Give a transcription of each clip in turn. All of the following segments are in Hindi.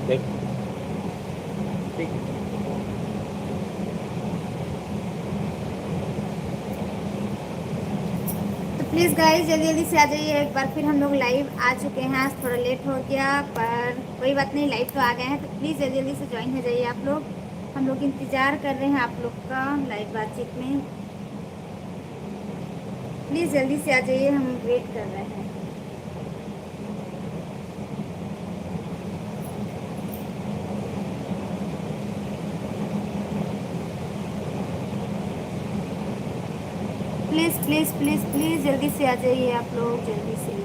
देख ठीक। तो प्लीज़ गाइस जल्दी जल्दी से आ जाइए। एक बार फिर हम लोग लाइव आ चुके हैं। आज थोड़ा लेट हो गया पर कोई बात नहीं, लाइव तो आ गए हैं। तो प्लीज़ जल्दी जल्दी से ज्वाइन हो जाइए आप लोग। हम लोग इंतज़ार कर रहे हैं आप लोग का लाइव बातचीत में। प्लीज़ जल्दी से आ जाइए, हम वेट कर रहे हैं। प्लीज़ प्लीज़ प्लीज़ प्लीज़ जल्दी से आ जाइए आप लोग, जल्दी से।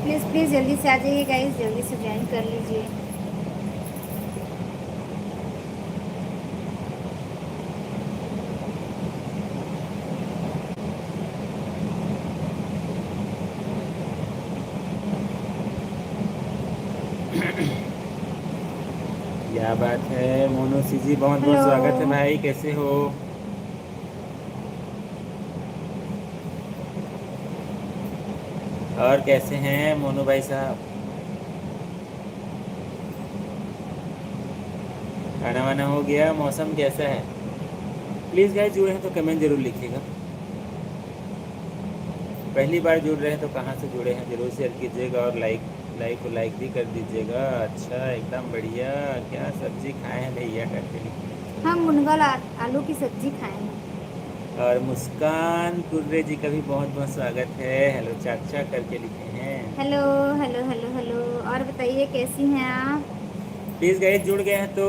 प्लीज़ प्लीज़ जल्दी से आ जाइए गाइस, जल्दी से ज्वाइन कर लीजिए। क्या बात है मोनू सी जी, बहुत बहुत हेलो। स्वागत है भाई, कैसे हो? और कैसे हैं मोनू भाई साहब? खाना वाना हो गया? मौसम कैसा है? प्लीज़ गाइस जुड़े हैं तो कमेंट जरूर लिखिएगा। पहली बार जुड़ रहे हैं तो कहाँ से जुड़े हैं जरूर शेयर कीजिएगा, और लाइक को लाइक भी कर दीजिएगा। अच्छा, एकदम बढ़िया। क्या सब्जी खाए हैं भैया करके लिखिए। हम मुनगल आलू की सब्जी खाए हैं। और मुस्कान कुर्रे जी का भी बहुत बहुत स्वागत है। हेलो चाचा करके लिखे हैं। Hello hello hello hello. और बताइए कैसी हैं आप? प्लीज़ गाइस जुड़ गए हैं तो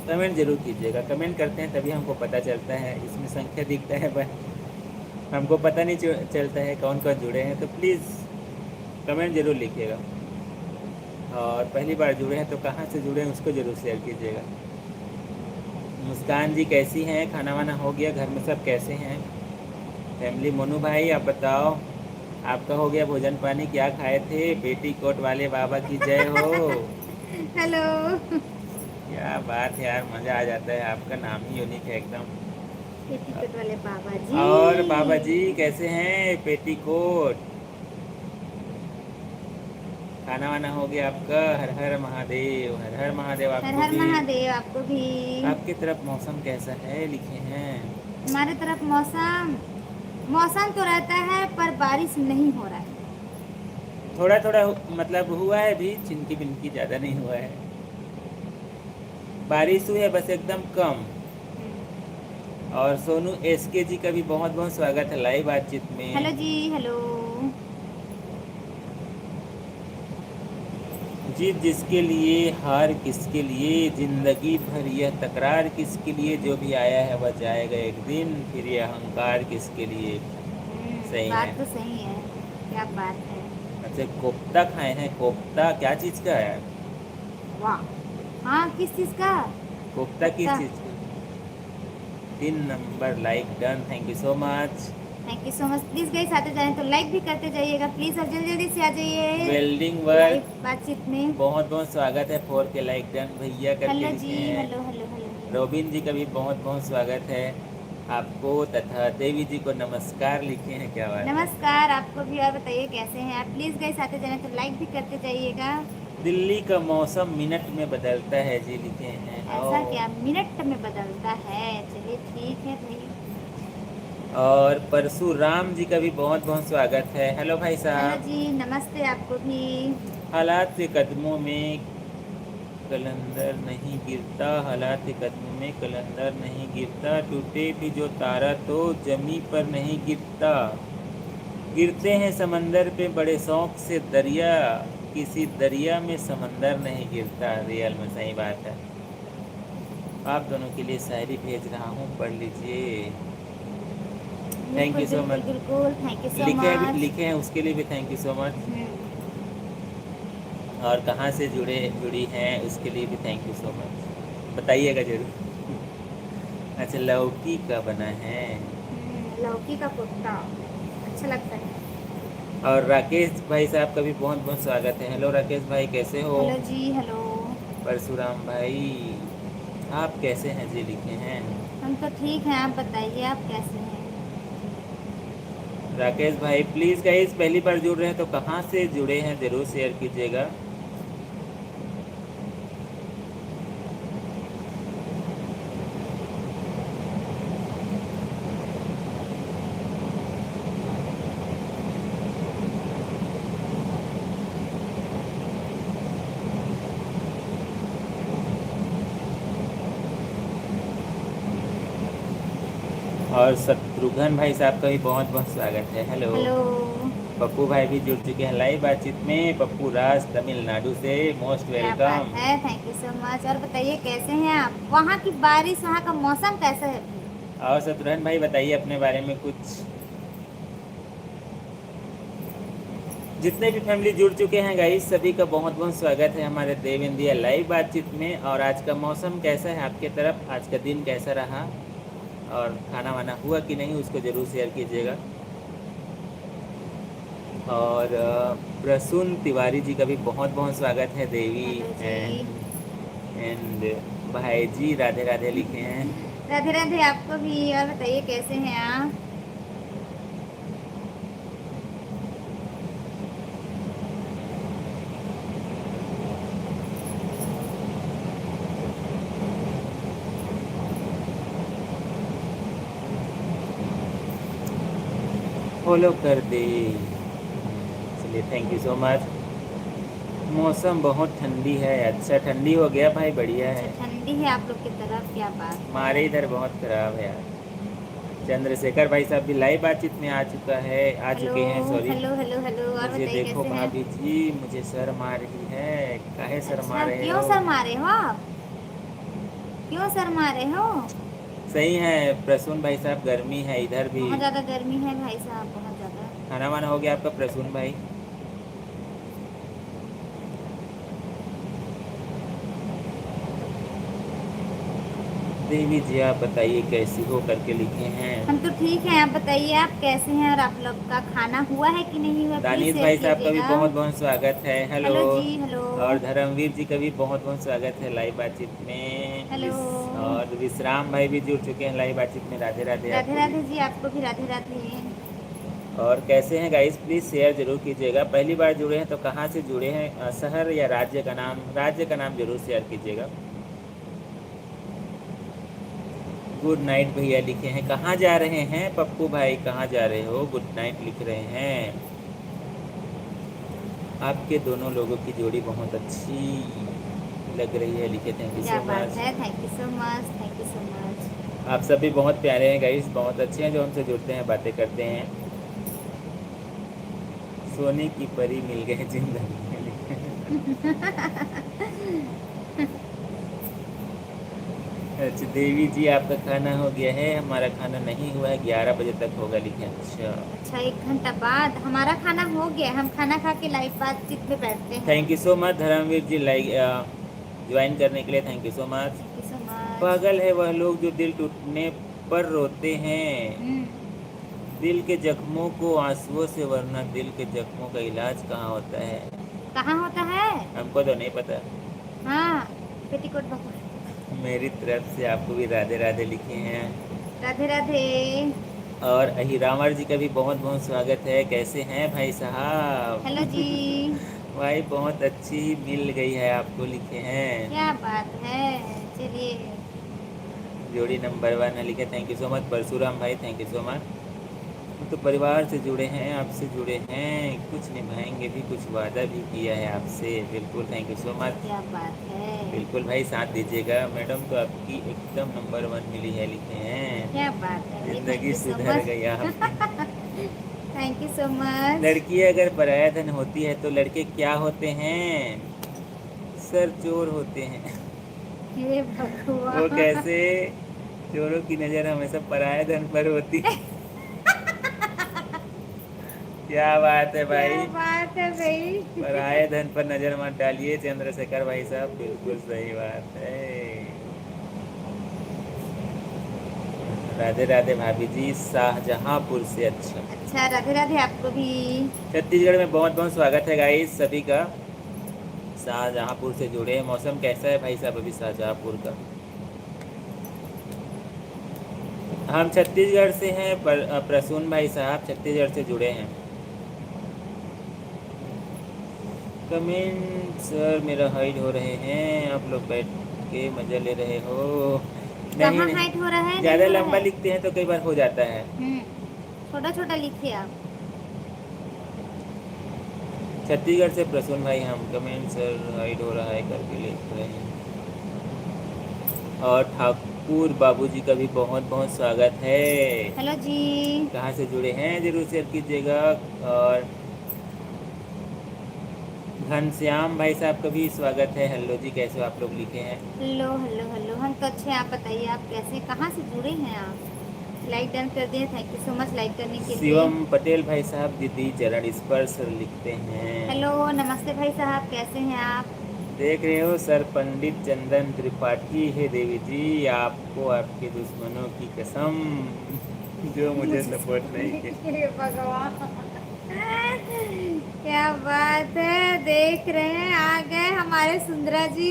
कमेंट जरूर कीजिएगा। कमेंट करते हैं तभी हमको पता चलता है, इसमें संख्या दिखता है पर हमको पता नहीं चलता है कौन कौन जुड़े हैं। तो प्लीज़ कमेंट जरूर लिखिएगा। और पहली बार जुड़े हैं तो कहाँ से जुड़े हैं उसको ज़रूर शेयर कीजिएगा। मुस्कान जी कैसी हैं? खाना वाना हो गया? घर में सब कैसे हैं? फैमिली मोनू भाई आप बताओ, आपका हो गया भोजन पानी? क्या खाए थे? पेटी कोट वाले बाबा की जय हो। हेलो। क्या बात है यार, मज़ा आ जाता है। आपका नाम ही यूनिक है एकदम। पेटीकोट वाले बाबा जी। और बाबा जी कैसे हैं? पेटी कोट। खाना वाना हो गया आपका? हर हर महादेव, हर हर महादेव हर आपको हर भी। महादेव आपको भी। आपकी तरफ मौसम कैसा है लिखे हैं? हमारे तरफ मौसम मौसम तो रहता है पर बारिश नहीं हो रहा है। थोड़ा थोड़ा मतलब हुआ है भी, चिनकी बिनकी, ज़्यादा नहीं हुआ है। बारिश हुई है बस एकदम कम। और सोनू एसके जी का भी बहुत बहुत स्वागत है लाइव बातचीत हेलो में। जी हेलो। जीत जिसके लिए, हार किसके लिए, जिंदगी भर यह तकरार किसके लिए, जो भी आया है वह जाएगा एक दिन, फिर ये अहंकार किसके लिए। सही है। बात तो सही है। क्या बात है। अच्छा, कोफ्ता खाए हैं? कोफ्ता क्या चीज़ का है? वाह। हाँ, किस चीज़ का? कोफ्ता किस पत्ता। चीज़ का? 3 number like done, thank you so much. Thank you so much. Please guys आते जाएं तो लाइक भी करते जाइएगा प्लीज़, और जल्दी जल्दी से आ जाइए वेल्डिंग वर्क, लाइव बातचीत में। बहुत बहुत स्वागत है। 4 के लाइक डन भैया करके हेलो जी। लिखे हैं। Hello hello hello hello. Robin ji का भी बहुत बहुत स्वागत है आपको, तथा देवी जी को नमस्कार लिखे हैं। क्या बात है। नमस्कार आपको भी। और बताइए कैसे हैं आप? प्लीज़ गाइस आते जाना तो लाइक भी करते जाइएगा। दिल्ली का मौसम मिनट में बदलता है जी लिखे हैं। ऐसा क्या मिनट में बदलता है? चलिए ठीक है भाई। और परशुराम जी का भी बहुत बहुत स्वागत है। हेलो भाई हेलो साहब। जी नमस्ते आपको भी। हालात के कदमों में कलंदर नहीं गिरता, हालात के कदमों में कलंदर नहीं गिरता, टूटे भी जो तारा तो जमी पर नहीं गिरता, गिरते हैं समंदर पे बड़े शौक से दरिया, किसी दरिया में समंदर नहीं गिरता। रियल में सही बात है। आप दोनों के लिए शायरी भेज रहा हूँ, पढ़ लीजिए। थैंक यू सो बिल्कुल मच। बिल्कुल, थैंक यू सो मच। लिखे हैं उसके लिए भी थैंक यू सो मच। और कहाँ से जुड़ी हैं उसके लिए भी थैंक यू सो मच, बताइएगा जरूर। अच्छा, लौकी का बना है। लौकी का कोफ्ता अच्छा लगता है। और राकेश भाई साहब का भी बहुत बहुत स्वागत है। हेलो राकेश भाई, कैसे हो? हेलो जी, हेलो। परशुराम भाई, आप कैसे हैं जी, लिखे हैं। हम तो ठीक हैं, आप बताइए आप कैसे हैं? राकेश भाई प्लीज़ गाइस, पहली बार जुड़ रहे हैं तो कहाँ से जुड़े हैं ज़रूर शेयर कीजिएगा। और शत्रुघ्न भाई साहब का भी बहुत बहुत स्वागत है। हेलो। हेलो। पप्पू भाई भी जुड़ चुके हैं लाइव बातचीत में। पप्पू राज तमिलनाडु से, मोस्ट क्या बात वेलकम। है, थैंक यू सो मच। और बताइए कैसे हैं आप? वहाँ की बारिश, वहाँ का मौसम कैसा है? और शत्रुघ्न भाई बताइए अपने बारे में कुछ। जितने भी फैमिली जुड़ चुके हैं गाइस, सभी का बहुत बहुत स्वागत है हमारे देव इंडिया लाइव बातचीत में। और आज का मौसम कैसा है आपके तरफ, आज का दिन कैसा रहा, और खाना वाना हुआ कि नहीं उसको ज़रूर शेयर कीजिएगा। और प्रसून तिवारी जी का भी बहुत बहुत स्वागत है। देवी हेलो जी। एंड भाई जी राधे राधे लिखे हैं। राधे राधे आपको भी। और बताइए कैसे हैं आप? फॉलो कर दे, चलिए थैंक यू सो मच। मौसम बहुत ठंडी है। अच्छा, ठंडी हो गया भाई, बढ़िया अच्छा, है। ठंडी है आप लोग की तरफ? क्या बात है। हमारे इधर बहुत खराब है यार। चंद्रशेखर भाई साहब भी लाइव बातचीत में आ चुका है, आ हेलो चुके हैं सॉरी। Hello hello hello. और मुझे बताइए देखो कैसे हैं? भाभी जी, मुझे शर्म आ रही है। काहे शर्मा अच्छा, रहे क्यों हो? शर्मा रहे हो आप? क्यों शर्मा रहे हो? सही है प्रसून भाई साहब, गर्मी है इधर भी। बहुत ज़्यादा गर्मी है भाई साहब, बहुत ज़्यादा। खाना वाना हो गया आपका प्रसून भाई? देवी जी आप बताइए कैसी हो करके लिखे हम हैं। तो ठीक हैं, आप बताइए आप कैसे हैं? और आप लोग का खाना हुआ है कि नहीं हुआ, प्लीज़ दानिश शेयर भाई साहब का भी कीजिएगा। बहुत बहुत स्वागत है। हेलो। हेलो जी, हेलो। और धर्मवीर जी का भी बहुत बहुत स्वागत है लाइव बातचीत में। हेलो। और विश्राम भाई भी जुड़ चुके हैं लाइव बातचीत में। राधे राधे राधे आपको भी। राधे जी, आपको भी राधे राधे। और कैसे हैं गाइस, प्लीज़ शेयर जरूर कीजिएगा। पहली बार जुड़े हैं तो कहाँ से जुड़े हैं, शहर या राज्य का नाम जरूर शेयर कीजिएगा। गुड नाइट भैया लिखे हैं। कहाँ जा रहे हैं पप्पू भाई, कहाँ जा रहे हो? गुड नाइट लिख रहे हैं। आपके दोनों लोगों की जोड़ी बहुत अच्छी लग रही है लिखे, थैंक यू क्या सो बात मच। है, thank you so much, thank you so much. आप सब भी बहुत प्यारे हैं गाइस, बहुत अच्छे हैं जो हमसे जुड़ते हैं, बातें करते हैं। सोने की परी मिल गए जिंदगी में लिखे हैं। अच्छा देवी जी आपका खाना हो गया है, हमारा खाना नहीं हुआ है, 11 बजे तक होगा लिखे। अच्छा, अच्छा, 1 घंटा बाद हमारा खाना हो गया। हम खाना खा के लाइव बातचीत में बैठते हैं। Thank you so much Dharmveer ji like join करने के लिए, thank you so much. Thank you so much. पागल है वह लोग जो दिल टूटने पर रोते हैं, दिल के जख्मों को आंसुओं से, वरना दिल के जख्मों का इलाज कहाँ होता है? कहाँ होता है? हमको तो नहीं पता। हाँ, पेटीकोट बकवास। मेरी तरफ से आपको भी राधे राधे लिखे हैं। राधे राधे। और अहिरामर जी का भी बहुत बहुत स्वागत है। कैसे हैं भाई साहब? हेलो जी। भाई बहुत अच्छी मिल गई है आपको लिखे हैं। क्या बात है। चलिए। जोड़ी नंबर 1 है लिखे, thank you so much. Parshuram भाई थैंक यू सो मच। तो परिवार से जुड़े हैं, आपसे जुड़े हैं, कुछ निभाएंगे भी, कुछ वादा भी किया है आपसे। बिल्कुल थैंक यू सो मच। क्या बात है। बिल्कुल भाई साथ दीजिएगा। मैडम तो आपकी एकदम नंबर 1 मिली है लिखे हैं। क्या बात है भाई, थैंक जिंदगी यू सो सुधर मच। गई आपकी। Thank you so much. लड़की अगर पराया धन होती है तो लड़के क्या होते हैं? सर चोर होते हैं। हे वो भगवान। कैसे? चोरों की नज़र हमेशा पराया धन पर होती है। क्या बात है क्या भाई। बात है भाई। पराये धन पर नजर मत डालिए चंद्रशेखर भाई साहब, बिल्कुल सही बात है। राधे राधे भाभी जी, शाहजहांपुर से। अच्छा, अच्छा, राधे राधे आपको भी। छत्तीसगढ़ में बहुत बहुत स्वागत है गाइस सभी का। शाहजहांपुर से जुड़े हैं। मौसम कैसा है भाई साहब अभी शाहजहांपुर का? हम छत्तीसगढ़ से हैं, पर प्रसून भाई साहब छत्तीसगढ़ से जुड़े हैं। कमेंट सर मेरा हाइड हो रहे हैं, आप लोग बैठ के मजा ले रहे हो। नहीं कहाँ नहीं, हाइट हो रहा है, नहीं ज़्यादा हो रहा लंबा है। लिखते हैं तो कई बार हो जाता है। छोटा छोटा लिखिए आप। छत्तीसगढ़ से प्रसून भाई, हम कमेंट सर हाइड हो रहा है करके लिख रहे हैं। और ठाकुर बाबूजी का भी बहुत बहुत स्वागत है। हेलो जी। कहाँ से जुड़े हैं जरूर शेयर कीजिएगा। और घनश्याम भाई साहब का भी स्वागत है। हेलो जी, कैसे हो आप लोग लिखे हैं? हेलो हेलो हेलो, हम तो अच्छे हैं, आप बताइए आप कैसे, कहाँ से जुड़े हैं आप। लाइक डन कर दिए, thank you so much like करने के लिए। शिवम पटेल भाई साहब, दीदी चरण स्पर्श लिखते हैं। हेलो नमस्ते भाई साहब, कैसे हैं आप। देख रहे हो सर, पंडित चंदन त्रिपाठी है देवी जी, आपको आपके दुश्मनों की कसम, जो मुझे सपोर्ट नहीं किया। हे भगवान, क्या बात है, देख रहे हैं आ गए हमारे सुंदरा जी।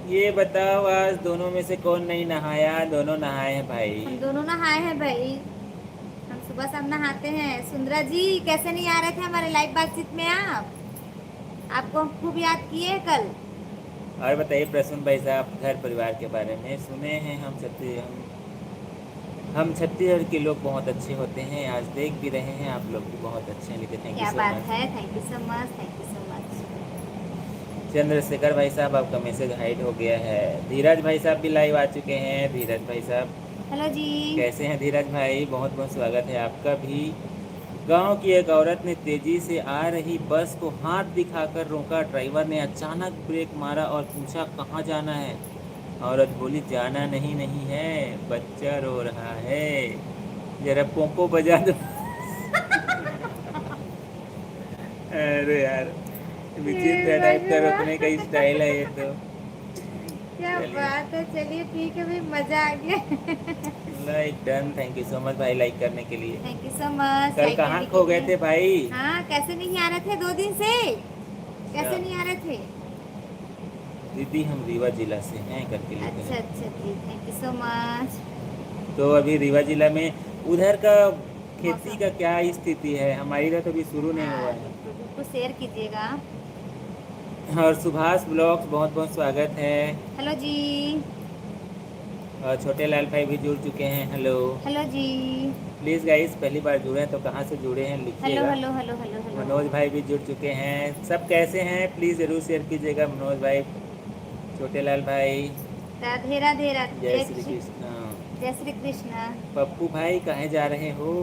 ये बताओ आज दोनों में से कौन नहीं नहाया? दोनों नहाए हैं हम भाई। दोनों नहाए हैं भाई, हम सुबह शाम नहाते हैं। सुंदरा जी कैसे नहीं आ रहे थे हमारे लाइव बातचीत में आप, आपको हम खूब याद किए कल। और बताइए प्रसून भाई साहब, घर परिवार के बारे में सुने हैं। हम छत्तीसगढ़ के लोग बहुत अच्छे होते हैं, आज देख भी रहे हैं आप लोग भी बहुत अच्छे हैं, लिखे थैंक यू क्या सो बात मच। है, thank you so much, thank you so much. Chandrashekhar भाई साहब, आपका मैसेज हाइड हो गया है। धीरज भाई साहब भी लाइव आ चुके हैं। धीरज भाई साहब हेलो जी। कैसे हैं? धीरज भाई बहुत बहुत स्वागत है आपका भी। गांव की एक औरत ने तेजी से आ रही बस को हाथ दिखाकर रोका। ड्राइवर ने अचानक ब्रेक मारा और पूछा कहाँ जाना है। औरत बोली जाना नहीं नहीं है, बच्चा रो रहा है, जरा पोंपो बजा दो। अरे यार, हे विचित्र टाइप का रोकने का भगवान, स्टाइल है ये तो। क्या चलिए, बात है, चलिए ठीक है भाई, मजा आ गया। Like done, thank you so much भाई लाइक करने के लिए। थैंक यू सो मच कल लाइक कहाँ करने के खो गए लिए। थे भाई? हाँ, कैसे नहीं आ रहे थे 2 दिन से, अच्छा, कैसे नहीं आ रहे थे। दीदी हम रीवा जिला से हैं करके लिखे अच्छा हैं। अच्छा जी, थैंक यू सो मच। तो अभी रीवा जिला में उधर का खेती मौसम, का क्या स्थिति है? हमारी इधर तो अभी शुरू नहीं हुआ हाँ है। बिल्कुल बिल्कुल शेयर कीजिएगा। और सुभाष ब्लॉग्स बहुत बहुत स्वागत है। हेलो जी। और छोटे लाल भाई भी जुड़ चुके हैं। हेलो। हेलो जी। प्लीज़ गाइस, पहली बार जुड़े हैं तो कहाँ से जुड़े हैं हेलो लिखिएगा। Hello hello hello hello. Manoj भाई भी जुड़ चुके हैं। सब कैसे हैं प्लीज़ ज़रूर शेयर कीजिएगा। मनोज भाई, छोटे लाल भाई, राधे राधे जय राधे, श्री कृष्ण। जय श्री कृष्ण। पप्पू भाई कहाँ जा रहे हो?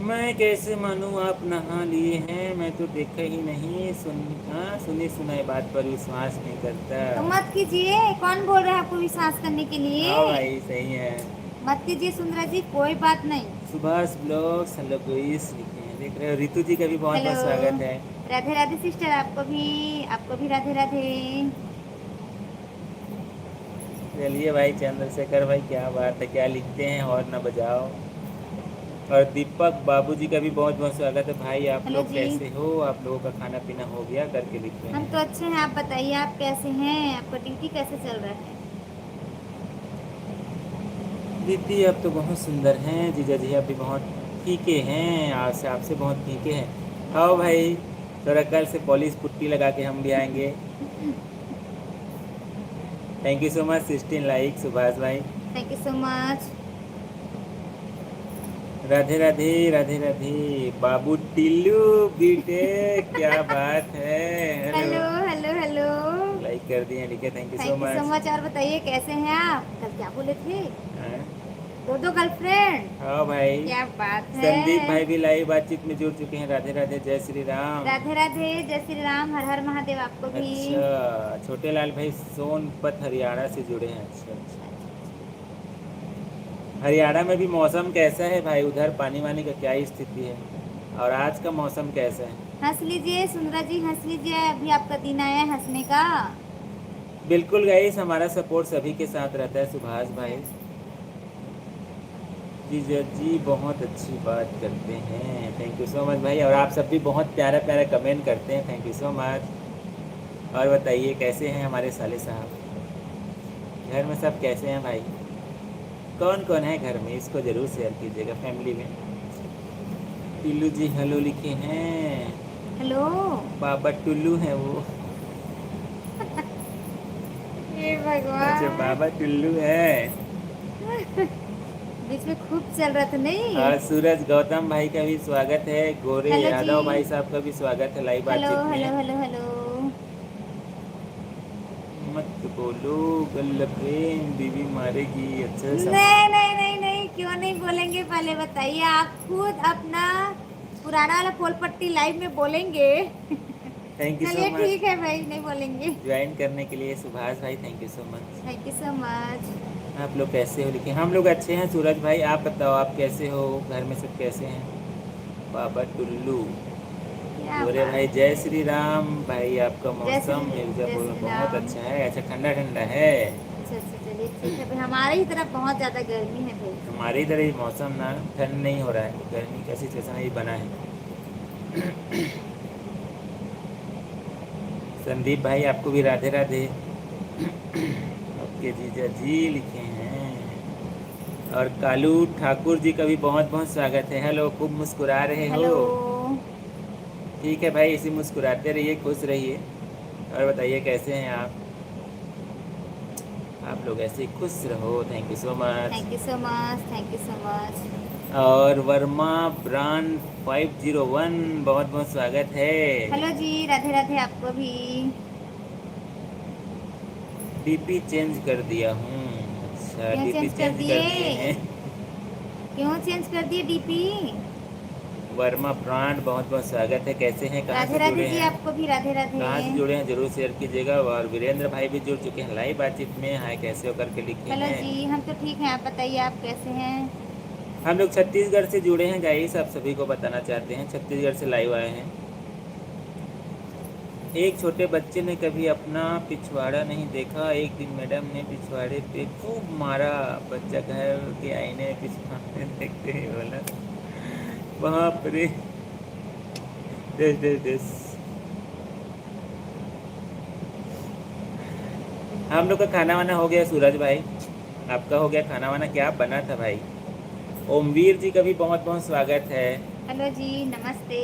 मैं कैसे मानूं आप नहा लिए हैं, मैं तो देखा ही नहीं। सुनी सुनाई बात पर विश्वास नहीं करता। तो मत कीजिए, कौन बोल रहा है आपको विश्वास करने के लिए। हाँ भाई सही है। मत कीजिए सुंदरा जी, कोई बात नहीं। सुभाष ब्लॉग्स हेलो गोइस लिखे हैं, देख रहे हो। रितु जी का भी बहुत हेलो, बहुत स्वागत है। राधे राधे सिस्टर, आपको भी राधे राधे। चलिए भाई चंद्रशेखर भाई, क्या बात है, क्या लिखते हैं और ना बजाओ। और दीपक बाबूजी का भी बहुत बहुत स्वागत है भाई। आप हेलो लोग जी। कैसे हो? आप लोगों का खाना पीना हो गया करके लिख रहे हम तो हैं। अच्छे हैं, आप बताइए आप कैसे हैं, आपका ड्यूटी कैसे चल रहा है। दीदी आप तो बहुत सुंदर हैं। जीजा जी आप भी बहुत फीके हैं, आपसे बहुत फीके हैं। आओ भाई, थोड़ा कल से पॉलिश पुट्टी लगा के हम भी आएंगे। Thank you so much 16 like Subhash भाई। Thank you so much. Radhe Radhe Radhe Radhe. बाबू टिल्लू बेटे, क्या बात है। Hello, hello hello hello. Like कर दिए, लिखे thank you so thank you so much. Much. और बताइए कैसे हैं आप, कल क्या बोले थे, हाँ 2 गर्लफ्रेंड। हाँ भाई। क्या बात संदीप है। भाई भी लाइव बातचीत में जुड़ चुके हैं। राधे राधे, जय श्री राम। राधे राधे, जय श्री राम, हर हर महादेव आपको भी। अच्छा, छोटे लाल भाई सोनपत हरियाणा से जुड़े हैं। अच्छा अच्छा। हरियाणा में भी मौसम कैसा है भाई? उधर पानी वानी का क्या स्थिति है? और आज का मौसम कैसा है? हंस लीजिए सुंदरा जी, हंस लीजिए, अभी आपका दिन आया है हंसने का। बिल्कुल गाइस, हमारा सपोर्ट सभी के साथ रहता है सुभाष भाई। जीजा जी बहुत अच्छी बात करते हैं, थैंक यू सो मच भाई। और आप सब भी बहुत प्यारा प्यारा कमेंट करते हैं, थैंक यू सो मच। और बताइए कैसे हैं हमारे साले साहब? घर में सब कैसे हैं भाई? कौन कौन है घर में? इसको ज़रूर शेयर कीजिएगा फैमिली में। टिल्लू जी हेलो लिखे हैं। हेलो। बाबा टुल्लू हैं वो। हे अच्छा भगवान। बाबा टुल्लू है। बीच में खूब चल रहा था नहीं। और सूरज गौतम भाई का भी स्वागत है। गोरे हेलो जी। यादव भाई साहब का भी स्वागत है लाइव हेलो बातचीत हेलो में। Hello hello. मत बोलो गल्लपेन बीवी मारेगी। अच्छा सब। नहीं नहीं नहीं नहीं, क्यों नहीं बोलेंगे? पहले बताइए, आप खुद अपना पुराना वाला पोल पट्टी लाइव में बोलेंगे। थैंक यू सो चलिए मच ठीक है भाई, नहीं बोलेंगे। ज्वाइन करने के लिए सुभाष भाई, thank you so much. Thank you so much. आप लोग कैसे हो लिखे? हम लोग अच्छे हैं सूरज भाई, आप बताओ आप कैसे हो? घर में सब कैसे हैं? बाबा टुल्लू। क्या गोरे बात भाई है। जय श्री राम भाई। आपका मौसम जय मिर्ज़ापुर में श्री बहुत राम। अच्छा है। अच्छा ठंडा ठंडा है। अच्छा अच्छा, चलिए ठीक है भाई, हमारे ही तरफ बहुत ज़्यादा गर्मी है भाई। हमारे इधर ही मौसम ना ठंड नहीं हो रहा है, गर्मी का सिचुएशन ही बना है। संदीप भाई आपको भी राधे राधे। ओके जीजा जी लिखे हैं। और कालू ठाकुर जी का भी बहुत बहुत स्वागत है। हेलो, खूब मुस्कुरा रहे हो। हेलो। ठीक है भाई, इसी मुस्कुराते रहिए, खुश रहिए। और बताइए कैसे हैं आप लोग ऐसे ही खुश रहो, thank you so much. Thank you so much, thank you so much. और वर्मा ब्रांड 501 बहुत बहुत स्वागत है। हेलो जी, राधे राधे आपको भी। डीपी चेंज कर दिया हूँ। अच्छा क्यों डीपी चेंज कर चेंज दिए? कर दिए हैं। क्यों चेंज कर दिए डीपी? वर्मा ब्रांड बहुत बहुत स्वागत है। कैसे हैं, कहाँ राधे से राधे जुड़े जी, हैं? आपको भी राधे राधे। कहाँ से जुड़े हैं जरूर शेयर कीजिएगा। और वीरेंद्र भाई भी जुड़ चुके हैं लाइव बातचीत में। हाय कैसे हो करके लिखे हेलो हैं। जी, हम तो ठीक हैं, आप बताइए आप कैसे हैं? हम लोग छत्तीसगढ़ से जुड़े हैं गाइस, आप सभी को बताना चाहते हैं, छत्तीसगढ़ से लाइव आए हैं। एक छोटे बच्चे ने कभी अपना पिछवाड़ा नहीं देखा। एक दिन मैडम ने पिछवाड़े पे खूब मारा। बच्चा घर के आईने में पिछवाड़े देखते ही बोला बाप रे। देश देश देश। हम लोग का खाना वाना हो गया सूरज भाई, आपका हो गया खाना वाना? क्या बना था भाई? ओमवीर जी का भी बहुत बहुत स्वागत है। हेलो जी, नमस्ते।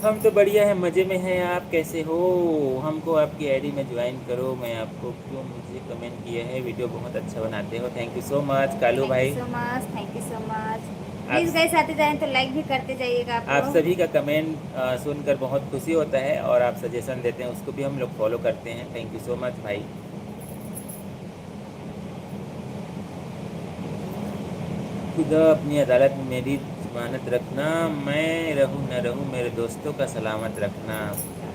हम तो बढ़िया है, मज़े में हैं। आप कैसे हो? हमको आपकी आईडी में ज्वाइन करो। मैं आपको क्यों मुझे कमेंट किया है, वीडियो बहुत अच्छा बनाते हो, thank you so much Kalu thank you भाई। So much, thank you so much. Please आप गाइस, आते जाएं तो लाइक भी करते जाइएगा आप आप लोग। सभी का कमेंट सुनकर बहुत खुशी होता है। और आप सजेशन देते हैं, उसको भी हम लोग फॉलो करते हैं, थैंक यू सो मच भाई। खुदा अपनी अदालत में मेरी जमानत रखना, मैं रहूं न रहूं मेरे दोस्तों का सलामत रखना।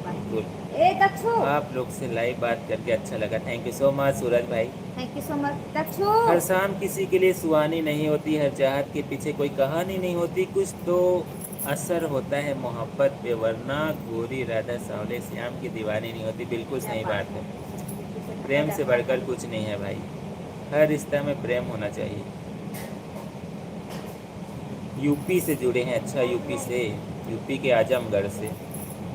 बिल्कुल। ए दक्षु। आप लोग से लाइव बात करके अच्छा लगा, thank you so much Suraj भाई। Thank you so much Dakshu. हर शाम किसी के लिए सुहानी नहीं होती, हर चाहत के पीछे कोई कहानी नहीं होती, कुछ तो असर होता है मोहब्बत पे, वरना गोरी राधा सांवले श्याम की दीवानी नहीं होती। बिल्कुल क्या सही बात बात है। है। प्रेम से बढ़कर कुछ नहीं है भाई, हर रिश्ता में प्रेम होना चाहिए। यूपी से जुड़े हैं, अच्छा यूपी से, यूपी के आजमगढ़ से,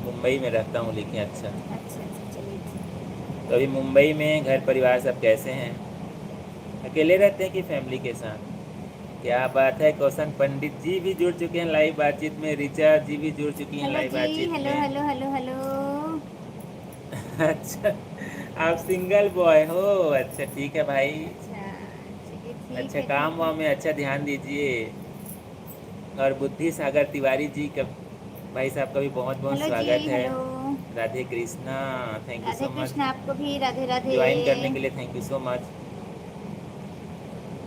मुंबई में रहता हूँ लिखे। अच्छा अच्छा अच्छा, चलिए ठीक। तो अभी मुंबई में घर परिवार सब कैसे हैं? अकेले रहते हैं कि फैमिली के साथ? क्या बात है। कौशन पंडित जी भी जुड़ चुके हैं लाइव बातचीत में, ऋचा जी भी जुड़ चुकी हैं हेलो लाइव जी, बातचीत हेलो में। Hello hello hello. अच्छा आप सिंगल बॉय हो? अच्छा ठीक है भाई। अच्छा, चलिए ठीक अच्छा है काम ठीक है। वाम में अच्छा ध्यान दीजिए। और बुद्धि सागर तिवारी जी का, भाई साहब का भी बहुत बहुत हेलो जी, स्वागत है। Hello. Radhe Krishna, thank you Radhe so much Krishna आपको भी, राधे राधे। ज्वाइन करने के लिए, थैंक यू सो मच।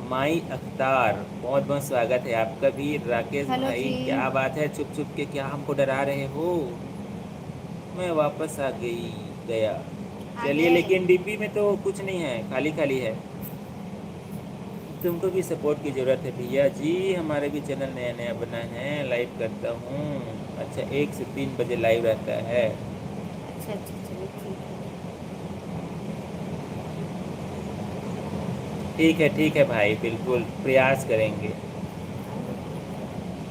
माई अख्तार बहुत बहुत स्वागत है आपका भी। राकेश हेलो भाई जी। क्या बात है, छुप छुप के क्या हमको डरा रहे हो? मैं वापस आ गया। आ चलिए गए। लेकिन डीपी में तो कुछ नहीं है, खाली खाली है। तुमको भी सपोर्ट की ज़रूरत है भैया जी। हमारे भी चैनल नया नया बना है, लाइव करता हूँ। अच्छा 1 से 3 बजे लाइव रहता है। अच्छा अच्छा, चलिए ठीक है भाई, बिल्कुल प्रयास करेंगे।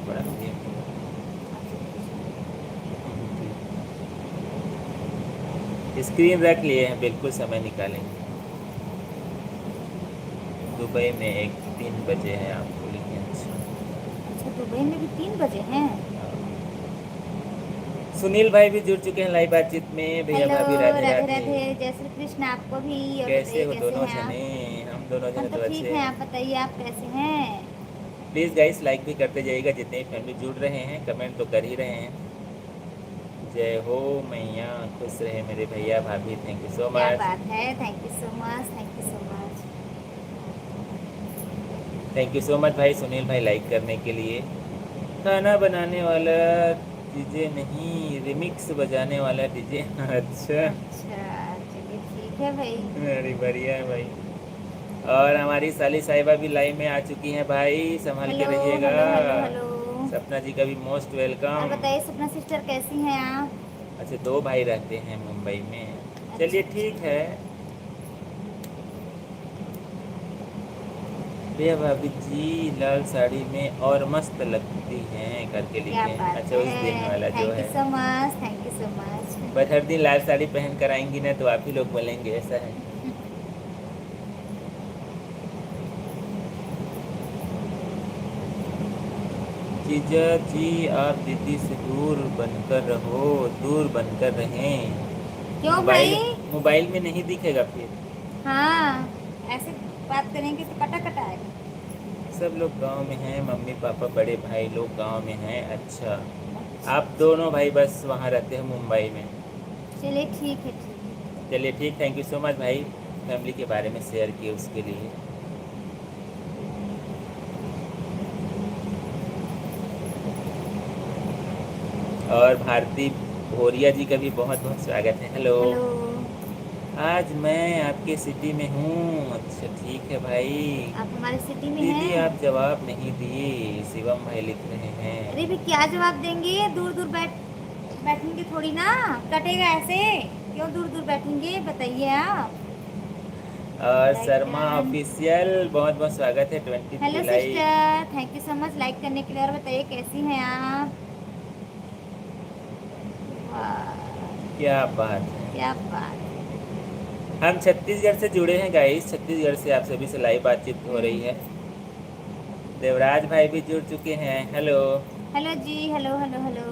बड़ा ये स्क्रीन रख लिए हैं, बिल्कुल समय निकालेंगे। दुबई में 3 बजे है, आपको लिखे। अच्छा अच्छा, दुबई में भी 3 बजे हैं। सुनील भाई भी जुड़ चुके हैं लाइव बातचीत में। भैया हेलो, भाभी राधे राधे राधे। राधे, जय श्री कृष्ण आपको भी। और कैसे बताइए हो कैसे दोनों हैं जने? आप? हम दोनों हम जने तो तो ठीक अच्छे हैं, हैं। आप बताइए आप कैसे हैं? प्लीज़ गाइस लाइक भी करते जाइएगा, जितने भी फैमिली जुड़ रहे हैं, कमेंट तो कर ही रहे हैं। जय हो मैया, खुश रहे मेरे भैया भाभी। थैंक यू सो क्या मच। बात है, thank you so much, thank you so much. Thank you so much भाई सुनील भाई लाइक करने के लिए। खाना बनाने वाला डीजे नहीं, रिमिक्स बजाने वाला डीजे। अच्छा, अच्छा, चलिए ठीक है भाई। अरे बढ़िया है भाई। और हमारी साली साहिबा भी लाइव में आ चुकी हैं भाई, संभल के हेलो रहिएगा। Hello hello hello. सपना जी का भी मोस्ट और वेलकम। बताइए सपना सिस्टर कैसी हैं आप? अच्छा 2 भाई रहते हैं मुंबई में। अच्छा चलिए अच्छा। ठीक है। भैया भाभी जी लाल साड़ी में और मस्त लगती हैं करके क्या लिखे हैं। बात अच्छा उस दिन है, वाला जो थैंक यू है। So much, thank you so much. But हर दिन लाल साड़ी पहन कर आएंगी ना तो आप ही लोग बोलेंगे, ऐसा है। जीजा जी आप दीदी से दूर बनकर रहो, दूर बनकर रहें। क्यों मोबाइल भाई? मोबाइल में नहीं दिखेगा फिर। हाँ, ऐसे बात करेंगे तो कटा कटा आएगा। सब लोग गांव में हैं, मम्मी पापा बड़े भाई लोग गांव में हैं। अच्छा अच्छा आप अच्छा। दोनों भाई बस वहाँ रहते हैं मुंबई में। चलिए ठीक है, ठीक है। चलिए ठीक, थैंक यू सो मच भाई फैमिली के बारे में शेयर किए उसके लिए। और भारती भोरिया जी का भी बहुत बहुत स्वागत है। हेलो। हेलो। आज मैं आपके सिटी में हूँ। अच्छा ठीक है भाई। आप हमारे सिटी में दीदी हैं? आप जवाब नहीं दिए, शिवम भाई लिख रहे अरे हैं। भी क्या जवाब देंगे, दूर दूर बैठेंगे थोड़ी ना, कटेगा ऐसे। क्यों दूर दूर बैठेंगे, बताइए आप। और लाइक शर्मा डन। ऑफिशियल बहुत बहुत स्वागत है 23 hello like. Sister, thank you so much like करने के लिए। और बताइए कैसी हैं आप? वाह, क्या बात है। क्या बात है। हम छत्तीसगढ़ से जुड़े हैं गाइस, छत्तीसगढ़ से आप सभी से लाइव बातचीत हो रही है। देवराज भाई भी जुड़ चुके हैं। हेलो। हेलो जी, हेलो हेलो हेलो।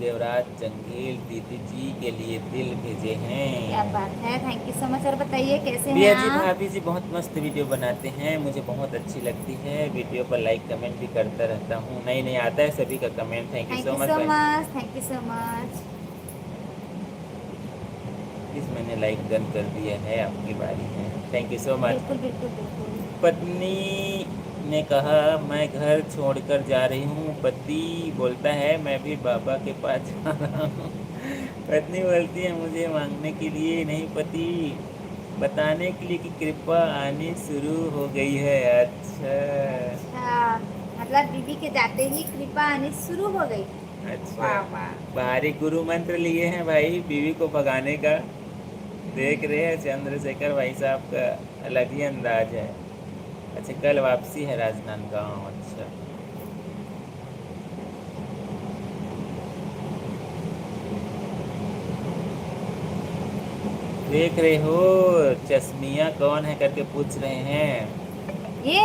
देवराज जंगील दीदी जी के लिए दिल भेजे क्या हैं। बात है, थैंक यू सो मच। और बताइए कैसे हैं भैया जी आप? भाभी जी बहुत मस्त वीडियो बनाते हैं, मुझे बहुत अच्छी लगती है। वीडियो पर लाइक कमेंट भी करता रहता हूँ, नई नई आता है सभी का comment. Thank you thank so you much so भाई। Much, thank you so much. Please मैंने लाइक डन कर दिया है, आपकी बारी है। Thank you so much. बिल्कुल बिल्कुल बिल्कुल। पत्नी ने कहा मैं घर छोड़कर जा रही हूँ, पति बोलता है मैं भी बाबा के पास जा रहा हूँ। पत्नी बोलती है मुझे मांगने के लिए नहीं, पति बताने के लिए कि कृपा आनी शुरू हो गई है। अच्छा। अच्छा, मतलब बीबी के जाते ही कृपा आनी शुरू हो गई। अच्छा वाह वाह। बाहरी गुरु मंत्र लिए हैं भाई बीवी को भगाने का। देख रहे हैं चंद्रशेखर भाई साहब का अलग ही अंदाज है। अच्छा कल वापसी है राजनांदगांव। अच्छा देख रहे हो चश्मिया कौन है करके पूछ रहे हैं। ये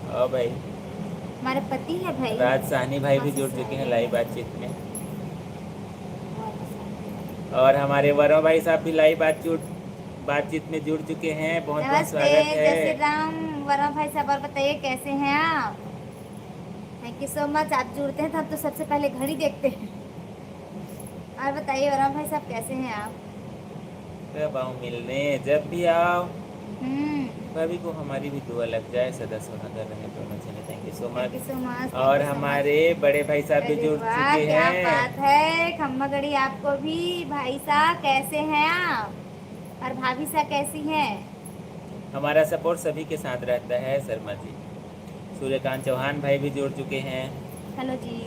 हाँ भाई। हमारे पति है भाई। राज साहनी भाई वहाँ भी से जुड़ चुके हैं साइलेंट लाइव कर दो। बातचीत में। बहुत अच्छा। और हमारे वरुण भाई साहब भी लाइव बातचीत में जुड़ चुके हैं। बहुत बहुत नमस्ते, स्वागत जय श्री है। राम। वरुण भाई साहब और बताइए कैसे हैं आप? Thank you so much. आप जुड़ते हैं तो हम तो सबसे पहले घड़ी देखते हैं। और बताइए वरुण भाई साहब कैसे हैं आप? कब आओ मिलने, जब भी आओ। हम्म। भाभी को हमारी भी दुआ लग जाए, सदा सुहागर रहे दोनों जने। Thank you so thank much. You so much, thank और यू सो मच। हमारे बड़े भाई साहब भी अरे जुड़ वाह, चुके क्या बात हैं। है, खम्मा गड़ी आपको भी। भाई साहब कैसे हैं आप? और भाभी साहब कैसी हैं? हमारा सपोर्ट सभी के साथ रहता है शर्मा जी। सूर्यकांत चौहान भाई भी जुड़ चुके हैं हेलो जी।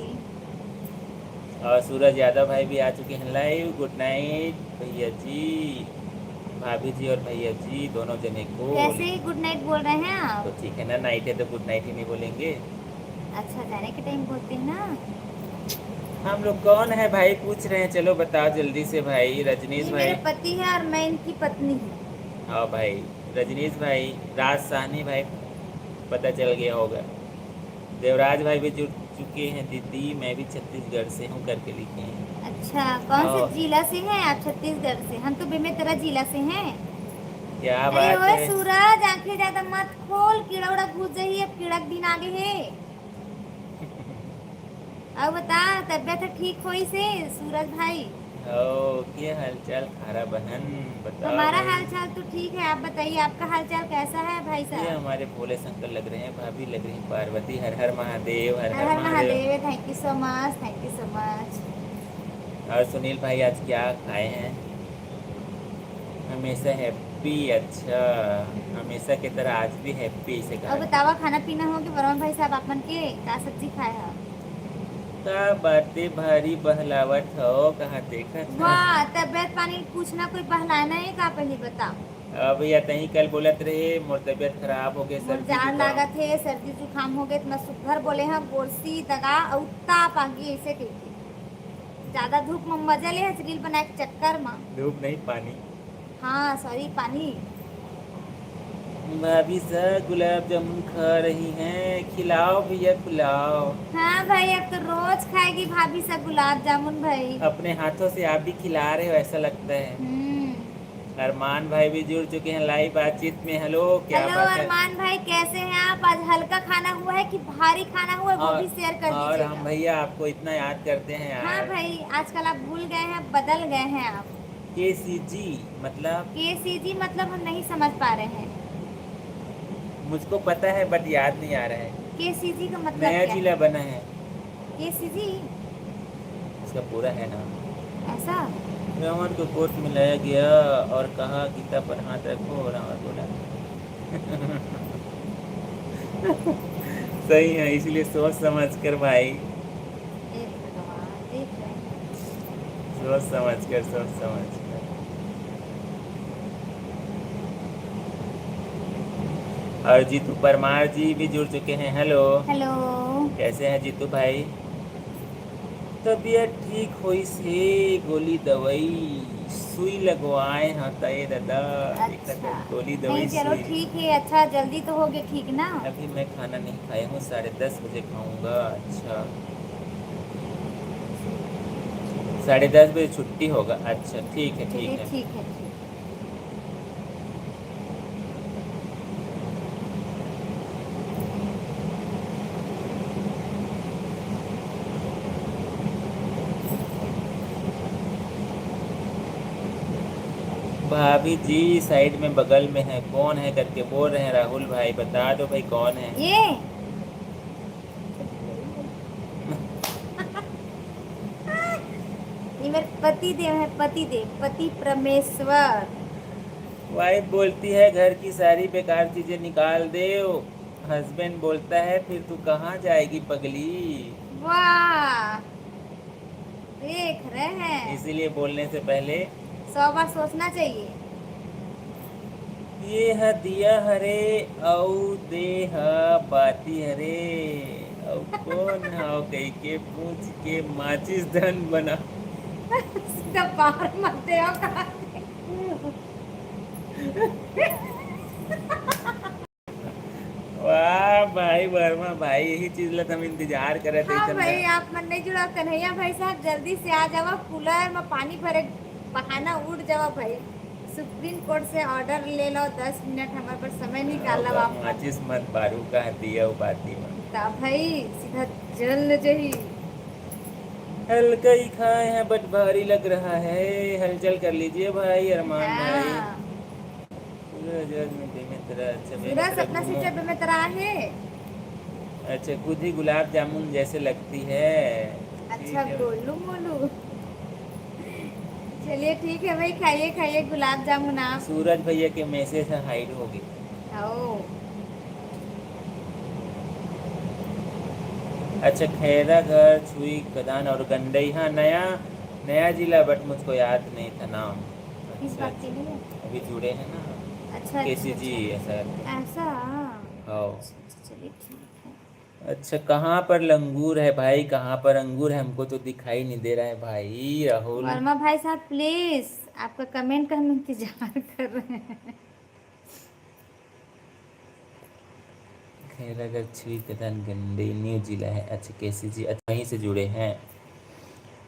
और सूरज यादव भाई भी आ चुके हैं लाइव। गुड नाइट भैया जी, भाभी जी और भैया जी दोनों जने को। कैसे ही गुड नाइट बोल रहे हैं तो आप? ठीक है ना, नाइट है तो गुड नाइट ही नहीं बोलेंगे। अच्छा, जाने के टाइम बोलते हैं ना। हम लोग कौन है भाई पूछ रहे हैं, चलो बताओ जल्दी से भाई। रजनीश ये भाई। मेरे पति है और मैं इनकी पत्नी हूँ। हाँ भाई, रजनीश भाई, राज साहनी भाई, पता चल गया होगा। देवराज भाई भी जुड़ चुके हैं। दीदी मैं भी छत्तीसगढ़ से हूँ करके लिखे हैं। अच्छा, कौन से और जिला से हैं आप? छत्तीसगढ़ से? हम तो बेमेतरा जिला से हैं। क्या अरे बात ओए है। सूरज, आंखें ज्यादा मत खोल, कीड़ा उड़ा घुस जाइए, अब कीड़ा के दिन आगे है। अब बता, तबियत ठीक होई से सूरज भाई? ओ क्या हालचाल खारा बहन, बताओ हमारा भाई। हालचाल तो ठीक है, आप बताइए आपका हालचाल कैसा है भाई ये साहब? हमारे भोले शंकर लग रहे हैं, भाभी लग रही हैं Parvati. Har Har Mahadev, Har Har Har Har Mahadev. Mahadev, thank you so much, thank you so much. और सुनील भाई आज क्या खाए हैं? हमेशा हैप्पी। अच्छा, हमेशा की तरह आज भी हैप्पी से अब कहा। बतावा, खाना पीना हो कि वरुण भाई साहब आपन के का सब्जी खाए हैं? का बातें भारी बहलावत हो, कहाँ देखा था। वाह, तबियत पानी पूछना कोई बहाना है का? पहले बताओ। अब या तही कल बोलत रहे मोर तबियत खराब हो गई, मोर सर्दी जाड़ जुकाम। लागत है, सर्दी जुकाम हो गए तो मैं सुघर बोले हैं, गोरसी दगा और ताप आ गई ऐसे कहते। ज्यादा धूप में मजा ले है रील बनाए के चक्कर में। धूप नहीं पानी। हाँ सॉरी, पानी। भाभी सा गुलाब जामुन खा रही हैं, खिलाओ भैया खिलाओ। हाँ भाई, अब तो रोज खाएगी भाभी सा गुलाब जामुन भाई। अपने हाथों से आप भी खिला रहे हो ऐसा लगता है। अरमान भाई भी जुड़ चुके हैं लाइव बातचीत में। हेलो, क्या हेलो बात है। अरमान भाई, कैसे हैं आप? आज हल्का खाना हुआ है कि भारी खाना हुआ है, वो और भी शेयर कर और हम दीजिएगा। भैया आपको इतना याद करते हैं हाँ यार। भाई, आजकल आप भूल गए हैं, बदल गए हैं आप। KCG मतलब? केसीजी मतलब हम नहीं समझ पा रहे हैं। मुझको पता है बट याद नहीं आ रहा है। केसीजी का मतलब नया क्या जिला है? बना है। केसीजी इसका पूरा है नाम। ऐसा? रावण को कोर्ट में लाया गया और कहा गीता पर हाथ रखो, रावण बोला। सही है, इसलिए सोच समझ कर भाई। एक भगवान, देख रहे हैं। सोच समझ कर, सोच समझ कर। और जीतू परमार जी भी जुड़ चुके हैं। Hello, hello. कैसे हैं जीतू भाई? तबीयत ठीक हुई से गोली दवाई सुई लगवाए हाँ तय दादा। अच्छा, गोली नहीं दवाई चलो सुई। ठीक है, अच्छा जल्दी तो हो गया ठीक ना? अभी मैं खाना नहीं खाया हूँ, 10:30 बजे खाऊंगा। अच्छा, 10:30 बजे छुट्टी होगा। अच्छा ठीक है, ठीक चलिए है। ठीक है, ठीक। भाभी जी साइड में बगल में है, कौन है करके बोल रहे हैं। राहुल भाई बता दो भाई कौन है। ये ये मेरे पति देव है, पति देव, पति परमेश्वर। वाइफ बोलती है घर की सारी बेकार चीजें निकाल दे। हस्बैंड बोलता है फिर तू कहाँ जाएगी पगली। वाह, देख रहे हैं। इसीलिए बोलने से पहले 100 बार सोचना चाहिए। ये है दिया हरे औ दे ह बाती हरे औ कौन हाउ कही के पूछ के माचिस धन बना। सीधा बाहर मत दे कहा। वाह भाई वर्मा भाई, यही चीज ला हम इंतजार कर रहे थे हाँ इतना। भाई, आप मन नहीं जुड़ा कन्हैया भाई साहब, जल्दी से आ जावा, कूलर में पानी भरे बहाना उड़ जावा भाई। सुप्रीम कोर्ट से ऑर्डर ले लो, 10 मिनट हमारे पर समय निकाल लो आप। माचिस मत बारू का दिया बाती में। ता भाई सीधा जल जही। हल्का ही खाए हैं बट भारी लग रहा है। हलचल कर लीजिए भाई अरमान भाई। हाँ, सूरज में बेमित्र। अच्छा सूरज बेमित्र अपना घूमो। सिस्टर में तरह है। अच्छा, खुद ही गुलाब जामुन जैसे लगती है। ठीक अच्छा है। गोलू मोलू। चलिए ठीक है भाई, खाइए खाइए गुलाब जामुन आप। सूरज भैया के मैसेज से हाइड हो गई। आओ। अच्छा, खैरागढ़, छुई, कदान और गंडई। हाँ, नया नया जिला, बट मुझको याद नहीं था नाम। किस अच्छा बात के अच्छा, लिए? अभी जुड़े हैं ना। अच्छा अच्छा केसी जी अच्छा, ऐसा करके। ऐसा। हाँ। अच्छा अच्छा, चलिए ठीक है। अच्छा, कहाँ पर लंगूर है भाई, कहाँ पर अंगूर है? हमको तो दिखाई नहीं दे रहा है भाई राहुल। वर्मा भाई साहब प्लीज, आपका कमेंट का हम इंतजार कर रहे हैं। खैरागढ़, छुई, कदान, गंडई न्यू जिला है। अच्छा, केसी जी अच्छा वहीं से जुड़े हैं।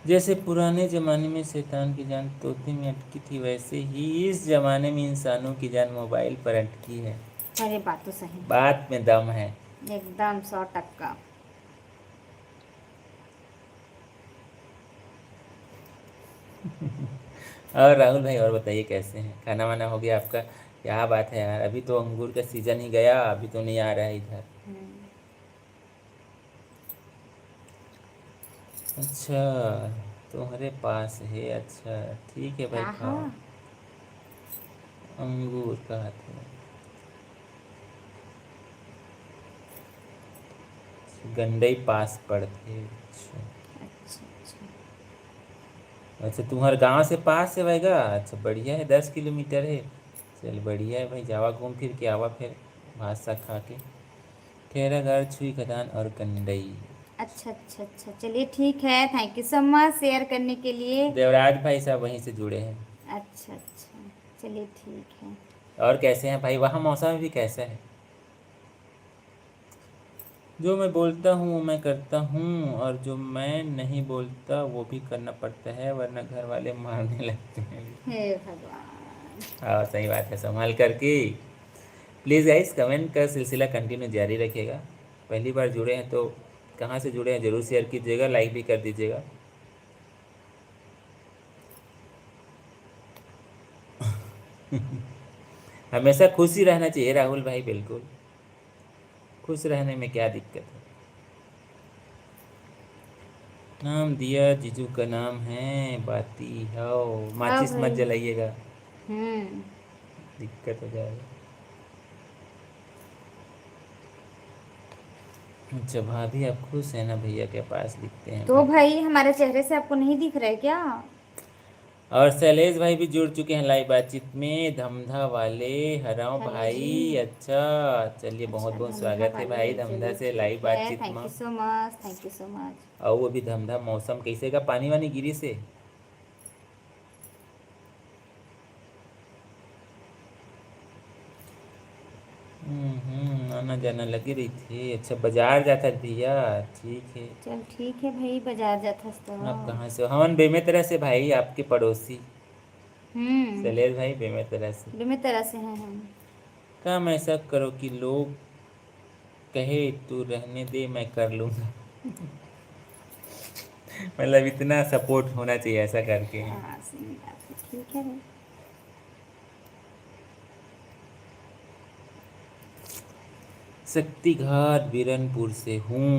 जैसे पुराने जमाने में शैतान की जान तोते में अटकी थी, वैसे ही इस जमाने में इंसानों की जान मोबाइल पर अटकी है। अरे बात तो सही, बात में दम है। एकदम 100%। और राहुल भाई, और बताइए कैसे हैं? खाना वाना हो गया आपका? क्या बात है यार, अभी तो अंगूर का सीजन ही गया, अभी तो नहीं आ रहा है इधर। अच्छा, तुम्हारे पास है। अच्छा ठीक है भाई, क्या खाओ। हाँ? अंगूर का थे, गंडई पास पड़ते। अच्छा अच्छा अच्छा। अच्छा, तुम्हारे गांव से पास है भाईगा? अच्छा बढ़िया है, 10 किलोमीटर है। चल बढ़िया है भाई, जावा घूम फिर के आवा फिर, भात साग खा के। खैरागढ़, छुई, खदान और गंडई। अच्छा अच्छा अच्छा, चलिए ठीक है, thank you so much share करने के लिए। देवराज भाई साहब वहीं से जुड़े हैं। अच्छा अच्छा, चलिए ठीक है। और कैसे हैं भाई, वहाँ मौसम भी कैसा है? जो मैं बोलता हूँ वो मैं करता हूँ, और जो मैं नहीं बोलता वो भी करना पड़ता है, वरना घर वाले मारने लगते हैं। हे भगवान। हाँ सही बात है, संभाल करके। प्लीज़ गाइस, कमेंट का सिलसिला कंटिन्यू जारी रखिएगा। पहली बार जुड़े हैं तो कहाँ से जुड़े हैं ज़रूर शेयर कीजिएगा, लाइक भी कर दीजिएगा। हमेशा खुश ही रहना चाहिए राहुल भाई, बिल्कुल खुश रहने में क्या दिक्कत है। नाम दिया, जीजू का नाम है बाती हो। हाँ माचिस मत भाई। जलाइएगा, हम्म। दिक्कत हो जाएगा। अच्छा भाभी, आप खुश हैं ना भैया के पास, दिखते हैं तो भाई। भाई हमारे चेहरे से आपको नहीं दिख रहा है क्या? और शैलेश भाई भी जुड़ चुके हैं लाइव बातचीत में, धमधा वाले। हराओ हेलो जी। भाई, अच्छा चलिए, बहुत अच्छा, बहुत धंधा स्वागत है वाले, भाई धमधा चलिए से लाइव ठीक है, बातचीत थैंक में। You so much, thank you so much. और वो भी धमधा मौसम कैसे का, पानी वानी गिरी से? आना जाना लगी रही थी। अच्छा, बाजार जाता है भैया, ठीक है। चल ठीक है भाई, बाजार जाता तो। आप कहाँ से हो? हमन बेमेतरा से भाई, आपके पड़ोसी। हम्म। शैलेश भाई बेमेतरा से। में तरह से हैं हम। काम ऐसा करो कि लोग कहे तू रहने दे, मैं कर लूँगा। मतलब इतना सपोर्ट होना चाहिए ऐसा करके। हाँ सही बात है, ठीक है भाई। शक्ति घाट बीरनपुर से हूँ।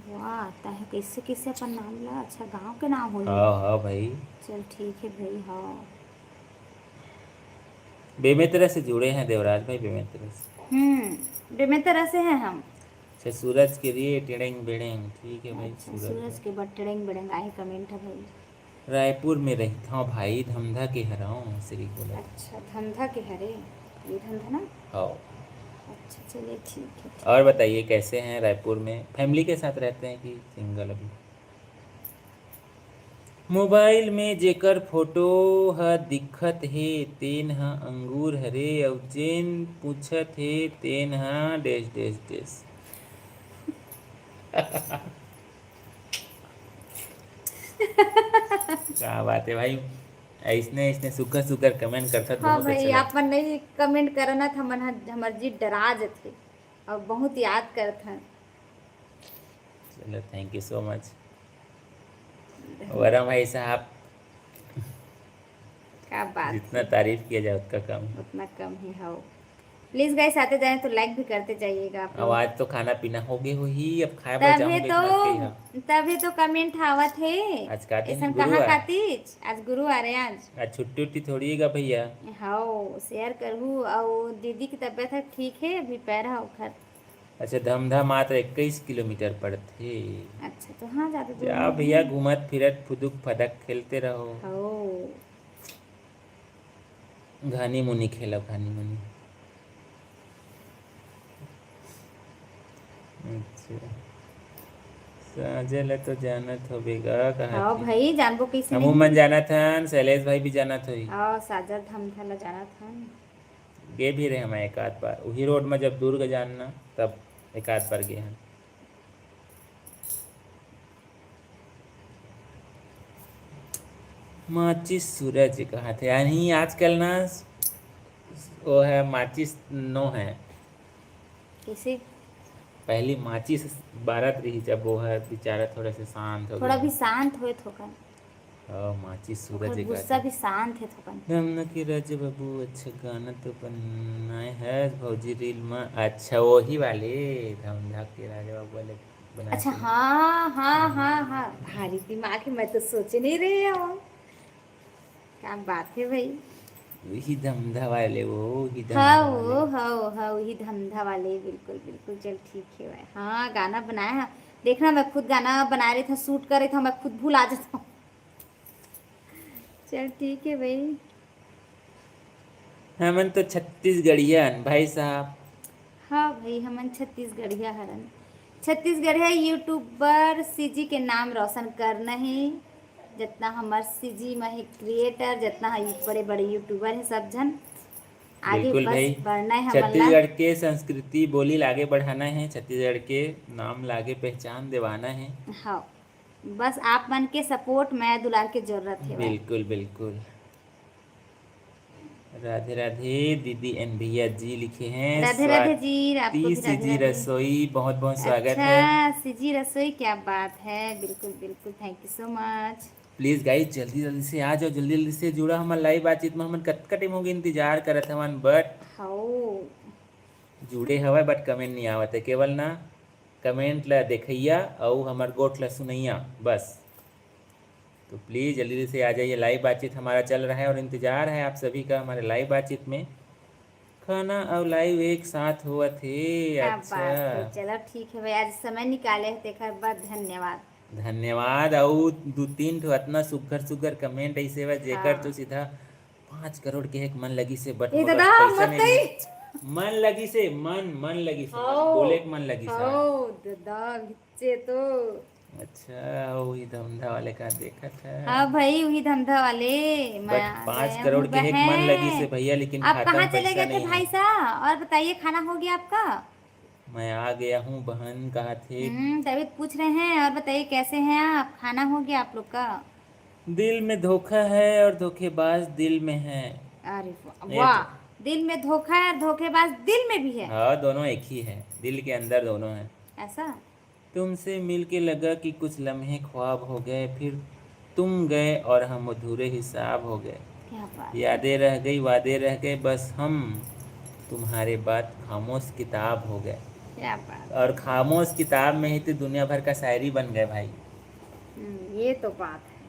वाह, आता है कैसे कैसे अपन नाम ला, अच्छा गांव के नाम होली। हाँ हाँ भाई, चल ठीक है भाई, हाँ। बेमेतरा से जुड़े हैं देवराज भाई, बेमेतरा से। में तरह से हैं हम। अच्छा, सूरज के लिए टेढ़ेंग बेढ़ेंग, ठीक है भाई अच्छा, सूरज सूरज भाई। के बाद टेढ़ेंग बेढ़ेंग आए कमेंट है भाई। रायपुर में रहता हूँ भाई, धमधा के हराऊँ श्री बोला था। अच्छा, धंधा के हरे, ये धंधा ना। हाँ। अच्छा चलिए ठीक है, और ठीक है। बताइए कैसे हैं? रायपुर में फैमिली के साथ रहते हैं कि सिंगल अभी? मोबाइल में जेकर फोटो ह दिखत हे तेन ह अंगूर हरे, अउ जेन पूछत हे तेन ह डैश डैश डैश। क्या बात है भाई, ऐसने ऐसने सुखर सुखर कमेंट करता तो हाँ बहुत अच्छा भाई, आप लगता। मन नहीं कमेंट करना था, मन हमार जी डरा थे और बहुत याद करत हैं। चलो थैंक यू सो मच वरम भाई साहब, क्या बात जितना है, तारीफ किया जाए उतना कम है। उतना कम ही हो। प्लीज गाइस, आते जाएं तो लाइक भी करते जाइएगा आप अब लोग। आज तो खाना पीना हो गए हो ही, अब खाए बर तभी जाऊंगा तो, इतना कही। तभी तो कमेंट आवत है। आज काटे ऐसा नहीं कहाँ गुरुवार, खातीज, आज गुरुवार है आज। आज छुट्टी उट्टी थोड़ी हैगा भैया। हाँ शेयर करूँ, और दीदी की तबीयत है ठीक है, अभी पैर है उखर। अच्छा, धमधा मात्र 21 किलोमीटर पड़थे। अच्छा तो हाँ ज़्यादा दूर जा नहीं भैया, है। घूमत फिरत फुदुक फदक खेलते रहो। हो घानी मुनी खेलो, घानी मुनी। अच्छा, साजल तो जानत हो बेगा कहा हाँ थी। भाई, जानबो कैसे हमू नहीं। मन जाना थन, शैलेश भाई भी जाना थी। और साजर धमधला जाना था। गे भी रहे हम एक आध बार वही रोड में, जब दुर्ग जानना तब एक आध बार गए हैं। माचिस सूरज कहा थे यानी आजकल ना, वो है माचिस नो है। कैसे? पहली माचिस बारत रही, जब वो है बेचारा थोड़ा से शांत हो थोड़ा गया भी है। शांत होए थोकन। माचिस ओकर सूरज का गुस्सा था। भी शांत है थोकन। धमना की राज बाबू, अच्छा गाना तो बनाए है भौजी रील में। अच्छा वही वाले धमधा के राजा बाबू वाले बनाए अच्छा थे ना। हाँ हाँ हाँ हाँ, भारी दिमाग है, मैं तो सोच नहीं रही हूँ। क्या बात है भाई। वही धमधा वाले, वो वही हाँ धमधा वाले। वो हाँ हाँ वही धंधा वाले, बिल्कुल बिल्कुल, चल ठीक है भाई। हाँ गाना बनाया है। देखना, मैं खुद गाना बना रही था, शूट कर रही था, मैं खुद भूल आ जाता हूँ। चल ठीक है भाई। हमन तो छत्तीसगढ़िया भाई साहब। हाँ भाई, हमन छत्तीसगढ़िया हरन। छत्तीसगढ़िया यूट्यूबर सीजी के नाम रोशन करना है। जितना हमार सीजी में है क्रिएटर, जितना है बड़े बड़े यूट्यूबर है सब जन, आगे बिल्कुल बस भाई, बढ़ना है हमन ला। छत्तीसगढ़ के संस्कृति बोली लागे बढ़ाना है, छत्तीसगढ़ के नाम लागे पहचान दिवाना है। हाँ, बस आप मन के सपोर्ट में दुलार के जरूरत है भाई। बिल्कुल बिल्कुल। राधे राधे दीदी एन भैया जी लिखे हैं। राधे राधे जी, आपको स्वाति भी राधे सीजी राधे। रसोई, बहुत बहुत स्वागत अच्छा, है। सीजी रसोई, क्या बात है, बिल्कुल बिल्कुल, thank you so much. Please guys, जल्दी जल्दी से आ जाओ, जल्दी जल्दी से जुड़ा हमारे लाइव बातचीत में। हम कट कटे होंगे इंतजार करत हवन, बट हाँ जुड़े हवा बट कमेंट नहीं आवत है। केवल ना कमेंट ला देखैया और हमार गोठ ला सुनैया बस। तो प्लीज़ जल्दी जल्दी से आ जाइए, लाइव बातचीत हमारा चल रहा है और इंतज़ार है आप सभी का हमारे लाइव बातचीत में। खाना और लाइव एक साथ हुआ थे। क्या अच्छा, बात है, चलो ठीक है भाई, आज समय निकाले हैं, तेकर बाद धन्यवाद। धन्यवाद। और दो तीन ठो इतना सुघर सुघर कमेंट ऐसे बा जेकर तो हाँ सीधा 5 करोड़ के एक मन लगी से, बट ए मगर दादा, पैसा मत नहीं कही। मिल। मन लगी से, मन लगी से, मन हाँ बोले के मन लगी से। हाँ दादा, भिच्चे तो। अच्छा, वही धंधा वाले का देखा था। हाँ भाई, वही धंधा वाले। मैं बट आ 5 करोड़ गया हूँ के एक मन लगी से बहन। भैया, लेकिन आप खाता कहाँ में चले पैसा गए थे नहीं है। भाई साहब, और बताइए, खाना हो गया आपका? मैं आ गया हूँ बहन, कहा थे। तभी तो पूछ रहे हैं, और बताइए कैसे हैं आप, खाना हो गया आप लोग का? दिल में धोखा है और धोखेबाज दिल में है। अरे वाह ये वाह। तो, दिल में धोखा है और धोखेबाज दिल में भी है। हाँ दोनों एक ही है, दिल के अंदर दोनों है। ऐसा? तुमसे मिलके लगा कि कुछ लम्हे ख्वाब हो गए, फिर तुम गए और हम अधूरे हिसाब हो गए। क्या बात है। यादें रह गई, वादे रह गए, बस हम तुम्हारे बाद खामोश किताब हो गए। क्या बात और है। खामोश किताब में ही तो दुनिया भर का शायरी बन गए भाई। ये तो बात है।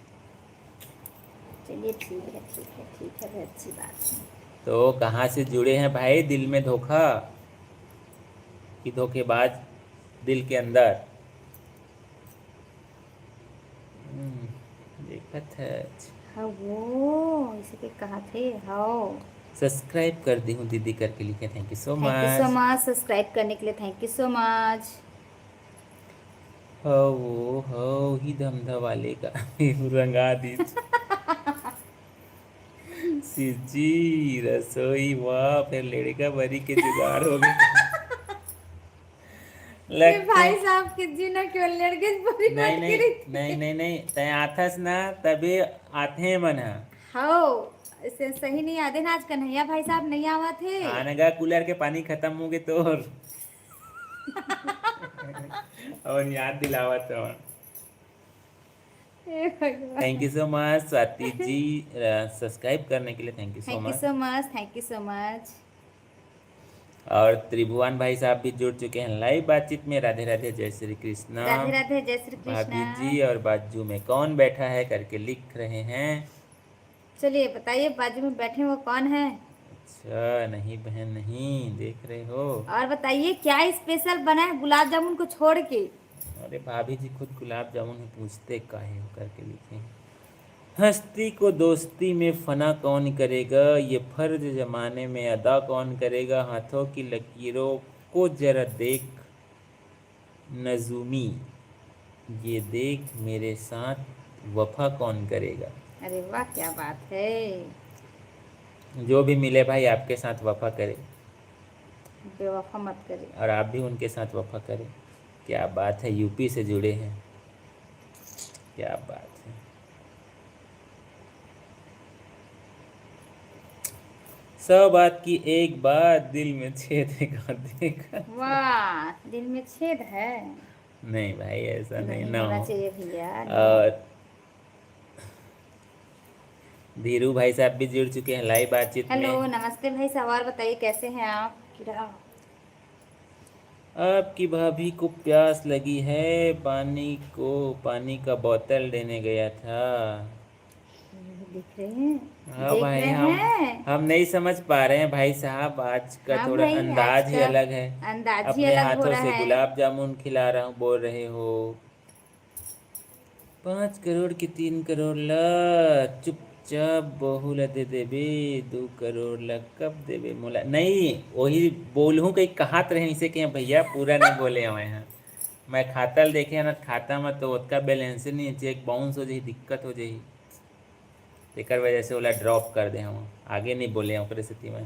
चलिए ठीक है ठीक है ठीक है भाई, अच्छी बात है। तो कहाँ से जुड़े हैं भाई, दिल में धोखा कि धोखेबाज दिल के अंदर। देखत है। हाँ वो इसे के कहा थे, हाँ। सब्सक्राइब कर दी हूँ दीदी करके लिखे, thank you so thank you so much. Much subscribe करने के लिए, थैंक यू सो मच। हो ही धमधा वाले का रंगा दी। सिजी रसोई, वाह, फिर लड़का बरी के जुगाड़ हो गए। ये लगता भाई है। साहब के जीना क्यों लड़के पूरी नहीं बात नहीं करी नहीं थी। नहीं नहीं, तय आथस ना तभी आथे मन है। हाँ, इसे सही नहीं याद है ना, आज कन्हैया भाई साहब नहीं आवा थे। आनगा कूलर के पानी खत्म हो गए तो और याद दिलावा तो। हे भगवान। Thank you so much Swati ji, subscribe करने के लिए thank you so thank you much. So much, thank you so much. और त्रिभुवन भाई साहब भी जुड़ चुके हैं लाइव बातचीत में। राधे राधे, जय श्री कृष्णा। राधे राधे, जय श्री कृष्णा। भाभी जी, और बाजू में कौन बैठा है करके लिख रहे हैं। चलिए बताइए, बाजू में बैठे वो कौन है? अच्छा नहीं बहन नहीं, देख रहे हो। और बताइए क्या स्पेशल बना है गुलाब जामुन को छोड़ के? अरे भाभी जी खुद गुलाब जामुन ही पूछते काहे हो करके लिखे। हस्ती को दोस्ती में फना कौन करेगा, ये फर्ज जमाने में अदा कौन करेगा, हाथों की लकीरों को जरा देख नजूमी, ये देख मेरे साथ वफा कौन करेगा। अरे वाह, क्या बात है। जो भी मिले भाई आपके साथ वफा करे, बेवफा मत करे। और आप भी उनके साथ वफा करें। क्या बात है, यूपी से जुड़े हैं, क्या बात है। सौ बात की एक बात, दिल में छेद है का देखा। वाह, दिल में छेद है। नहीं भाई ऐसा नहीं नहीं ना होना हो। चाहिए भैया, नो। और धीरू भाई साहब भी जुड़ चुके हैं लाइव बातचीत हेलो, में। नमस्ते भाई साहब, और बताइए कैसे हैं आप? किरा आपकी भाभी को प्यास लगी है, पानी का बोतल लेने गया था। दिख रहे हैं? हाँ देख भाई, रहे हैं। हम नहीं समझ पा रहे हैं भाई साहब, आज का हाँ थोड़ा भाई, आज अंदाज ही का अलग है। अंदाज ही अपने अलग हो हाथों रहा से है। गुलाब जामुन खिला रहा हूँ बोल रहे हो। 5 करोड़ की 3 करोड़ ला, चुपचाप बहुला दे देबे, 2 करोड़ ला कब देबे मोला। नहीं वही बोलूँ कहीं कहात रहे इसे कि भैया पूरा नहीं बोले हमें यहाँ। मैं खाता देखे ना, खाता में तो उसका बैलेंस नहीं है, चेक बाउंस हो जाए, दिक्कत हो जाए, तेकर वजह से ओला ड्रॉप कर दे हम, आगे नहीं बोले ओकरे स्थिति में।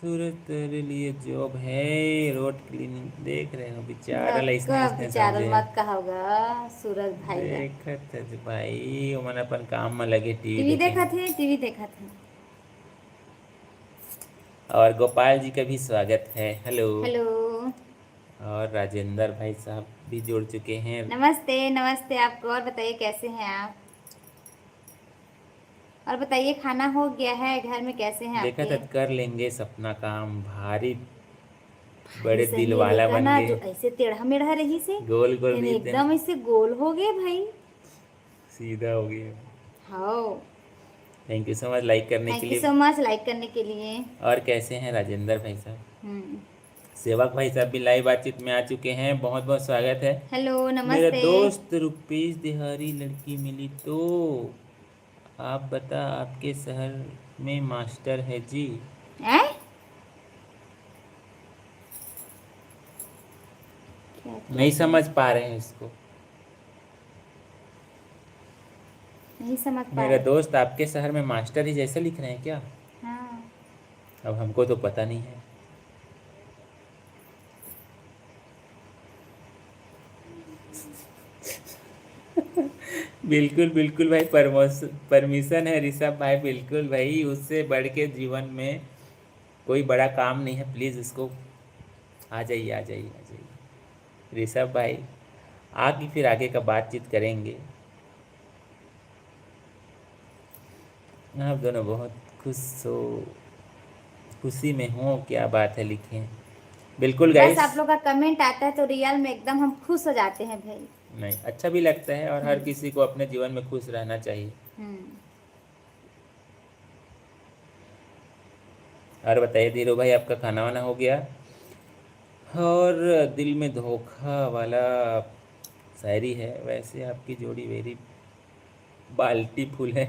सूरज तेरे लिए जॉब है, रोड क्लीनिंग, देख रहे हो बेचारा का इसने विचार समझे हैं। मत कहोगा सूरज भाई ला। देखत है जी भाई, वो मन अपन काम में लगे टीवी टीवी देखे देखा हैं। थे, टीवी देखा थे। और गोपाल जी का भी स्वागत है, हेलो। हेलो, और राजेंद्र भाई साहब भी जुड़ चुके हैं। नमस्ते नमस्ते आपको। और बताइए कैसे हैं आप? और बताइए खाना हो गया है? घर में कैसे हैं देखा आपके? था कर लेंगे सपना काम, भारी भाई बड़े दिल सही है, वाला देखा बन ना गए। जो ऐसे टेढ़ा मेढ़ा रही से, गोल गोल लेकिन भी एकदम एकदम ऐसे गोल हो गए भाई। सीधा हो गया। हाँ। Thank you so much like करने के थैंक यू लिए। सो मच लाइक करने के लिए। और कैसे हैं राजेंद्र भाई साहब? हम्म। सेवक भाई साहब भी लाइव बातचीत में आ चुके हैं, बहुत बहुत स्वागत है। हेलो, मेरा नमस्ते। दोस्त रुपेश दिहाड़ी लड़की मिली तो आप बता, आपके शहर में मास्टर है जी। हैं? क्या क्या नहीं क्या? समझ पा रहे हैं इसको। नहीं समझ पा मेरा रहे। दोस्त आपके शहर में मास्टर ही जैसे लिख रहे हैं क्या? हाँ। अब हमको तो पता नहीं है। बिल्कुल बिल्कुल भाई, परमिशन है ऋषभ भाई, बिल्कुल भाई, उससे बढ़ के जीवन में कोई बड़ा काम नहीं है। प्लीज़ इसको आ जाइए आ जाइए आ जाइए ऋषभ भाई, आगे फिर आगे का बातचीत करेंगे। आप दोनों बहुत खुश हो, खुशी में हो, क्या बात है लिखें। बिल्कुल बस गाइस। आप लोग का कमेंट आता है तो रियल में एकदम हम खुश हो जाते हैं भाई। नहीं अच्छा भी लगता है, और हर हम्म। किसी को अपने जीवन में खुश रहना चाहिए। हम्म। और बताइए धीरू भाई, आपका खाना वाना हो गया? और दिल में धोखा वाला शायरी है, वैसे आपकी जोड़ी वेरी बाल्टी फुल है।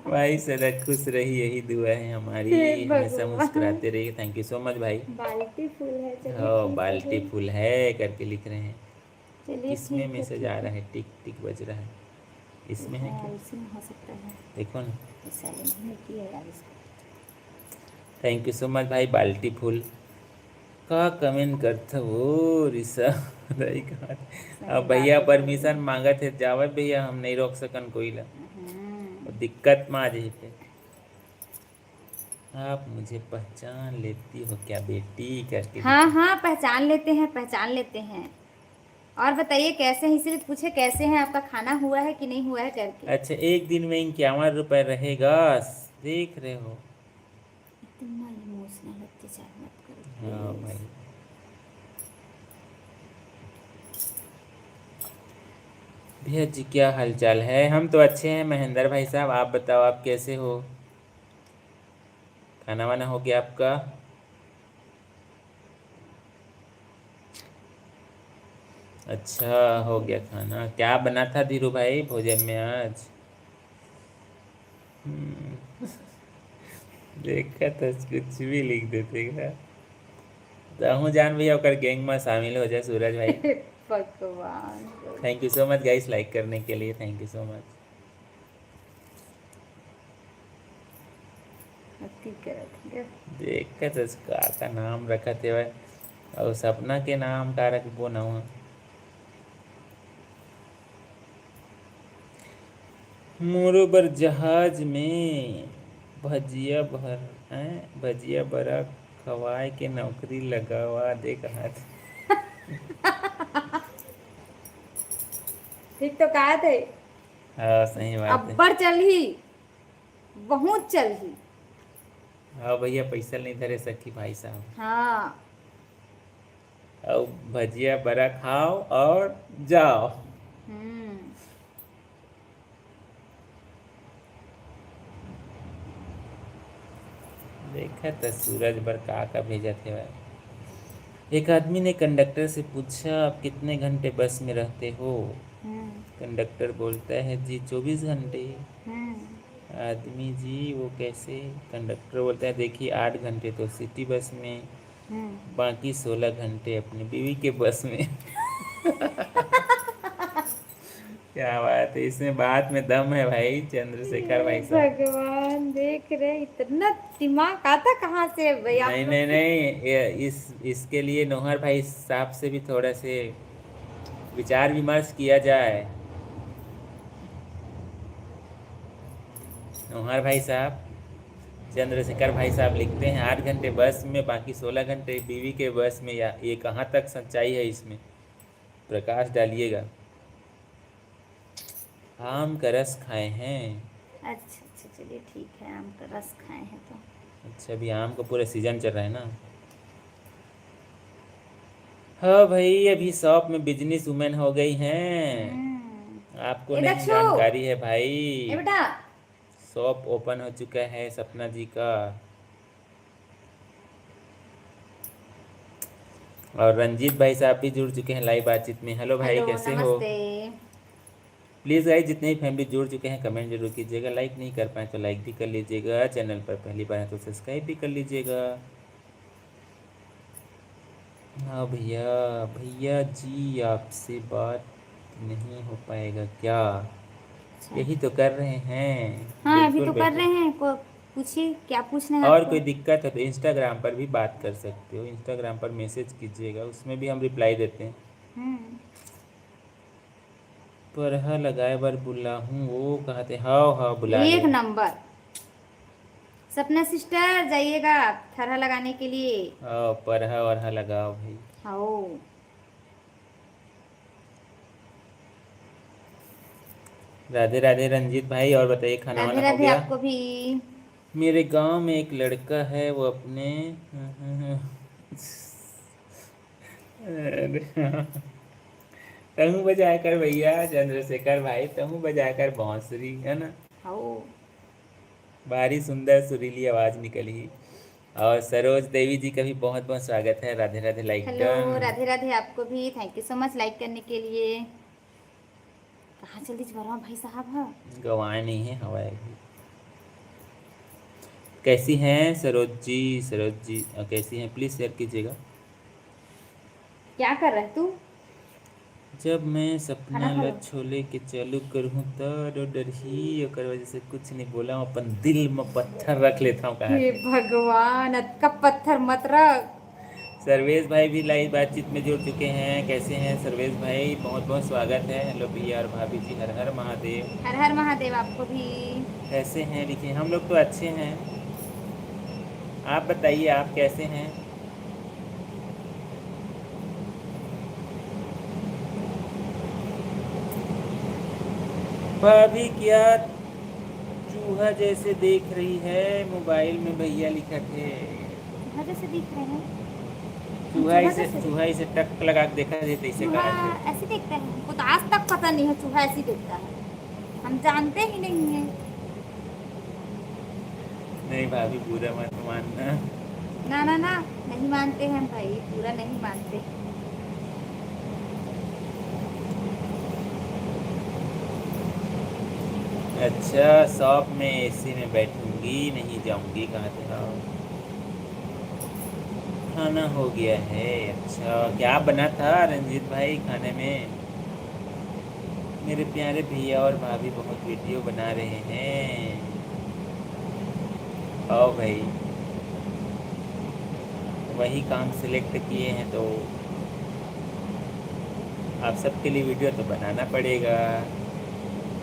भाई सदा खुश रही यही दुआ है हमारी, हे हमेशा भगवान। मुस्कुराते रहिए। थैंक यू सो मच भाई। बाल्टी फुल है, चलिए हाँ ठीक है बाल्टी भाई। फुल है करके लिख रहे हैं। चलिए किसमें ठीक है, मैसेज आ ठीक रहा है। है, टिक टिक बज रहा है, इसमें है क्या? हाँ, इसी में हो सकता है। देखो ना। ऐसा नहीं किया यार इसको। थैंक यू सो मच भाई, बाल्टी फुल का कमेंट करता वो रिसा रही का। सही अब बात भैया है भाई। परमिशन मांगत है, जावत भैया हम नहीं रोक सकन कोई ला, हम्म। और दिक्कत में आ जाए फिर। आप मुझे पहचान लेती हो क्या बेटी करके हाँ लिखे। हाँ, पहचान लेते हैं, पहचान लेते हैं। और बताइए कैसे हैं, इसीलिए पूछे कैसे हैं, आपका खाना हुआ है कि नहीं हुआ है करके। अच्छा, एक दिन में 51 रुपये रहेगा, देख रहे हो। इतना इमोशनल अत्याचार मत करो हाँ प्लीज। भाई। भैया जी क्या हालचाल है? हम तो अच्छे हैं महेंद्र भाई साहब, आप बताओ आप कैसे हो? खाना वाना हो गया आपका? अच्छा, हो गया खाना। क्या बना था धीरू भाई भोजन में आज? देखा तो कुछ भी लिख देते का। तो जान भैया ओकर गैंग में शामिल हो जाए सूरज भाई। भगवान। Thank you so much guys like करने के लिए, थैंक यू सो मच। ठीक है। देखा तो का नाम रखा थे भाई, और सपना के नाम का रखबो ना हुआ। मोरोबर जहाज में भजिया बड़ा खवाए के नौकरी लगावा दे कहा था। ठीक तो कहा थे। हाँ सही बात है। अब्बर चल ही, बहुत चल ही। हाँ भैया पैसा नहीं धरे सकी भाई साहब। हाँ। और भजिया बड़ा खाओ और जाओ। हम्म। देखा तो सूरज भर का भेजा थे भाई। एक आदमी ने कंडक्टर से पूछा आप कितने घंटे बस में रहते हो? हम्म। कंडक्टर बोलता है जी 24 घंटे। हम्म। आदमी जी वो कैसे? कंडक्टर बोलता है देखिए 8 घंटे तो सिटी बस में, हम्म। बाकी 16 घंटे अपनी बीवी के बस में। क्या बात है, इसमें बात में दम है भाई चंद्रशेखर भाई साहब। भगवान, देख रहे इतना दिमाग आता कहाँ से है भाई आप नहीं लोग नहीं के? नहीं, इसके लिए नौहर भाई साहब से भी थोड़ा से विचार विमर्श किया जाए। नौहर भाई साहब, चंद्रशेखर भाई साहब लिखते हैं 8 घंटे बस में, बाकी 16 घंटे बीवी के बस में। या ये कहाँ तक सच्चाई है, इसमें प्रकाश डालिएगा। आम का रस खाए हैं? अच्छा चलिए ठीक है, आम का रस खाए हैं तो। अच्छा, अभी आम का पूरा सीजन चल रहा है ना। हाँ भाई, अभी शॉप में बिजनेस वुमेन हो गई हैं। आपको ए नहीं दक्षु, जानकारी है ए भाई। बेटा। शॉप ओपन हो चुका है सपना जी का। और रंजीत भाई साहब भी जुड़ चुके हैं लाइव बातचीत में। हेलो भाई, हेलो कैसे हो? नमस्ते। प्लीज़ गाइस, जितने भी फैमिली जुड़ चुके हैं कमेंट जरूर कीजिएगा। लाइक नहीं कर पाए तो लाइक भी कर लीजिएगा। चैनल पर पहली बार है तो सब्सक्राइब भी कर लीजिएगा। हाँ भैया, भैया जी आपसे बात नहीं हो पाएगा क्या? अच्छा। यही तो कर रहे हैं। हाँ अभी बिल्कुल तो कर रहे बिल्कुल। हैं, को पूछिए क्या पूछना है और आपको। कोई दिक्कत है तो इंस्टाग्राम पर भी बात कर सकते हो। इंस्टाग्राम पर मैसेज कीजिएगा, उसमें भी हम रिप्लाई देते हैं। हम्म। पर हाँ लगाए बार बुला हूँ वो कहते हाँ हाँ बुला एक ले। नंबर। सपना सिस्टर जाइएगा थरहा लगाने के लिए। हाँ पर हाँ और हाँ लगाओ भाई। आओ। राधे राधे रंजीत भाई, और बताइए खाना राधे वाना हो राधे गया? आपको भी। मेरे गांव में एक लड़का है वो अपने अरे तहु बजा कर भैया चंद्रशेखर भाई, तहु बजा कर बांसुरी है ना। आओ। भारी सुंदर सुरीली आवाज निकली। और सरोज देवी जी का भी बहुत बहुत स्वागत है। Radhe Radhe, like hello done. Radhe Radhe आपको भी, thank you so much like करने के लिए। कहाँ जल्दी बढ़ाओ भाई साहब। हाँ गवाए नहीं है हवाए भी। कैसी हैं सरोज जी? सरोज जी कैसी हैं प्लीज़ शेयर कीजिएगा। क्या कर रहे तू? जब मैं खाना सपना खा ल लो। छोले के चालू करूँ तो डर ही ओकर वजह से कुछ नहीं बोला हूँ। अपन दिल में पत्थर रख लेता हूँ कहा हे के। भगवान, का पत्थर मत रख। सर्वेश भाई भी लाइव बातचीत में जुड़ चुके हैं। कैसे हैं सर्वेश भाई? बहुत बहुत स्वागत है। हेलो भैया और भाभी जी, हर हर महादेव। हर हर महादेव आपको भी। कैसे हैं लिखिए। हम लोग तो अच्छे हैं, आप बताइए आप कैसे हैं? भाभी क्या चूहा जैसे देख रही है मोबाइल में? भैया लिखा थे वजह से दिख रहे हैं। चूहा इसे टक लगा के देखा देते इसे चूहा कहा थे। ऐसे देखता है, हमको तो आज तक पता नहीं है चूहा ऐसे देखता है, हम जानते ही नहीं है। नहीं भाभी बुरा मत मानना। ना ना ना, नहीं मानते हैं भाई, पूरा नहीं मानते। अच्छा शॉप में एसी में बैठूंगी, नहीं जाऊंगी कहाँ थे। हाँ खाना हो गया है। अच्छा क्या बना था रंजीत भाई खाने में? मेरे प्यारे भैया और भाभी बहुत वीडियो बना रहे हैं। आओ भाई, वही काम सिलेक्ट किए हैं तो आप सबके लिए वीडियो तो बनाना पड़ेगा।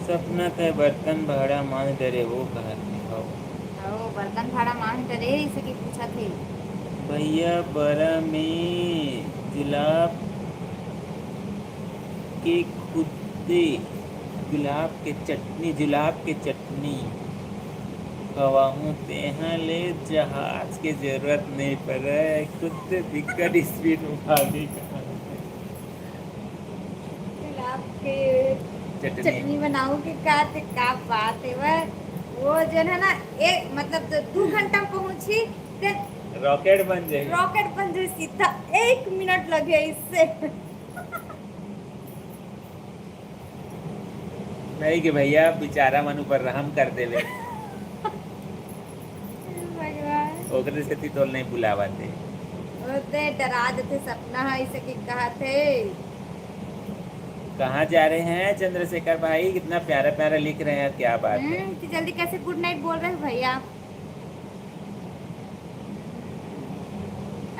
सपना का बर्तन भाड़ा मान डरे वो कहा थे। आओ ओ बर्तन भाड़ा मांग करे इसे की पूछा थे। भैया बड़ा में जुलाब के खुदे, जुलाब के चटनी खवाहूँ तेहा ले, जहाज की जरूरत नहीं पड़े, खुद दिक्कत स्पीड में भागी गुलाब के चटनी चटनी बनाओगे का बात है वह। वो जो है ना, एक मतलब 2 घंटा पहुंची तो रॉकेट बन जाएगी। रॉकेट बन जाए सीधा, 1 मिनट लगे इससे। नहीं कि भैया बेचारा मन ऊपर रहम कर देवे, भगवान ओकरे से तो नहीं बुलावाते। होते डरा देते सपना है इसे की कहा थे। कहाँ जा रहे हैं चंद्रशेखर भाई? कितना प्यारा प्यारा लिख रहे हैं, क्या बात है। इतनी जल्दी कैसे गुड नाइट बोल रहे हो भैया?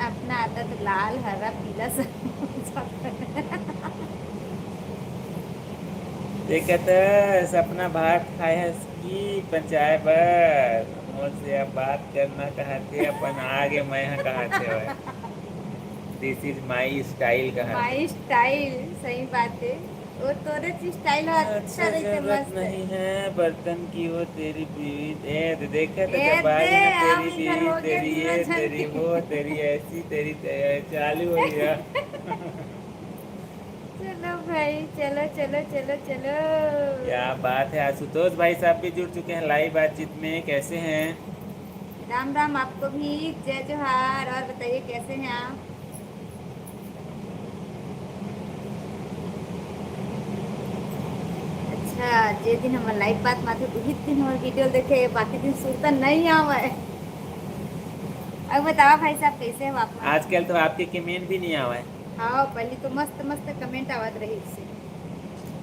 अपना आता तो लाल हरा पीला सब। देखा तो सपना भात खाए है इसकी पंचायत पर मुझसे अब बात करना कहते अपन आगे मैं कहते हो। दिस इज माई स्टाइल कहते। माई स्टाइल, सही बात है। वो तोरे स्टाइल अच्छा रहते जरूरत मस्त। नहीं है बर्तन की वो तेरी बीवी। ए देखा तो ए जब आई दे, ना हम तेरी इधर बीवी, हो गए तेरी पूरा ये झंड तेरी के। वो तेरी ऐसी तेरी चालू हो गया। चलो भाई, चलो चलो चलो चलो। क्या बात है। आशुतोष भाई साहब भी जुड़ चुके हैं लाइव बातचीत में। कैसे हैं? राम राम आपको भी, जय जोहार। और बताइए कैसे हैं आप? अच्छा, जे दिन हमार लाइव बात माथे वही दिन हमार वीडियो देखे, बाकी दिन सुनता नहीं आवे। अब बताओ भाई साहब कैसे हो आप? आजकल तो आपके कमेंट भी नहीं आवा है। हाँ, पहले तो मस्त मस्त कमेंट आवत रही इससे।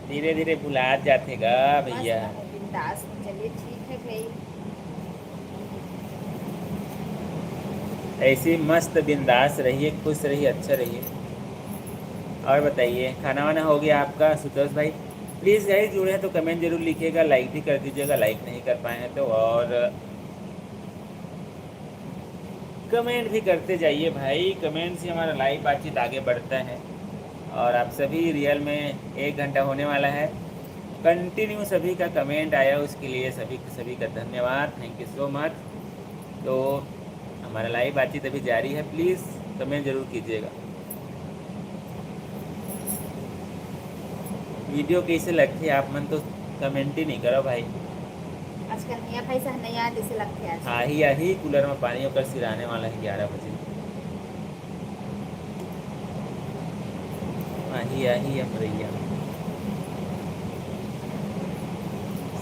धीरे धीरे भुला जातेगा भैया। मस्त बिंदास। चलिए ठीक है भाई। ऐसी मस्त बिंदास रहिए, खुश रहिए, अच्छा रहिए। और बताइए खाना वाना हो गया आपका सुतोष भाई? प्लीज़ गाइस जुड़े हैं तो कमेंट जरूर लिखिएगा, लाइक भी कर दीजिएगा लाइक नहीं कर पाए हैं तो। और कमेंट भी करते जाइए भाई, कमेंट से हमारा लाइव बातचीत आगे बढ़ता है। और आप सभी रियल में 1 घंटा होने वाला है, कंटिन्यू सभी का कमेंट आया, उसके लिए सभी का धन्यवाद, थैंक यू सो मच। तो हमारा लाइव बातचीत अभी जारी है, प्लीज़ कमेंट ज़रूर कीजिएगा। वीडियो कैसे लगती है आप मन तो कमेंट ही नहीं करो भाई। आजकल मियाँ भाई साहब नहीं आए जैसे लगते हैं आज। आही कूलर में पानी होकर सिराने वाला है 11 बजे। आही अमरैया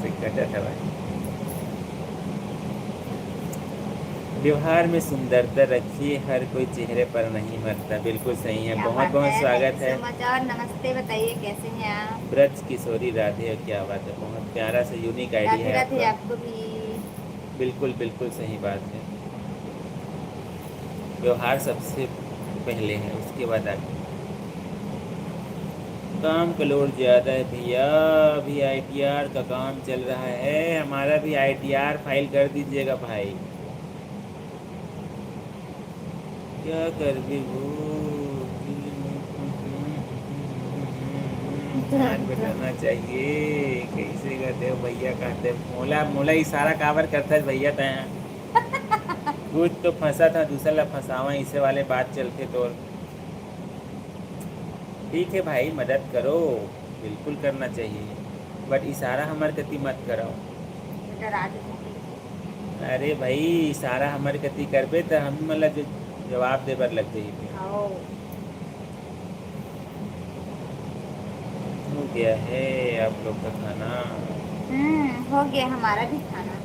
से कटा था भाई। व्यवहार में सुंदरता रखिए, हर कोई चेहरे पर नहीं मरता। बिल्कुल सही है, क्या बहुत बात बहुत है, स्वागत है। समाचार नमस्ते, बताइए कैसे हैं आप? ब्रज किशोरी राधे, क्या बात है, बहुत प्यारा से यूनिक आईडी राधे है राधे आपका। आपको भी। बिल्कुल बिल्कुल सही बात है। व्यवहार सबसे पहले है, उसके बाद आगे। काम का लोड ज़्यादा है भैया, अभी आईटीआर का काम चल रहा है, हमारा भी आईटीआर फाइल कर दीजिएगा भाई। क्या कर भी वो बताना चाहिए कैसे करते हो भैया? कहते मोला मोला इशारा काबर करता है भैया? तय कुछ तो फंसा था, दूसरा ला फंसावा इसे वाले बात चलते तो ठीक है भाई, मदद करो, बिल्कुल करना चाहिए, बट इशारा हमार कति मत कराओ। डरा देते अरे भाई, इशारा हमार कति करबे तो हम मतलब जवाब देबर लग जाइए। आओ। हो गया है आप लोग का खाना? हो गया हमारा भी खाना।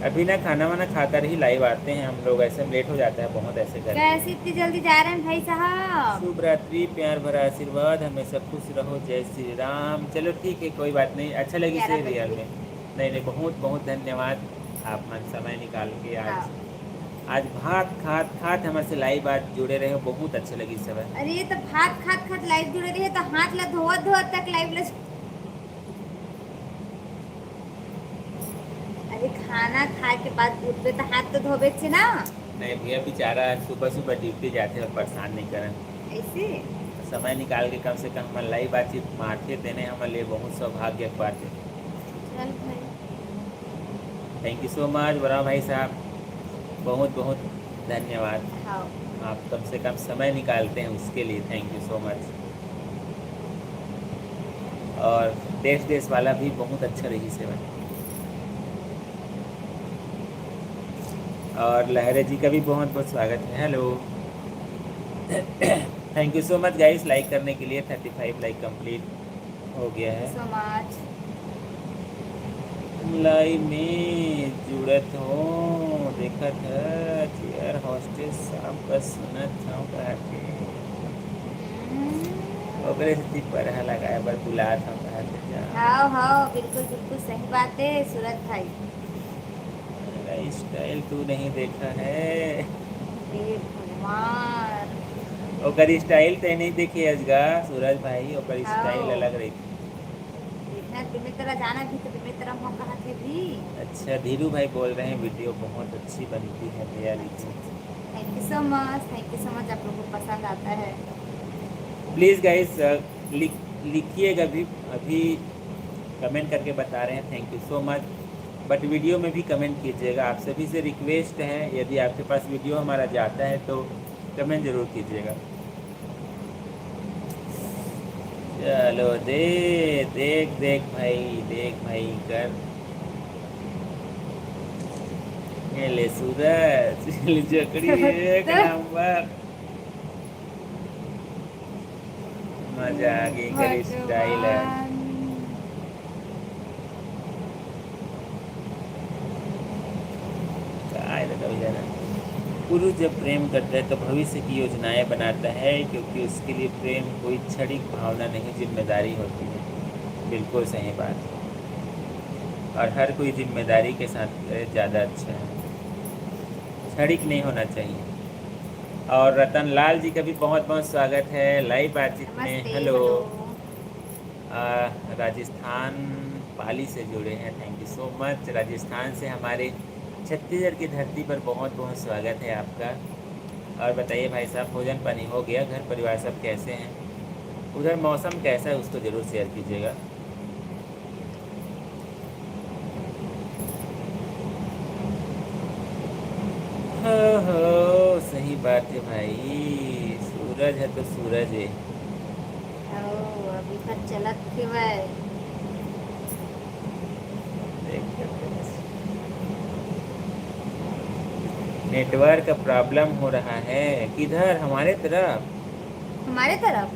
अभी ना खाना वाना खाकर ही लाइव आते हैं हम लोग, ऐसे लेट हो जाता है बहुत ऐसे करके। कैसे इतनी जल्दी जा रहे हैं भाई साहब? शुभ रात्रि, प्यार भरा आशीर्वाद, हमेशा खुश रहो, जय श्री राम। चलो ठीक है, कोई बात नहीं, अच्छा लगी से 11 रियल बजे। में। नहीं नहीं, बहुत बहुत धन्यवाद, आप मन समय निकाल के हाँ। आज भात खात खात हमारे से लाइव आज जुड़े रहे हो, बहुत अच्छे लगी सब। अरे ये तो भात खात खात लाइव जुड़े रहे तो हाथ ला धोवत धोवत तक लाइव ला। अरे खाना खाए के बाद उठबे तो हाथ तो धोबे के ना। नहीं भैया, बेचारा सुबह सुबह ड्यूटी जाते हैं और परेशान नहीं करें। ऐसे समय निकाल के कम से कम हमारे लाइव बातचीत मारते देने हमारे लिए बहुत सौभाग्य की बात है। चल भाई। थैंक यू सो मच बड़ा भाई साहब, बहुत बहुत धन्यवाद। हाँ। आप कम से कम समय निकालते हैं उसके लिए थैंक यू सो मच। और देश वाला भी बहुत अच्छा रही सेवा। और लहरे जी का भी बहुत बहुत स्वागत है। Hello thank you so much guys like करने के लिए। 35 लाइक कंप्लीट हो गया है। So much. लाइव में जुड़त हो देखत है चेयर हॉस्टेस साहब का सुनत था के ओकरे से पढ़ा लगाए बर बुला था जा। हाँ हाँ बिल्कुल बिल्कुल सही बात है सूरज भाई। मेरा स्टाइल तू नहीं देखा है। हे भगवान। ओकर स्टाइल ते नहीं देखी अजगा सूरज भाई, ओकर हाँ। स्टाइल अलग रही। देखना तुम्हें तरह जाना भी तो तुम्हें तरह हम कहा थे भी। अच्छा धीरू भाई बोल रहे हैं वीडियो बहुत अच्छी बनती है भैया लीजिए। Thank you so much, thank you so much, आप लोगों को पसंद आता है। प्लीज़ गाइस लिखिएगा भी, अभी कमेंट करके बता रहे हैं thank you so much, but video में भी कमेंट कीजिएगा। आप सभी से रिक्वेस्ट है, यदि आपके पास वीडियो हमारा जाता है तो कमेंट ज़रूर कीजिएगा। चलो देख देख भाई कर ये ले सूरज जकड़ी एक नंबर। मजा आ गई कर स्टाइल है। पुरुष जब प्रेम करता है तो भविष्य की योजनाएं बनाता है, क्योंकि उसके लिए प्रेम कोई क्षणिक भावना नहीं जिम्मेदारी होती है। बिल्कुल सही बात, और हर कोई जिम्मेदारी के साथ ज़्यादा अच्छा है, क्षणिक नहीं होना चाहिए। और रतन लाल जी का भी बहुत बहुत स्वागत है लाइव बातचीत में। हेलो राजस्थान पाली से जुड़े हैं, thank you so much. Rajasthan से हमारे छत्तीसगढ़ की धरती पर बहुत बहुत स्वागत है आपका। और बताइए भाई साहब, भोजन पानी हो गया? घर परिवार सब कैसे हैं? उधर मौसम कैसा है उसको ज़रूर शेयर कीजिएगा। हो सही बात है भाई, सूरज है तो सूरज है। अभी तक चलत के भाई नेटवर्क का प्रॉब्लम हो रहा है। किधर? हमारे तरफ? हमारे तरफ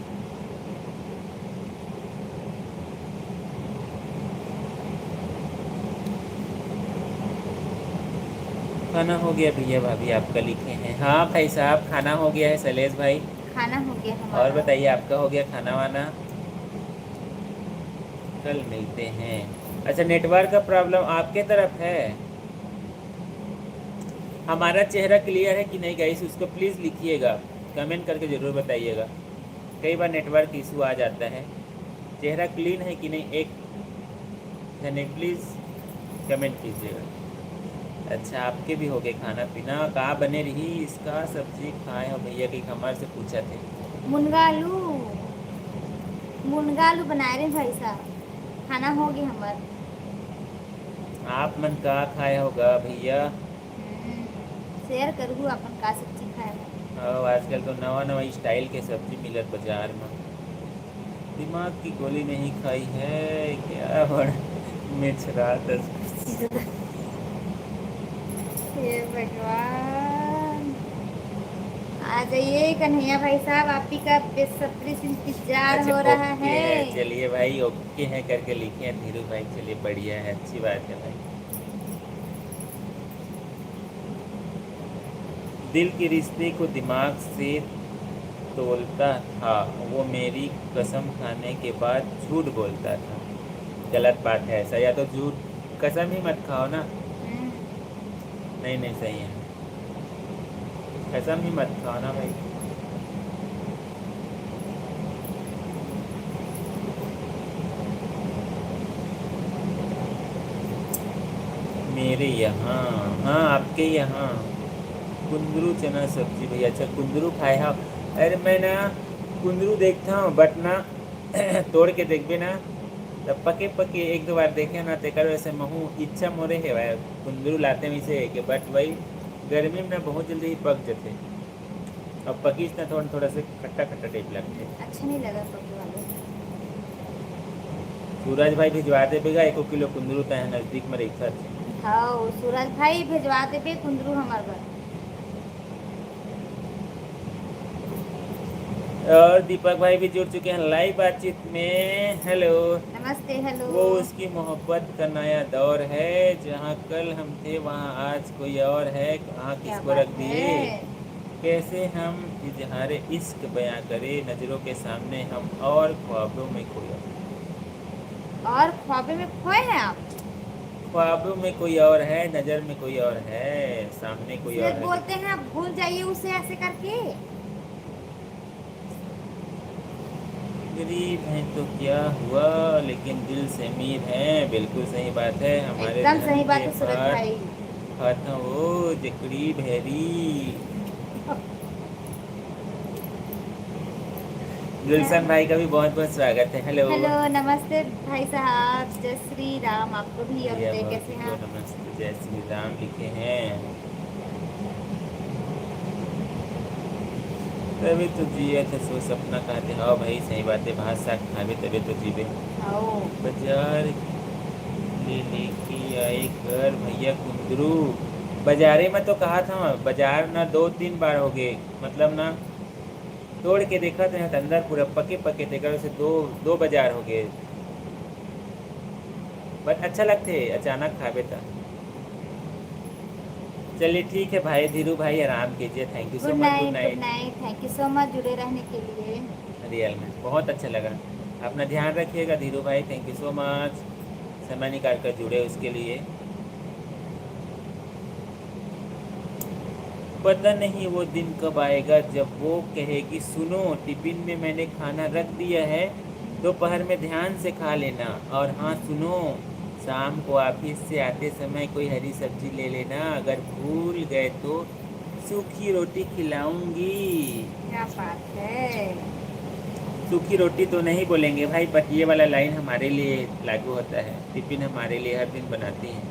खाना हो गया भैया भाभी आपका लिखे हैं। हाँ भाई साहब खाना हो गया है शैलेश भाई। खाना हो गया हमारा। और बताइए आपका हो गया खाना वाना? कल मिलते हैं। अच्छा नेटवर्क का प्रॉब्लम आपके तरफ है? हमारा चेहरा क्लियर है कि नहीं गाइस, उसको प्लीज़ लिखिएगा, कमेंट करके ज़रूर बताइएगा। कई बार नेटवर्क इशू आ जाता है। चेहरा क्लीन है कि नहीं, एक जने प्लीज़ कमेंट कीजिएगा। अच्छा आपके भी हो गए खाना पीना? कहाँ बने रही इसका सब्जी खाए हो भैया की हमारे से पूछा थे। मुनगालू मुनगालू बनाए रहे भाई साहब, खाना हो गया हमार। आप मन का खाए होगा भैया? शेयर करूँ अपन का सब्जी खाए हो। और आजकल तो नवा नवा स्टाइल के सब्जी मिलत बाजार में। दिमाग की गोली नहीं खाई है क्या बड़ मिचरा दस। हे भगवान, आ जाइए कन्हैया भाई साहब, आप ही का बेसब्री से इंतजार अच्छा हो रहा ओके है। है, चलिए भाई ओके है करके लिखे हैं धीरू भाई, चलिए बढ़िया है, अच्छी बात है भाई। दिल के रिश्ते को दिमाग से तोलता था, वो मेरी कसम खाने के बाद झूठ बोलता था। गलत बात है ऐसा, या तो झूठ कसम ही मत खाओ ना। हम्म, नहीं नहीं सही है, कसम ही मत खाओ ना भाई। मेरे यहाँ, हाँ आपके यहाँ कुंदरू चना सब्जी भैया। अच्छा कुंदरू खाए हाँ। अरे मैं ना कुंदरू देखता हूँ बट ना तोड़ के देखबे ना, तब पके पके एक दो बार देखे ना तेकर वैसे महू इच्छा मोरे है भाई कुंदरू लाते में से के, बट वही गर्मी में ना बहुत जल्दी ही पक जाते। अब पकीस ना थोड़ा थोड़ा से खट्टा खट्टा टाइप लगते। अच्छा नहीं लगा सब्जी वाले। सूरज भाई भिजवा दे बेगा 1 किलो कुंदरू तय नज़दीक में रखा थे। हाँ सूरज भाई भेजवा देबे कुंदरू हमार घर। और दीपक भाई भी जुड़ चुके हैं लाइव बातचीत में। हेलो। नमस्ते हेलो। वो उसकी मोहब्बत का नया दौर है, जहाँ कल हम थे वहाँ आज कोई और है, कहाँ क्या किसको रख बात दिए। है। कैसे हम इजहार इश्क बयां करें, नजरों के सामने हम और ख्वाबों में कोई और। और ख्वाबे में खोए हैं आप। ख्वाबों में कोई और है, नजर में कोई और है, सामने कोई इसलिए और है। बोलते हैं आप भूल जाइए उसे ऐसे करके। गरीब हैं तो क्या हुआ, लेकिन दिल से अमीर हैं। बिल्कुल सही बात है, हमारे एकदम धन सही बात के है सूरज पार भाई। खाता वो जकड़ी भैरी। गुलशन भाई का भी बहुत बहुत स्वागत है। हेलो। हेलो नमस्ते भाई साहब, जय श्री राम आपको भी। और भैया बताइए भाभी कैसे हैं को आप। नमस्ते, जय श्री राम लिखे हैं। तभी तो जिए थे सो सपना कहते। हाँ भाई सही बात है, भात साग खावे तभी तो जीवे। आओ। बाजार ले लेके आए घर भैया कुंदरू। बाजारे में तो कहा था, बाजार ना 2-3 बार हो गए, मतलब ना तोड़ के देखा था अंदर पूरा पके पके थे, घर से दो दो बाजार हो गए, बट अच्छा लगते अचानक खावे था। चलिए ठीक है भाई धीरू भाई, आराम कीजिए। Thank you so good much, good night good night. Night, thank you so much जुड़े रहने के लिए। रियल में बहुत अच्छा लगा। अपना ध्यान रखिएगा धीरू भाई, थैंक यू सो मच समय निकाल कर जुड़े उसके लिए। पता नहीं वो दिन कब आएगा जब वो कहेगी सुनो टिफिन में मैंने खाना रख दिया है, दोपहर में ध्यान से खा लेना। और हाँ सुनो, शाम को ऑफिस से आते समय कोई हरी सब्जी ले लेना, अगर भूल गए तो सूखी रोटी खिलाऊंगी। क्या बात है। सूखी रोटी तो नहीं बोलेंगे भाई, बट ये वाला लाइन हमारे लिए लागू होता है। टिफिन हमारे लिए हर दिन बनाती हैं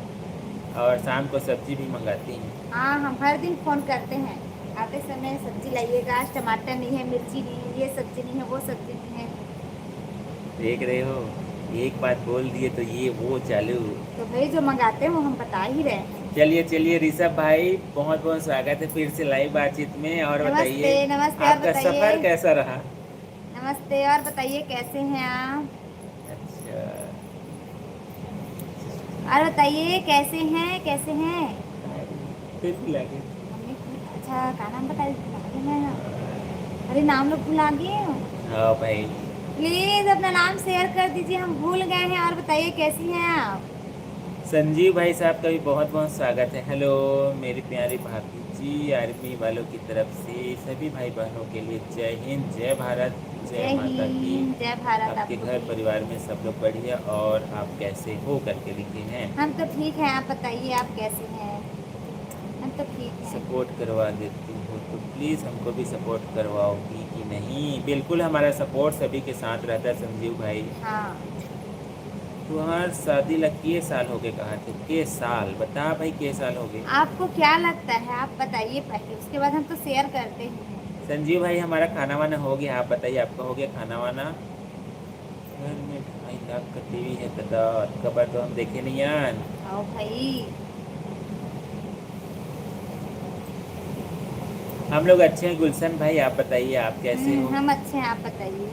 और शाम को सब्जी भी मंगाती हैं। हाँ हम हर दिन फ़ोन करते हैं, आते समय सब्जी लाइएगा, आज टमाटर नहीं है, मिर्ची नहीं है, ये सब्जी नहीं है, वो सब्जी नहीं है। देख रहे हो, एक बात बोल दिए तो ये वो चालू। तो भाई जो मंगाते हैं वो हम बता ही रहे हैं। चलिए चलिए ऋषभ भाई बहुत बहुत स्वागत है फिर से लाइव बातचीत में। और नमस्ते बताइए नमस्ते, और आपका बताइए। सफर कैसा रहा। नमस्ते, और बताइए कैसे हैं आप। अच्छा और बताइए कैसे हैं कैसे हैं। फिर भी लगे। अच्छा का नाम बता दीजिए मैं। अरे नाम लोग भुला गए। हाँ भाई प्लीज़ अपना नाम शेयर कर दीजिए, हम भूल गए हैं। और बताइए कैसी हैं आप। संजीव भाई साहब का भी बहुत बहुत स्वागत है। हेलो मेरी प्यारी भाभी जी, आर्मी वालों की तरफ से सभी भाई बहनों के लिए जय हिंद, जय भारत, जय माता की। हिंद, जय भारत। आपके आपको घर भी। परिवार में सब लोग बढ़िया, और आप कैसे हो करके लिखे हैं। हम तो ठीक हैं, आप बताइए आप कैसे हैं। हम तो ठीक हैं। सपोर्ट करवा देती हो तो प्लीज़ हमको भी सपोर्ट करवाओगी कि नहीं। बिल्कुल हमारा सपोर्ट सभी के साथ रहता है संजीव भाई। हाँ तुम्हार शादी ला के साल हो गए कहा थे? के साल बता भाई, के साल हो गए? आपको क्या लगता है, आप बताइए पहले, उसके बाद हम तो शेयर करते हैं। संजीव भाई हमारा खाना वाना हो गया, आप बताइए आपका हो गया खाना वाना? घर में 2.5 लाख का टीवी है दादा, कबर तो हम देखे नहीं यार। आओ भाई। हम लोग अच्छे हैं गुलशन भाई, आप बताइए आप कैसे हो? हम अच्छे हैं, आप बताइए।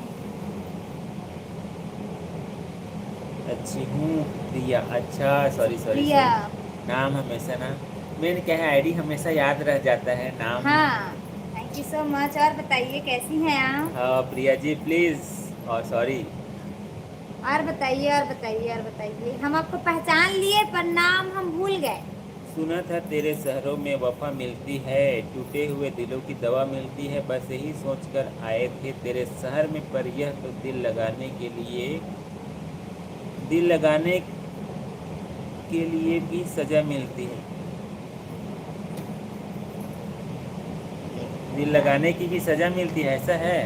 अच्छी हूँ प्रिया। अच्छा सॉरी सॉरी प्रिया। सॉरी, नाम हमेशा ना, मैंने क्या है आईडी हमेशा याद रह जाता है नाम। हाँ, थैंक यू सो मच। और बताइए कैसी हैं आप? हाँ प्रिया जी प्लीज, और सॉरी। और बताइए, और बताइए, और बताइए। हम आपको पहचान लिए पर नाम हम भूल गए। सुना था तेरे शहरों में वफा मिलती है, टूटे हुए दिलों की दवा मिलती है, बस यही सोचकर आए थे तेरे शहर में, पर यह तो दिल लगाने के लिए भी सजा मिलती है। दिल लगाने की भी सजा मिलती है, ऐसा है?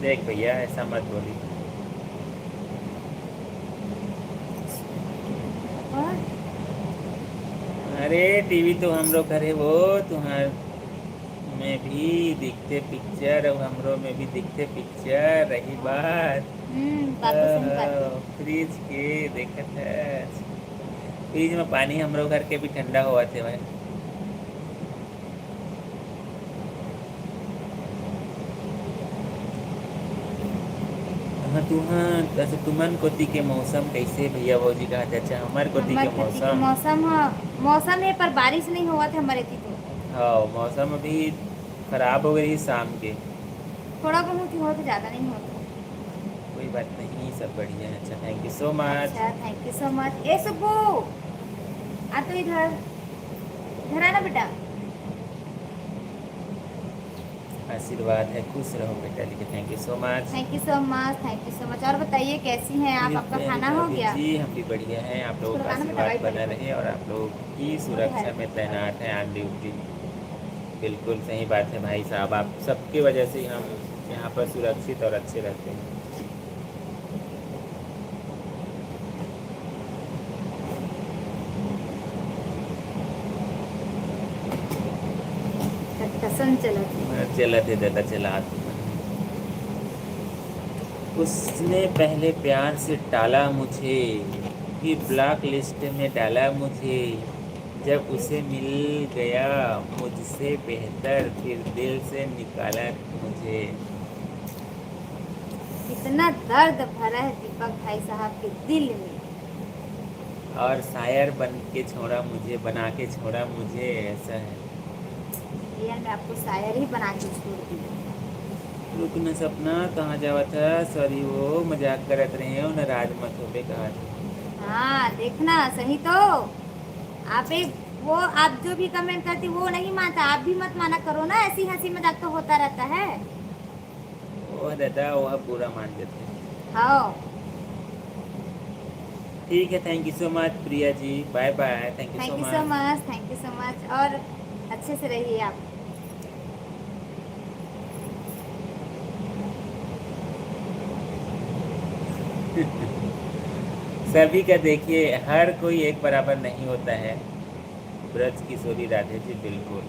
देख भैया ऐसा मत बोली। और अरे टीवी तो हम लोग करे वो, तुम्हार में भी दिखते पिक्चर और हमरो में भी दिखते पिक्चर, रही बात बात तो सही बात है। फ्रिज के देखत है, फ्रिज में पानी हमरो घर के भी ठंडा हुआ थे भाई। तुमन कोती के मौसम कैसे भैया भौजी कहा? अच्छा हमार कोती के हमारे खेती के मौसम, मौसम मौसम है पर बारिश नहीं हुआ था हमारे थी तो। हाँ मौसम अभी खराब हो गई शाम के। थोड़ा बहुत ही हो तो ज़्यादा नहीं होता। कोई बात नहीं, सब बढ़िया है। अच्छा थैंक यू सो मच। अच्छा थैंक यू सो मच। ए सुब्बू, आ तो इधर, इधर आना बेटा। आशीर्वाद है, खुश रहो बेटा, लिखे thank you so much. Thank you so much, thank you so much. और बताइए कैसी हैं आप, आपका खाना हो गया? जी हम भी बढ़िया हैं, आप लोगों का खाना आशीर्वाद बताइए बना पहले। रहे और आप लोगों की सुरक्षा में तैनात हैं ऑन ड्यूटी। बिल्कुल सही बात है भाई साहब, आप सबकी वजह से ही हम यहाँ पर सुरक्षित और अच्छे रहते हैं। कसम चलो। चला थे दादा चला। उसने पहले प्यार से टाला मुझे, फिर ब्लॉक लिस्ट में डाला मुझे, जब उसे मिल गया मुझसे बेहतर, फिर दिल से निकाला मुझे। इतना दर्द भरा है दीपक भाई साहब के दिल में। और शायर बन के छोड़ा मुझे, बना के छोड़ा मुझे, ऐसा है। रियल में आपको शायर ही बना के छोड़ दिया। रुक न सपना कहाँ जावा था, सॉरी वो मजाक करत रहे हो, नाराज मत हो बे कहा था। हाँ देखना सही तो। आप एक वो आप जो भी कमेंट करती वो नहीं मानता, आप भी मत माना करो ना, ऐसी हंसी मजाक तो होता रहता है। वो दादा वह पूरा मान देते हैं। हाँ ठीक है, thank you so much Priya ji, bye bye, thank you thank so you so much. Much, thank you so much. और अच्छे से रहिए आप। सभी का देखिए, हर कोई एक बराबर नहीं होता है। ब्रज किशोरी राधे जी बिल्कुल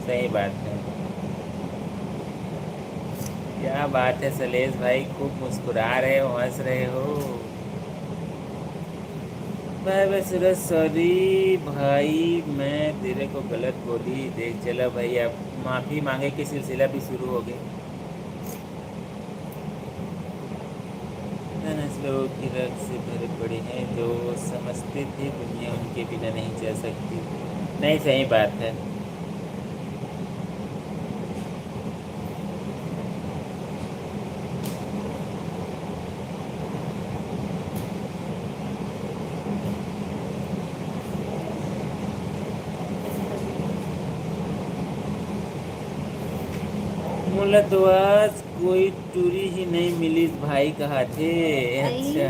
सही बात है। क्या बात है सलेश भाई, खूब मुस्कुरा रहे हो, हंस रहे हो। बाय बाय सूरज, सॉरी भाई मैं तेरे को गलत बोली, देख चला भाई, अब माफ़ी मांगे की सिलसिला भी शुरू हो गया। लोग की रग से भरे पड़े हैं, जो समझते थे दुनिया उनके बिना नहीं चल सकती। नहीं सही बात है। मोला तो आज कोई टूरी ही नहीं मिली भाई कहा थे। भाई, अच्छा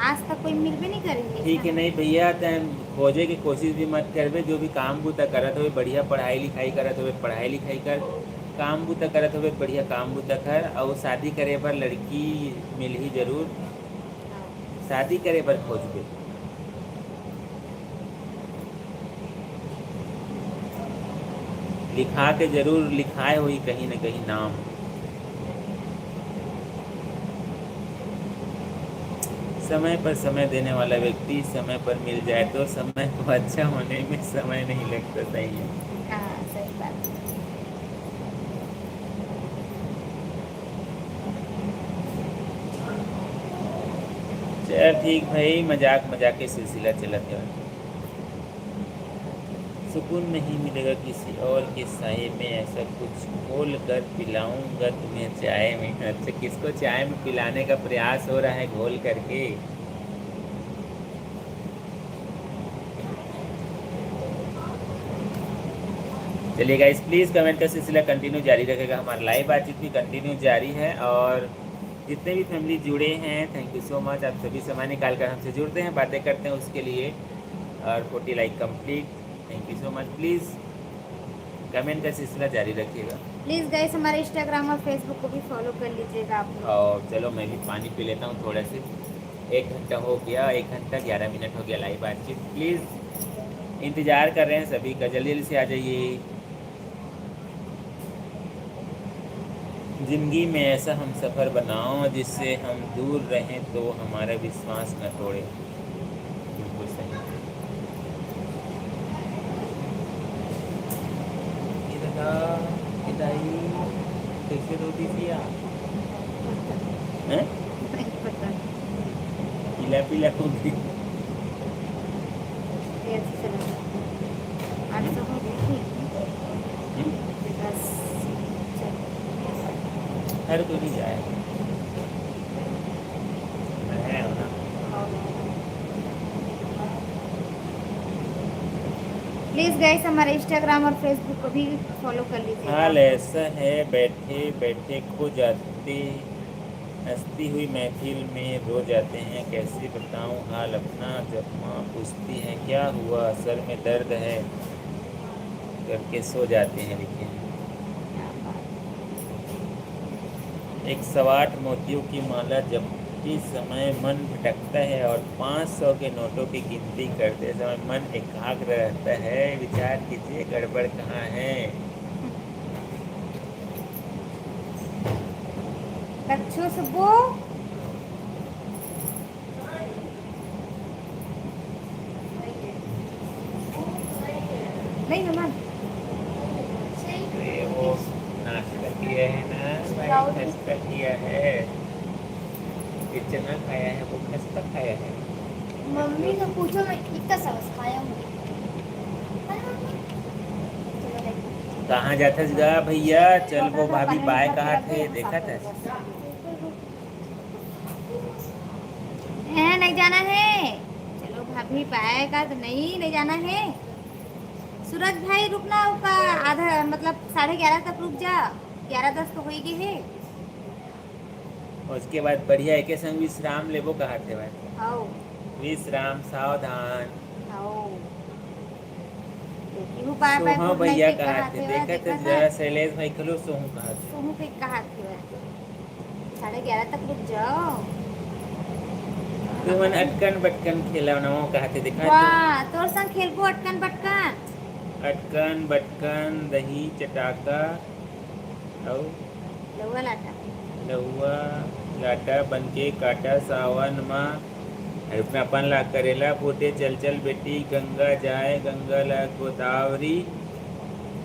आज तक कोई मिलबे नहीं करेंगे। ठीक है नहीं भैया, तैन खोजे की कोशिश भी मत करबे। जो भी काम बूता करत हुए बढ़िया पढ़ाई लिखाई करत हुए पढ़ाई लिखाई कर, काम बूता करत हुए बढ़िया काम बूता कर। और शादी करे पर लड़की मिल ही जरूर, शादी करे पर खोजबे। लिखा के जरूर लिखाए हुई कहीं न कहीं नाम। समय पर समय देने वाला व्यक्ति समय पर मिल जाए तो समय को अच्छा होने में समय नहीं लगता। सही है। हाँ सही बात है। चल ठीक भाई, मजाक मजाक के सिलसिला चलत है। सुकून नहीं मिलेगा किसी और के साये में, ऐसा कुछ घोल कर पिलाऊंगा तुम्हें चाय में। अच्छा, किसको चाय में पिलाने का प्रयास हो रहा है घोल करके? चलिए गाइस, प्लीज़ कमेंट का सिलसिला कंटिन्यू जारी रखेगा। हमारा लाइव बातचीत भी कंटिन्यू जारी है। और जितने भी फैमिली जुड़े हैं, थैंक यू सो मच। आप सभी समय निकाल कर हमसे जुड़ते हैं, बातें करते हैं उसके लिए। और 40 like complete, thank you so much. Please comment का सिलसिला जारी रखिएगा। प्लीज़ गाइस हमारे इंस्टाग्राम और फेसबुक को भी फॉलो कर लीजिएगा आप लोग। और चलो मैं भी पानी पी लेता हूँ थोड़ा से। 1 घंटा हो गया, 1 घंटा 11 मिनट हो गया लाइव बातचीत। प्लीज़ इंतज़ार कर रहे हैं सभी का, जल्दी जल्दी से आ जाइए। ज़िंदगी में ऐसा हम सफ़र बनाओ जिससे हम दूर रहें तो हमारा विश्वास न तोड़े। बिल्कुल सही। कैसे रोटी थी आप? हैं? नहीं पता। पीला पीला हो गई। ऐसे चला गया। 800 हो गई थी। बस चल। हर कोई नहीं जाए है ना। प्लीज़ गाइस हमारे इंस्टाग्राम और फेसबुक को भी फॉलो कर लीजिएगा। हाल ऐसा है, बैठे बैठे खो जाते, हंसती हुई महफिल में रो जाते हैं। कैसे बताऊं हाल अपना, जब माँ पूछती है क्या हुआ, सर में दर्द है करके सो जाते हैं। लिखे एक 108 मोतियों की माला जपते समय मन भटकता है, और 500 के नोटों की गिनती करते समय मन एकाग्र रहता है। विचार कीजिए गड़बड़ कहाँ है। कच्छू सुब्बू नहीं मम्मा अरे वो नाश्ता किया है ना भाई, खस्ता किया है, ये चना खाया है, वो खस्ता खाया है। मम्मी से पूछो मैं कितना सबस खाया हूँ। कहाँ जाता गा भैया? चल वो भाभी बाय कहा थे, देखा था? है नहीं जाना है। चलो भाभी पाएगा तो नहीं जाना है। सूरज भाई रुकना होगा आधा, मतलब 11:30 तक रुक जा। 11:10 तो हो ही गई है। उसके बाद बढ़िया एक संग विश्राम लेबो कहा थे भाई। आओ विश्राम सावधान। आओ देखी पाए पाए सोहा गुड भैया नाइट कहा कहा थे, थे देखा था जरा शैलेश भाई खलो सोहू कहा थे। सोहू के कहा थे 11:30 तक रुक जाओ। तो मन अटकन बटकन खेला ना वो कहा थे, देखा तो? वाह तोर संग खेलबो अटकन बटकन। अटकन बटकन दही चटाका और लौवा लाटा लहुआ लाटा बनके काटा सावन माँ। अपना अपन ला करेला पोते, चल चल बेटी गंगा जाए, गंगा ला गोदावरी,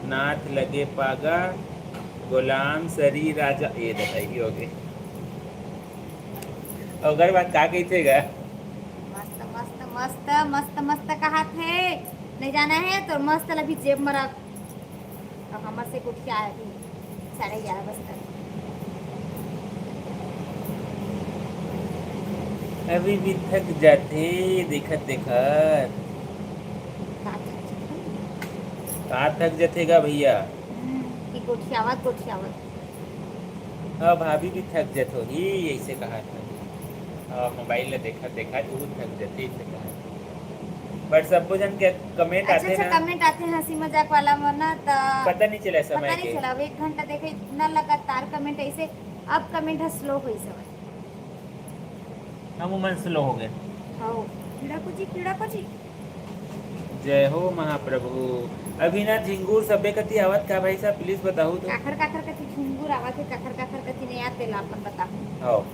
नाथ लगे पागा, गुलाम सरी राजा। ये बताइए हो गए। अगर बात का कही थे गा? मस्त मस्त मस्त मस्त मस्त कहा थे नहीं जाना है तो मस्त अभी जेब में रख। तो हमारे से कुछ क्या है अभी 11:30 बजे तक। अभी भी थक जाते देखत देखत। का थक जतेगा भैया? कि गोठियावत हाँ भाभी भी थक जत होगी, ऐसे कहा था। मोबाइल ले देखा देखा बहुत थक जाते इससे कहा बट सब जन के कमेंट अच्छा आते अच्छा ना कमेंट आते हैं हंसी मजाक वाला वरना तो पता नहीं चला पता समय नहीं के चला अब 1 घंटा देखे इतना लगातार कमेंट ऐसे अब कमेंट है स्लो हुई सब हम उमन स्लो हो गए हो कीड़ा कुची जय हो महाप्रभु अभी ना झिंगूर सबे कति आवत का भाई साहब प्लीज बताओ तो काखर काखर कथी झुंगुर आवा थे काखर कथी नहीं आते ला अपन बताओ हाँ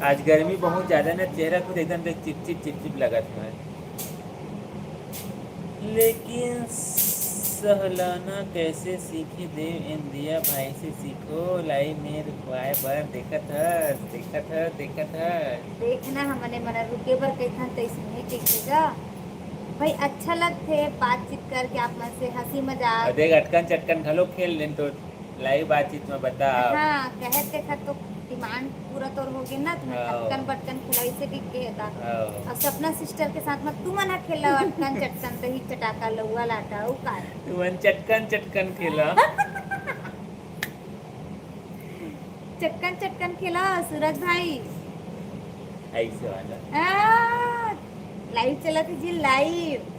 आज गर्मी बहुत ज्यादा ना चेहरा खुद एकदम देख चिप लगा था लेकिन सहलाना कैसे सीखे देव इंदिया भाई से सीखो लाई मेर भाई बर देखत है देखना हमने मना रुके पर कैथन तैसने टिकेगा भाई अच्छा लगते बातचीत करके आप मन से हंसी और मजाक देख अटकन चटकन घलो खेल लेन तो लाइव बातचीत में बता हाँ कहत देखा तो डिमांड पूरा तोर हो गया ना तुम्हें हाँ। अटकन बटकन खिलाई से भी कहता हाँ। और सपना सिस्टर के साथ में तू मना खेला अटकन चटकन तो ही चटाका लौआ लाटा उ का तू मन चटकन खेला चटकन खेला सूरज भाई ऐसे वाला लाइव चला थी जी लाइव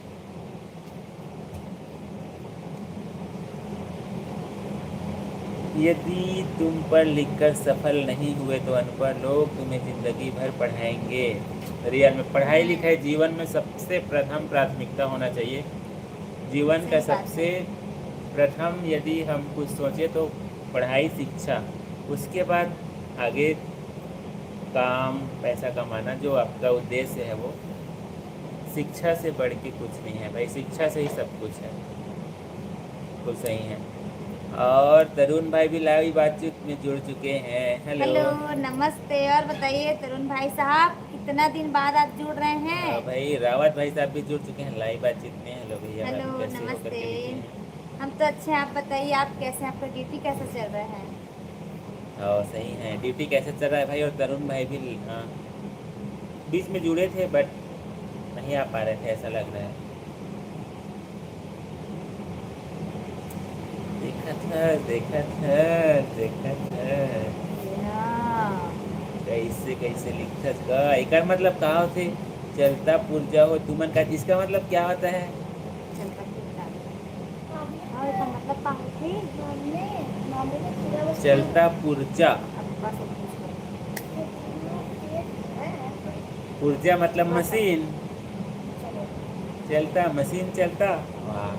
यदि तुम पढ़ लिखकर सफल नहीं हुए तो अनपढ़ लोग तुम्हें जिंदगी भर पढ़ाएंगे रियल में पढ़ाई लिखाई जीवन में सबसे प्रथम प्राथमिकता होना चाहिए जीवन का सही बात सबसे प्रथम यदि हम कुछ सोचे तो पढ़ाई शिक्षा उसके बाद आगे काम पैसा कमाना जो आपका उद्देश्य है वो शिक्षा से बढ़ के कुछ नहीं है भाई शिक्षा से ही सब कुछ है कुछ सही है और तरुण भाई भी लाइव बातचीत में जुड़ चुके हैं हेलो नमस्ते और बताइए तरुण भाई साहब कितना दिन बाद आप जुड़ रहे हैं भाई रावत भाई साहब भी जुड़ चुके हैं लाइव बातचीत में हेलो भैया हेलो आप कैसे हो नमस्ते करके लिखे हैं? हम तो अच्छे हैं आप बताइए आप कैसे हैं आपका ड्यूटी कैसा चल रहा है सही है ड्यूटी कैसे चल रहा है भाई और तरुण भाई भी बीच में जुड़े थे बट नहीं आ पा रहे थे ऐसा लग रहा है देखा था कैसे कैसे लिखत का एक मतलब का होते चलता पुर्जा हो तुमन का इसका मतलब क्या होता है चलता पुर्जा पुर्जा मतलब मशीन चलता मशीन चलता वाह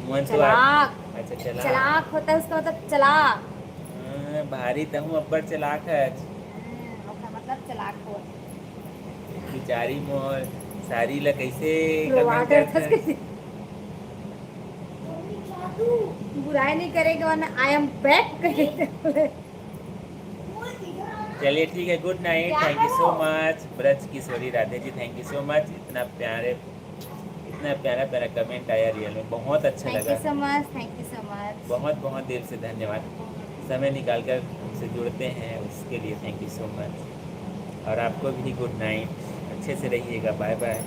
चलाक अच्छा चला चलाक होता है उसका मतलब चलाक भारी तो हूँ अब्बर चलाक है उसका मतलब चलाक हो बिचारी मोर सारी ला कैसे बुरा कमेंट करता है बुराई नहीं करेगा वरना आई एम बैक कहेगा चलिए ठीक है good night thank you so much Braj Kishori Radhe ji thank you so much इतना प्यारा कमेंट आया रियल में बहुत अच्छा थैंक लगा you so much thank you so much बहुत बहुत दिल से धन्यवाद समय निकालकर हमसे जुड़ते हैं उसके लिए थैंक यू सो मच और आपको भी गुड नाइट अच्छे से रहिएगा बाय बाय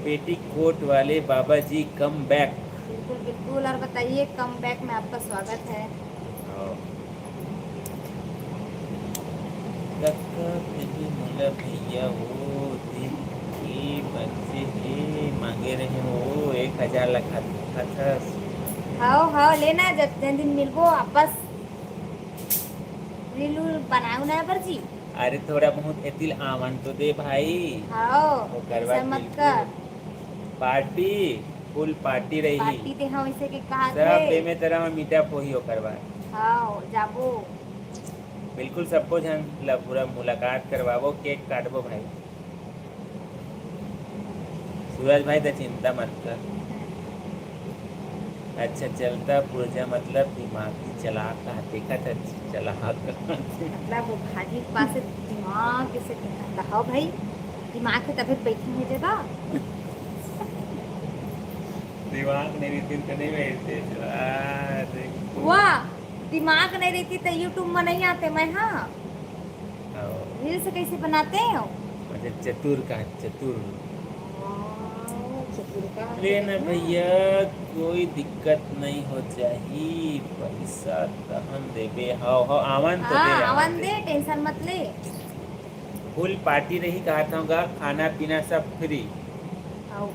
पेटीकोट वाले बाबा जी कम बैक बिल्कुल बिल्कुल और बताइए कम बैक में आपका स्वागत है भैया वो दिन की बच्चे ही मांगे रहे हो 1000 लखा था हाँ लेना जब दिन मिलबो आपस रील बनाऊ ना बरजी अरे थोड़ा बहुत एतिल आवन तो दे भाई हाँ वो करवा ऐसा मत कर पार्टी फुल पार्टी रही पार्टी दे हम इसे के कहा सब थे पे में तरह मीटअप हो ही हो करवा हाँ जाबो बिल्कुल सबको जन पूरा मुलाकात करवाबो केक काटबो भाई सूरज भाई तो चिंता मत कर अच्छा चलता पुर्जा मतलब दिमाग की चलाक का देखा था चलाक मतलब वो भाजी के पास से दिमाग से कहता हाँ भाई दिमाग के तभी बैठी है जगह दिमाग नहीं रहती तो नहीं बैठते वाह दिमाग नहीं रहती तो यूट्यूब में नहीं आते मैं हाँ रील्स कैसे बनाते हो अच्छा चतुर का चतुर लेना भैया, कोई दिक्कत नहीं हो चाहिए, पैसा तो हम देबे। हाँ हाँ, आवन तो हाँ दे, आवन आवन दे। दे, टेंशन मत ले। फुल पार्टी रही, कहा था खाना पीना सब फ्री। आओ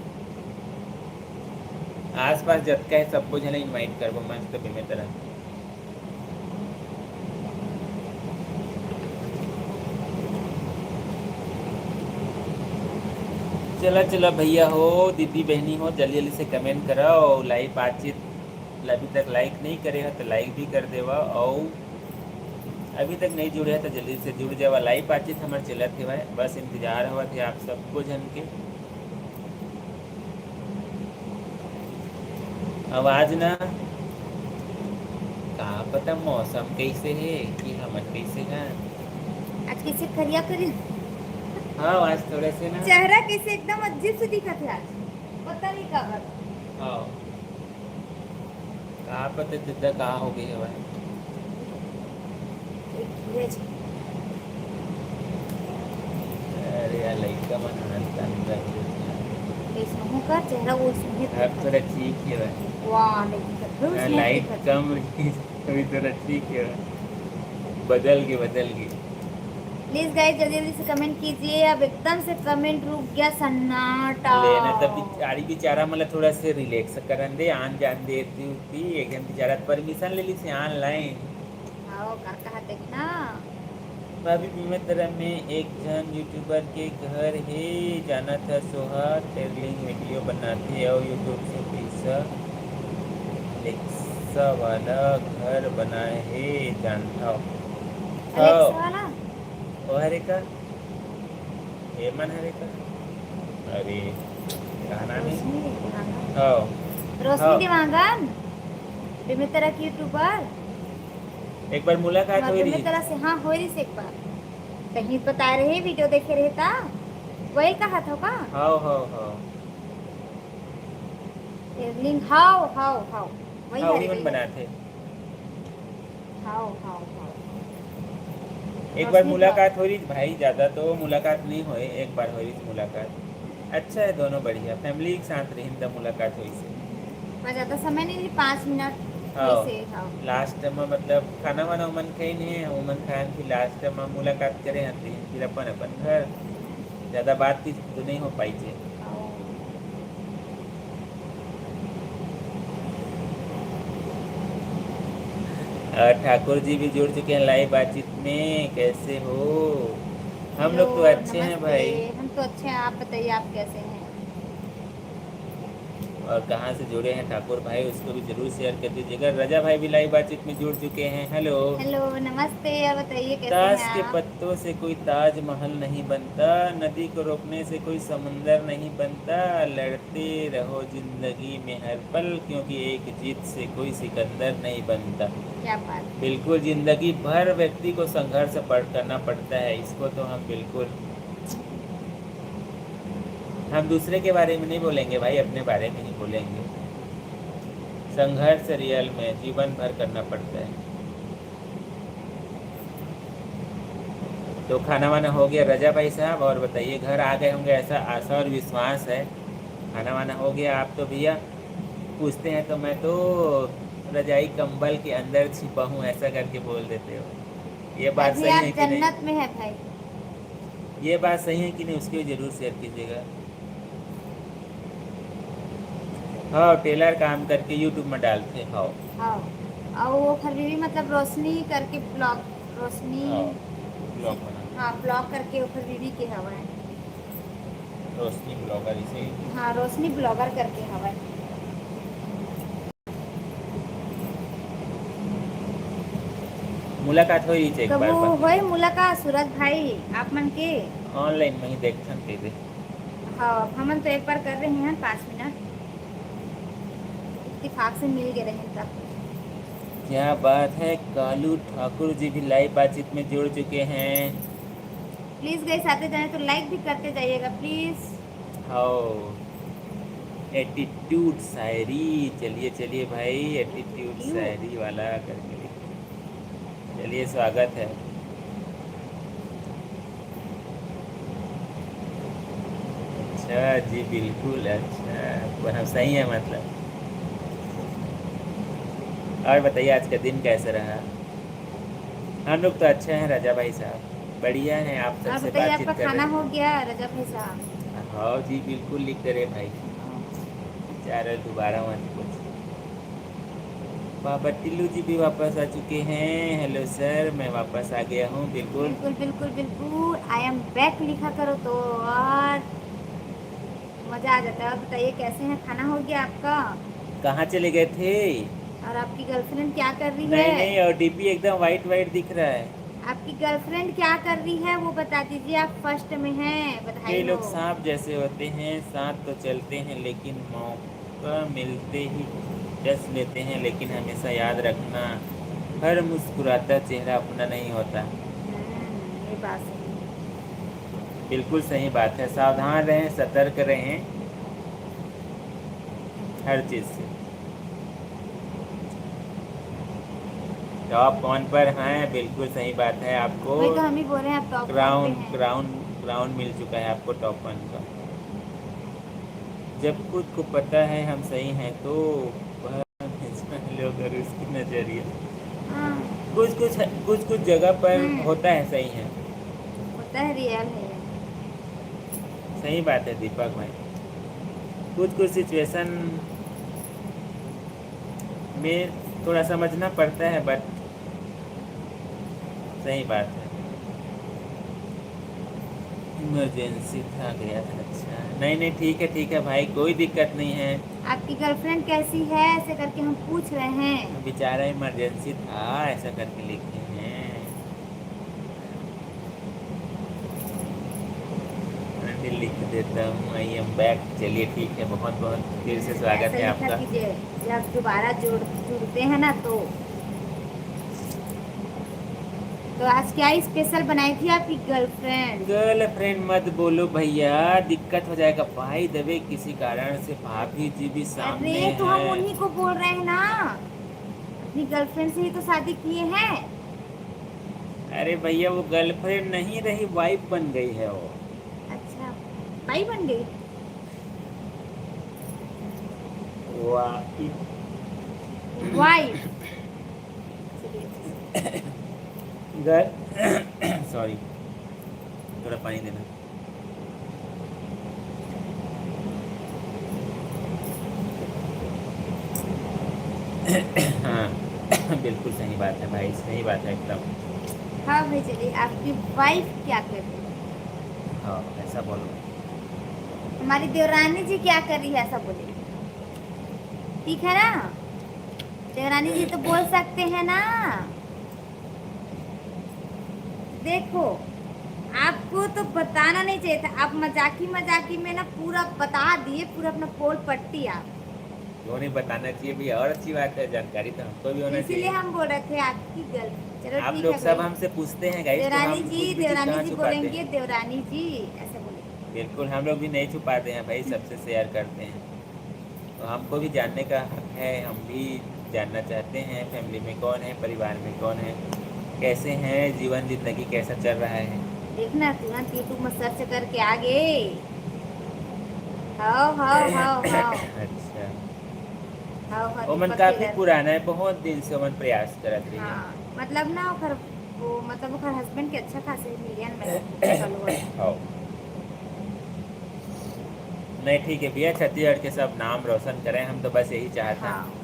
आस पास जतका है सबको झने इनवाइट करबो मस्त बेमे तरह। चला चला भैया हो, दीदी बहनी हो, जल्दी जल्दी से कमेंट करा और लाइव बातचीत अभी तक लाइक नहीं करे है तो लाइक भी कर देवा, और अभी तक नहीं जुड़े है तो जल्दी से जुड़ जावा। लाइव बातचीत हमारे चलत है भाई, बस इंतजार हुआ थे आप सबको जन के। आवाज ना कहा पता मौसम कैसे है कि हमन कैसे हैं। आज कैसे करिया करी, हाँ आज थोड़े से ना। चेहरा कैसे एकदम अजीब से दिखा थे आज, पता नहीं कब। हाँ कहा पता जिद्दा कहा हो गई है भाई। अरे यार लड़का मन हंसता का चेहरा वो उसमें अब थोड़ा ठीक है भाई। वाह नहीं लाइट कम रही अभी थोड़ा ठीक है, बदल गए। प्लीज गाइस जल्दी जल्दी से कमेंट कीजिए। अब एकदम से कमेंट रुक गया, सन्नाटा। लेना तब बेचारा मतलब थोड़ा से रिलैक्स करन दे, आन जान देती होती एकदम बेचारा परमिशन ले ली से ऑनलाइन। आओ का कहा देखना। भाभी बेमेतरा में एक जन यूट्यूबर के घर है, जाना था सोहा, ट्रैवलिंग वीडियो बनाते और यूट्यूब से पैसा एलेक्सा वाला घर बनाए है, जानता हो। अलेक्सा वाला ओ हरे का हेमन हरे का, अरे कहा नाम है। रोशनी दिवांगन। हाँ रोशनी हाँ। दिवांगन बेमेतरा की यूट्यूबर। एक बार मुलाकात हुई रही। बेमेतरा से हाँ हो रही से एक बार कहीं बता रहे वीडियो देखे रहे था, वही कहा था का। हाँ हाँ हाँ ट्रैवलिंग हाउ हाउ हाउ वही हाँ है, उन्हीं वही मन है। बनाते। हाउ हाउ हाउ एक बार मुलाकात हो रही भाई, ज़्यादा तो मुलाकात नहीं हुई, एक बार हो रही थी मुलाकात। अच्छा है, दोनों बढ़िया फैमिली के साथ रही तब मुलाकात हुई से। मैं ज़्यादा समय नहीं ली, 5 मिनट हाँ वैसे। हाँ लास्ट में मतलब खाना वाना उमन खाई नहीं है, उमन खान फिर लास्ट में मुलाकात करे हती, फिर अपन अपन घर। ज़्यादा बातचीत तो नहीं हो पाई थी। ठाकुर जी भी जुड़ चुके हैं लाइव बातचीत में, कैसे हो। हम लोग तो हेलो, अच्छे हैं नमस्ते। भाई। हम तो अच्छे हैं, आप बताइए आप कैसे हैं। और कहाँ से जुड़े हैं ठाकुर भाई, उसको भी जरूर शेयर कर दीजिएगा। रजा भाई भी लाइव बातचीत में जुड़ चुके हैं। हेलो। हेलो नमस्ते, और बताइए कैसे ताश हैं के आप। पत्तों से कोई ताजमहल नहीं बनता, नदी को रोकने से कोई समंदर नहीं बनता, लड़ते रहो जिंदगी में हर पल, क्योंकि एक जीत से कोई सिकंदर नहीं बनता। क्या बात। बिल्कुल, जिंदगी भर व्यक्ति को संघर्ष करना पड़ता है, इसको तो हम बिल्कुल, हम दूसरे के बारे में नहीं बोलेंगे भाई, अपने बारे में ही बोलेंगे। संघर्ष रियल में जीवन भर करना पड़ता है। तो खाना वाना हो गया रजा भाई साहब, और बताइए घर आ गए होंगे ऐसा आशा और विश्वास है। खाना वाना हो गया। आप तो भैया पूछते हैं तो मैं तो रजाई कंबल के अंदर छिपा हूँ ऐसा करके बोल देते हो। ये बात अभी सही आप है कि नहीं? जन्नत में है भाई। ये बात सही है कि नहीं, उसकी भी जरूर शेयर कीजिएगा। हाँ टेलर काम करके यूट्यूब में डालते हैं। हाँ हाँ और वो खरीदी मतलब रोशनी करके ब्लॉग, रोशनी हाँ ब्लॉग बना, हाँ ब्लॉग करके वो खरीदी के हवा है। रोशनी ब्लॉगर इसे। हाँ रोशनी ब्लॉगर करके हवा है। मुलाकात हो रही थी एक कब बार वो होए मुलाकात सूरज भाई आप मन के। ऑनलाइन में ही देखन के दे। हाँ हमन तो एक बार कर रहे हैं 5 मिनट, इत्तेफाक से मिल गए रहे तब। क्या बात है, कालू ठाकुर जी भी लाइव बातचीत में जुड़ चुके हैं। प्लीज गए आते जाए तो लाइक भी करते जाइएगा प्लीज। हाँ एटीट्यूड शायरी, चलिए चलिए भाई, एटीट्यूड शायरी वाला करके चलिए, स्वागत है। अच्छा जी बिल्कुल। अच्छा, वह सही है मतलब। और बताइए आज का दिन कैसा रहा? हम लोग तो अच्छे हैं राजा भाई साहब, बढ़िया हैं। आप और सबसे बताइए आपका बातचीत कर खाना रहे हो थे। गया रजा भाई साहब? हाँ जी बिल्कुल, लिख दे रहे भाई। बेचारा दोबारा मत कुछ। पापा टिल्लू जी भी वापस आ चुके हैं। हेलो सर, मैं वापस आ गया हूँ बिल्कुल। बिल्कुल बिल्कुल बिल्कुल, आई एम बैक लिखा करो तो और मजा आ जाता है। और बताइए कैसे हैं, खाना हो गया आपका? कहाँ चले गए थे? और आपकी गर्लफ्रेंड क्या कर रही नहीं है? नहीं, और डीपी एकदम वाइट वाइट दिख रहा है। आपकी गर्लफ्रेंड क्या कर रही है वो बता दीजिए, आप फर्स्ट में हैं, कई बधाई हो। लोग सांप जैसे होते हैं, साथ तो चलते हैं लेकिन मौका मिलते ही डस लेते हैं। लेकिन हमेशा याद रखना, हर मुस्कुराता चेहरा अपना नहीं होता। ये बात सही है। बिल्कुल सही बात है। सावधान रहें, सतर्क रहें हर चीज़ से। टॉप वन पर हैं, बिल्कुल सही बात है। आपको वही तो हम ही बोल रहे हैं, आप टॉप वन पे क्राउन हैं। क्राउन क्राउन मिल चुका है आपको, टॉप वन का। जब खुद को पता है हम सही हैं तो वह लोग और उसकी नजरिया हाँ। कुछ कुछ जगह पर हम्म। होता है सही है। होता है, रियल है। सही बात है दीपक भाई। कुछ कुछ सिचुएशन में थोड़ा समझना पड़ता है, बट सही बात है। इमरजेंसी था, गया था। अच्छा, नहीं नहीं, ठीक है भाई, कोई दिक्कत नहीं है। आपकी गर्लफ्रेंड कैसी है ऐसे करके हम पूछ रहे हैं। बेचारा इमरजेंसी था, ऐसा करके लिखे हैं। मैं भी लिख देता हूँ, आई एम बैक। चलिए ठीक है, बहुत बहुत फिर से स्वागत ऐसा है लिखा आपका। कीजिए, जब दोबारा जुड़ते हैं ना तो आज क्या स्पेशल बनाई थी आपकी गर्लफ्रेंड? गर्लफ्रेंड मत बोलो भैया, दिक्कत हो जाएगा। भाई दबे किसी कारण से भाभी जी भी सामने अरे तो हम है। उन्हीं को बोल रहे हैं ना, अपनी गर्लफ्रेंड से ही तो शादी किए हैं। अरे भैया, वो गर्लफ्रेंड नहीं रही, वाइफ बन गई है वो। अच्छा, भाई बन गई। वाह। वाइफ। सॉरी, थोड़ा पानी देना। हाँ, बिल्कुल सही बात है भाई, सही बात है एकदम। हाँ भाई, चलिए आपकी वाइफ क्या कर रही है? हाँ, ऐसा बोलो। हमारी देवरानी जी क्या कर रही है ऐसा बोले, ठीक है ना? देवरानी जी तो बोल सकते हैं ना। देखो, आपको तो बताना नहीं चाहिए था, आप मजाकी मजाकी में ना पूरा बता दिए, पूरा अपना पोल पट्टी आप। क्यों नहीं बताना चाहिए भैया, और अच्छी बात है, जानकारी तो हमको भी होना इसीलिए चाहिए। हम बोल रहे थे आपकी गर्ल। चलो आप ठीक लोग है सब भाई। हमसे पूछते हैं गाइस, तो देवरानी हम जी, कुछ भी चीज़ देवरानी कहाँ जी छुपाते बोलेंगे, हैं। देवरानी जी ऐसे बोलेंगे। बिल्कुल, हम लोग भी नहीं छुपाते हैं भाई, सबसे शेयर करते हैं। तो हमको भी जानने का हक है, हम भी जानना चाहते हैं फैमिली में कौन है, परिवार में कौन है, कैसे हैं, जीवन जिंदगी कैसा चल रहा है। देखना तुरंत यूट्यूब में सर्च करके आ गए। हाओ हाओ हाओ हाओ अच्छा, हाओ हाओ ओमन दीपक काफी टेलर। पुराना है, बहुत दिन से ओमन प्रयास करत रही है। हाँ, मतलब ना ओकर, वो मतलब ओकर हस्बैंड के अच्छा खासे मिलियन में फॉलोअर है। हाँ, नहीं ठीक है भैया, छत्तीसगढ़ के सब नाम रोशन करें, हम तो बस यही चाहते हाँ, हैं।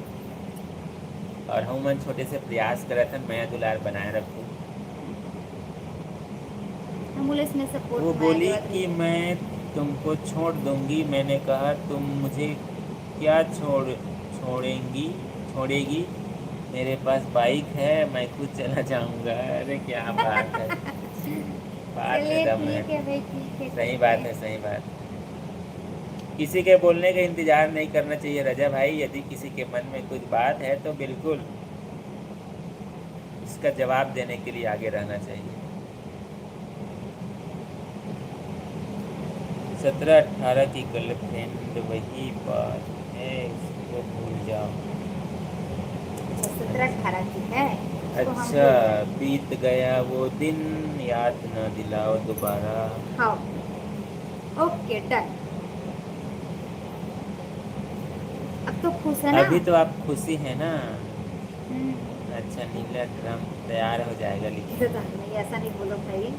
और हम मन छोटे से प्रयास करे थे, मैं दुलार बनाए रखूँ। हम बोले इसमें सपोर्ट वो की माया बोली जरूरत नहीं कि है। मैं तुमको छोड़ दूंगी। मैंने कहा तुम मुझे क्या छोड़ेंगी छोड़ेगी। मेरे पास बाइक है, मैं खुद चला जाऊंगा। अरे क्या बात है, बात में चलिए दम है। ठीक है भाई, ठीक है सही ठीक बात है। है, सही बात है। किसी के बोलने का इंतजार नहीं करना चाहिए रजा भाई। यदि किसी के मन में कुछ बात है तो बिल्कुल इसका जवाब देने के लिए आगे रहना चाहिए। 17-18 की गर्लफ्रेंड वही बात है, उसको भूल जाओ। अच्छा, 17-18 की है, उसको हम अच्छा, भूल जाए। बीत गया वो दिन, याद न दिलाओ दोबारा। हाँ, ओके डन। अब तो खुश है ना। अभी तो आप खुशी है ना। हम्म, अच्छा, नीला ड्रम तैयार हो जाएगा इसे लिखने। तो नहीं, ऐसा नहीं बोलो भाई,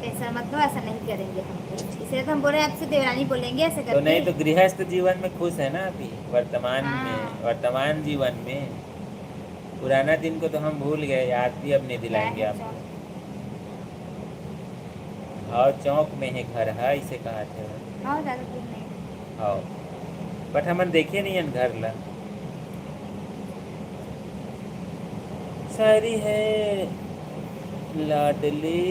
टेंशन मत लो, ऐसा नहीं करेंगे हम लोग। इसलिए तो हम बोल रहे हैं आपसे देवरानी बोलेंगे ऐसे तो करके। नहीं तो गृहस्थ जीवन में खुश है ना अभी, वर्तमान हाँ, में, वर्तमान जीवन में। पुराना दिन को तो हम भूल गए, याद भी अब नहीं क्या दिलाएंगे है आपको। चौक? हाँ, चौक में है घर है, इसे कहा थे। हाँ, ज़्यादा दूर नहीं। हाँ, बट हमन देखे नहीं हन घर ला। शायरी है, लाडली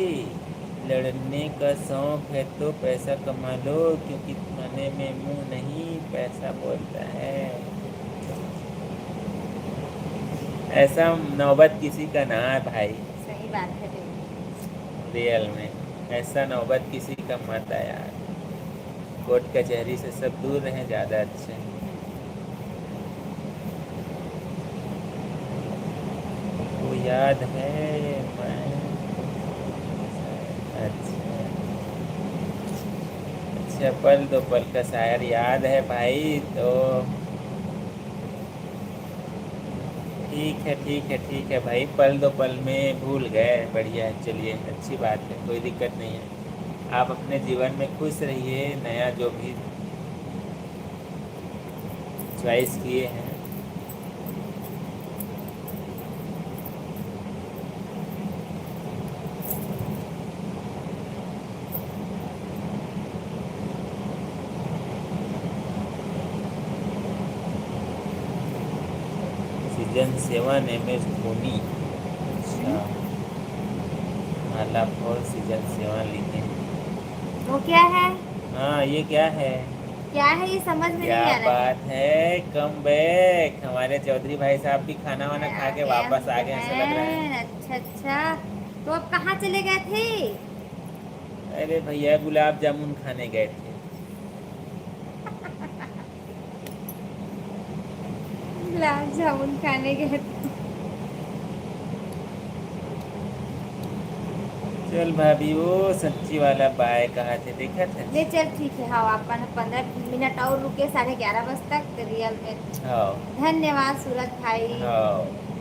लड़ने का शौक है तो पैसा कमा लो, क्योंकि खाने में मुंह नहीं पैसा बोलता है। ऐसा नौबत किसी का ना है भाई। सही बात है भाई। रियल में ऐसा नौबत किसी का मत है यार। कोर्ट कचहरी से सब दूर रहें, ज़्यादा अच्छे हैं। वो याद है मैं। अच्छा अच्छा, पल दो पल का शायर याद है भाई तो। ठीक है भाई, पल दो पल में भूल गए, बढ़िया है, चलिए अच्छी बात है, कोई दिक्कत नहीं है। आप अपने जीवन में खुश रहिए, नया जो भी चॉइस किए हैं। Season 7 MS Dhoni. अच्छा, माला फॉल सीजन 7 लिखे हैं। वो क्या है? हाँ, ये क्या है? क्या है ये समझ में क्या नहीं आ रहा है। बात है, कम बैक। हमारे चौधरी भाई साहब भी खाना वाना खा आ के गए वापस हम आ गए, ऐसा लग रहा है। बहन, अच्छा अच्छा। तो अब कहाँ चले गए थे? अरे भैया, गुलाब जामुन खाने गए थे। गुलाब जामुन खाने गए थे। चल भाभी, वो सच्ची वाला बाय कहा थे, देखा था। ले चल ठीक है, हाँ अपन 15 मिनट और रुके, 11:30 बजे तक रियल में। हाँ धन्यवाद सूरज भाई। हाँ,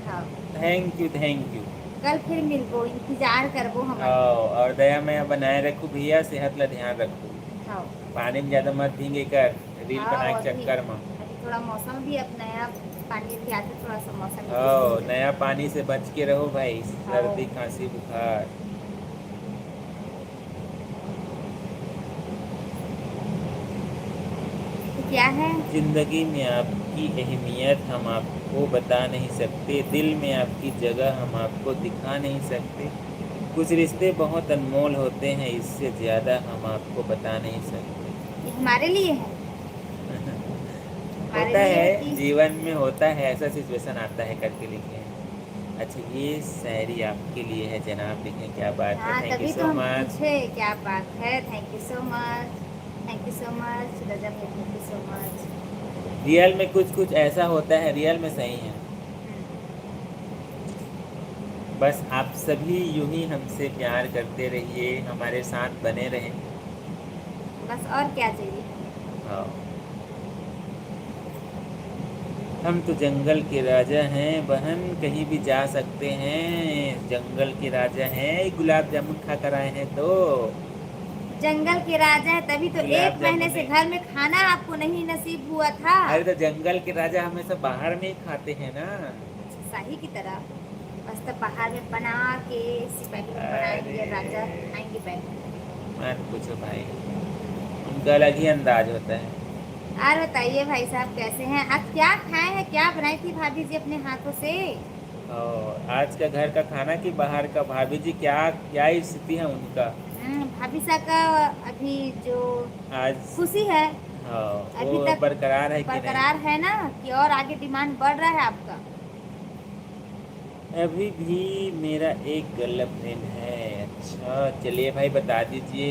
हाँ, थैंक यू थैंक यू। कल फिर मिलबो, इंतजार करबो हाँ, हमन। और दया मैं बनाए रखू भैया, सेहत ला ध्यान रखू। हाँ पानी में ज़्यादा मत भीगे कर, रील हाँ, बना के अभी चक्कर में। अभी थोड़ा मौसम भी अब नया, पानी भी आते, थोड़ा सा मौसम भी हाँ, चेंज नया पानी से बच के रहो भाई, हाँ। सर्दी खांसी बुखार। तो क्या है? जिंदगी में आपकी अहमियत हम आपको बता नहीं सकते, दिल में आपकी जगह हम आपको दिखा नहीं सकते। कुछ रिश्ते बहुत अनमोल होते हैं, इससे ज़्यादा हम आपको बता नहीं सकते। ये हमारे लिए है, हमारे होता लिए है, है कि जीवन में होता है, ऐसा सिचुएशन आता है, करके लिखे हैं। अच्छा, ये शायरी आपके लिए है जनाब, लिखें, क्या बात है, हाँ, थैंक यू तभी तो सो हम मच। पूछे क्या बात है। Thank you so much, thank you so much Rajab, thank you so much. Real में कुछ कुछ ऐसा होता है, रियल में सही है। बस आप सभी यूं ही हमसे प्यार करते रहिए, हमारे साथ बने रहें। बस और क्या चाहिए। हाँ, हम तो जंगल के राजा हैं बहन, कहीं भी जा सकते हैं, जंगल के राजा हैं, गुलाब जामुन खा कर आए हैं तो। जंगल के राजा है, तभी तो गुलाब 1 महीने जामुन से नहीं, घर में खाना आपको नहीं नसीब हुआ था। अरे तो जंगल के राजा हमेशा बाहर में ही खाते हैं ना। शाही की तरह, बस तो बाहर में बना के सिपाही लोग बनाएंगे, राजा अरे खाएंगे बैठ। मत पूछो भाई, उनका अलग ही अंदाज होता है। और बताइए भाई साहब कैसे हैं? आज क्या खाए हैं, क्या बनाई थी भाभी जी अपने हाथों से? और आज का घर का खाना कि बाहर का, भाभी जी क्या क्या स्थिति है उनका भाभी साहब का अभी जो आज। खुशी है, हाँ, अभी वो तक बरकरार है कि बरकरार नहीं? है ना, कि और आगे डिमांड बढ़ रहा है आपका? अभी भी मेरा एक गर्लफ्रेंड है। अच्छा, चलिए भाई बता दीजिए।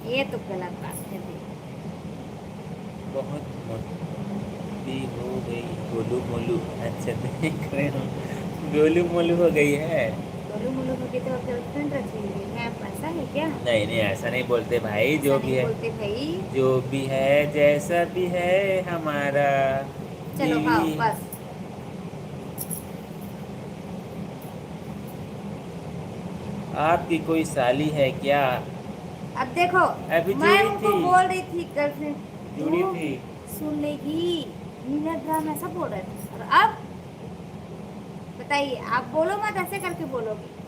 ये तो गलत बात है भाई। बहुत मोटी हो गई, गोलू मोलू। अच्छा, देख रहे हो, गोलू मोलू हो गई है। गोलू मोलू होगी तो गर्लफ्रेंड रखी हुई है, ऐसा है क्या? नहीं नहीं, ऐसा नहीं बोलते भाई, ऐसा जो नहीं भी है, बोलते भाई। जो भी है, जैसा भी है हमारा चलो खाओ बीवी। बस। आपकी कोई साली है क्या? अब देखो, अभी मैं जुड़ी उनको थी, बोल रही थी गर्लफ्रेंड, जुड़ी वो थी। सुन लेगी। मीना ड्रामा ऐसा बोल रहे थे, और अब बताइए, आप बोलो मत, ऐसे करके बोलोगे।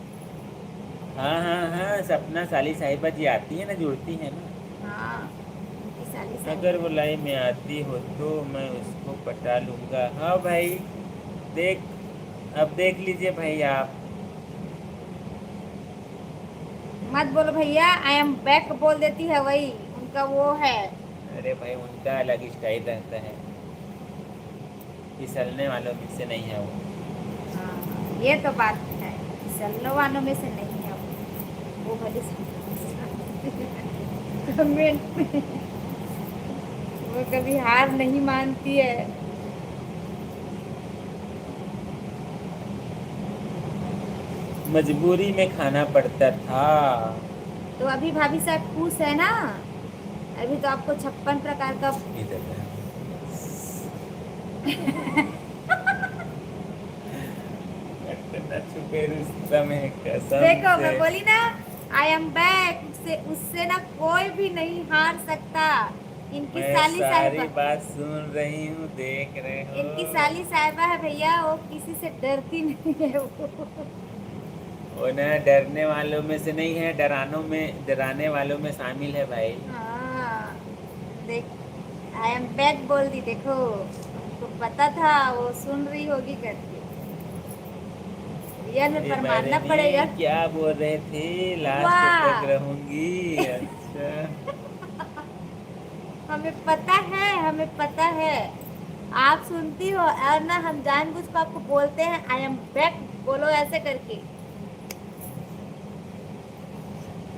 हाँ हाँ हाँ, सपना साली साहिबा जी आती है ना, जुड़ती है ना। हाँ, उनकी साली अगर साहिबा वो है। लाइफ में आती हो तो मैं उसको पटा लूँगा। हाँ भाई, देख, अब देख लीजिए भाई आप। मत बोलो भैया, आई एम बैक बोल देती है, वही उनका वो है। अरे भाई, उनका अलग स्टाइल रहता है, फिसलने वालों में से नहीं है वो। हाँ, ये तो बात है, सल्लो वालों में से नहीं है वो भले कमेंट में वो कभी हार नहीं मानती है। मजबूरी में खाना पड़ता था। तो अभी भाभी साहब खुश है ना? अभी तो आपको 56 प्रकार का इधर है। इतना छुपे रुस्तम है, कसम देखो, से। मैं बोली ना, आई एम बैक, उससे उससे ना कोई भी नहीं हार सकता। इनकी मैं साली सारी साहिबा, बात सुन रही हूँ, देख रहे इनकी हो। साली साहिबा है भैया, वो किसी से डरती नहीं है वो। वो ना डरने वालों में से नहीं है, डराने वालों में शामिल है भाई। हाँ, देख, आई एम बैक बोल दी, देखो उनको पता था, वो सुन रही होगी करके। रियल में ये पर मैंने मानना पड़ेगा। नहीं, क्या बोल रहे थे, लास्ट तक वाह, रहूंगी। अच्छा। हमें पता है, हमें पता है, आप सुनती हो, और ना हम जानबूझ कर आपको बोलते हैं आई एम बैक, बोलो ऐसे करके।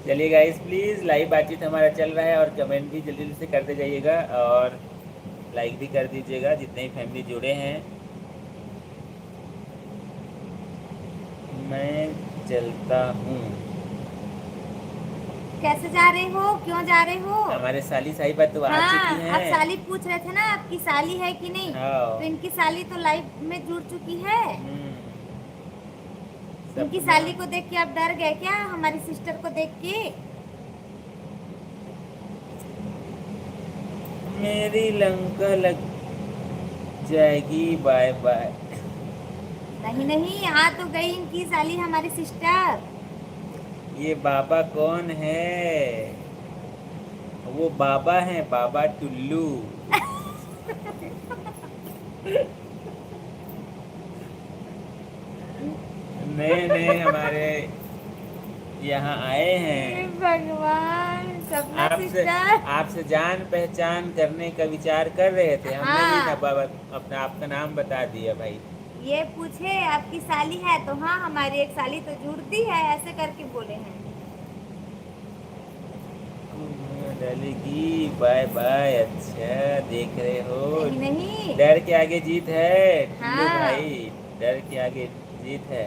चलिए गाइस, प्लीज़ लाइव बातचीत हमारा चल रहा है, और कमेंट भी जल्दी जल्दी से करते जाइएगा, और लाइक भी कर दीजिएगा जितने ही फैमिली जुड़े हैं। मैं चलता हूँ। कैसे जा रहे हो, क्यों जा रहे हो? हमारे साली साहिबा तो आ चुकी हाँ, आप हैं। साली पूछ रहे थे ना, आपकी साली है कि नहीं? तो हाँ। इनकी साली तो लाइव में जुड़ चुकी है। इनकी सपना। साली को देख के आप डर गए क्या, हमारी सिस्टर को देख के? मेरी लंका लग जाएगी, बाय बाय। नहीं नहीं, आ तो गई इनकी साली, हमारी सिस्टर। ये बाबा कौन है? वो बाबा हैं, बाबा टुल्लू। नए नए हमारे यहाँ आए हे हैं। भगवान, सपना आपसे सिस्टर। आपसे जान पहचान करने का विचार कर रहे थे, हमने भी ना हाँ, बाबा अपना आपका नाम बता दिया भाई। ये पूछे आपकी साली है, तो हाँ हमारी एक साली तो जुड़ती है, ऐसे करके बोले हैं। डालेगी, बाय बाय। अच्छा, देख रहे हो, नहीं नहीं। डर के आगे जीत है टुल्लू हाँ, भाई, डर के आगे जीत है।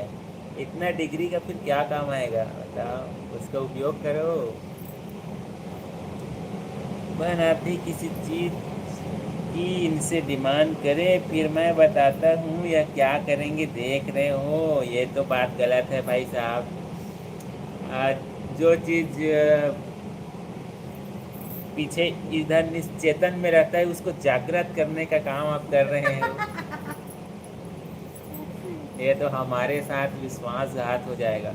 इतना डिग्री का फिर क्या काम आएगा बताओ, उसका उपयोग करो। बहन, आप भी किसी चीज़ की इनसे डिमांड करें, फिर मैं बताता हूँ या क्या करेंगे, देख रहे हो, ये तो बात गलत है भाई साहब। आज जो चीज़ पीछे इधर निश्चेतन में रहता है, उसको जागृत करने का काम आप कर रहे हो। ये तो हमारे साथ विश्वासघात हो जाएगा।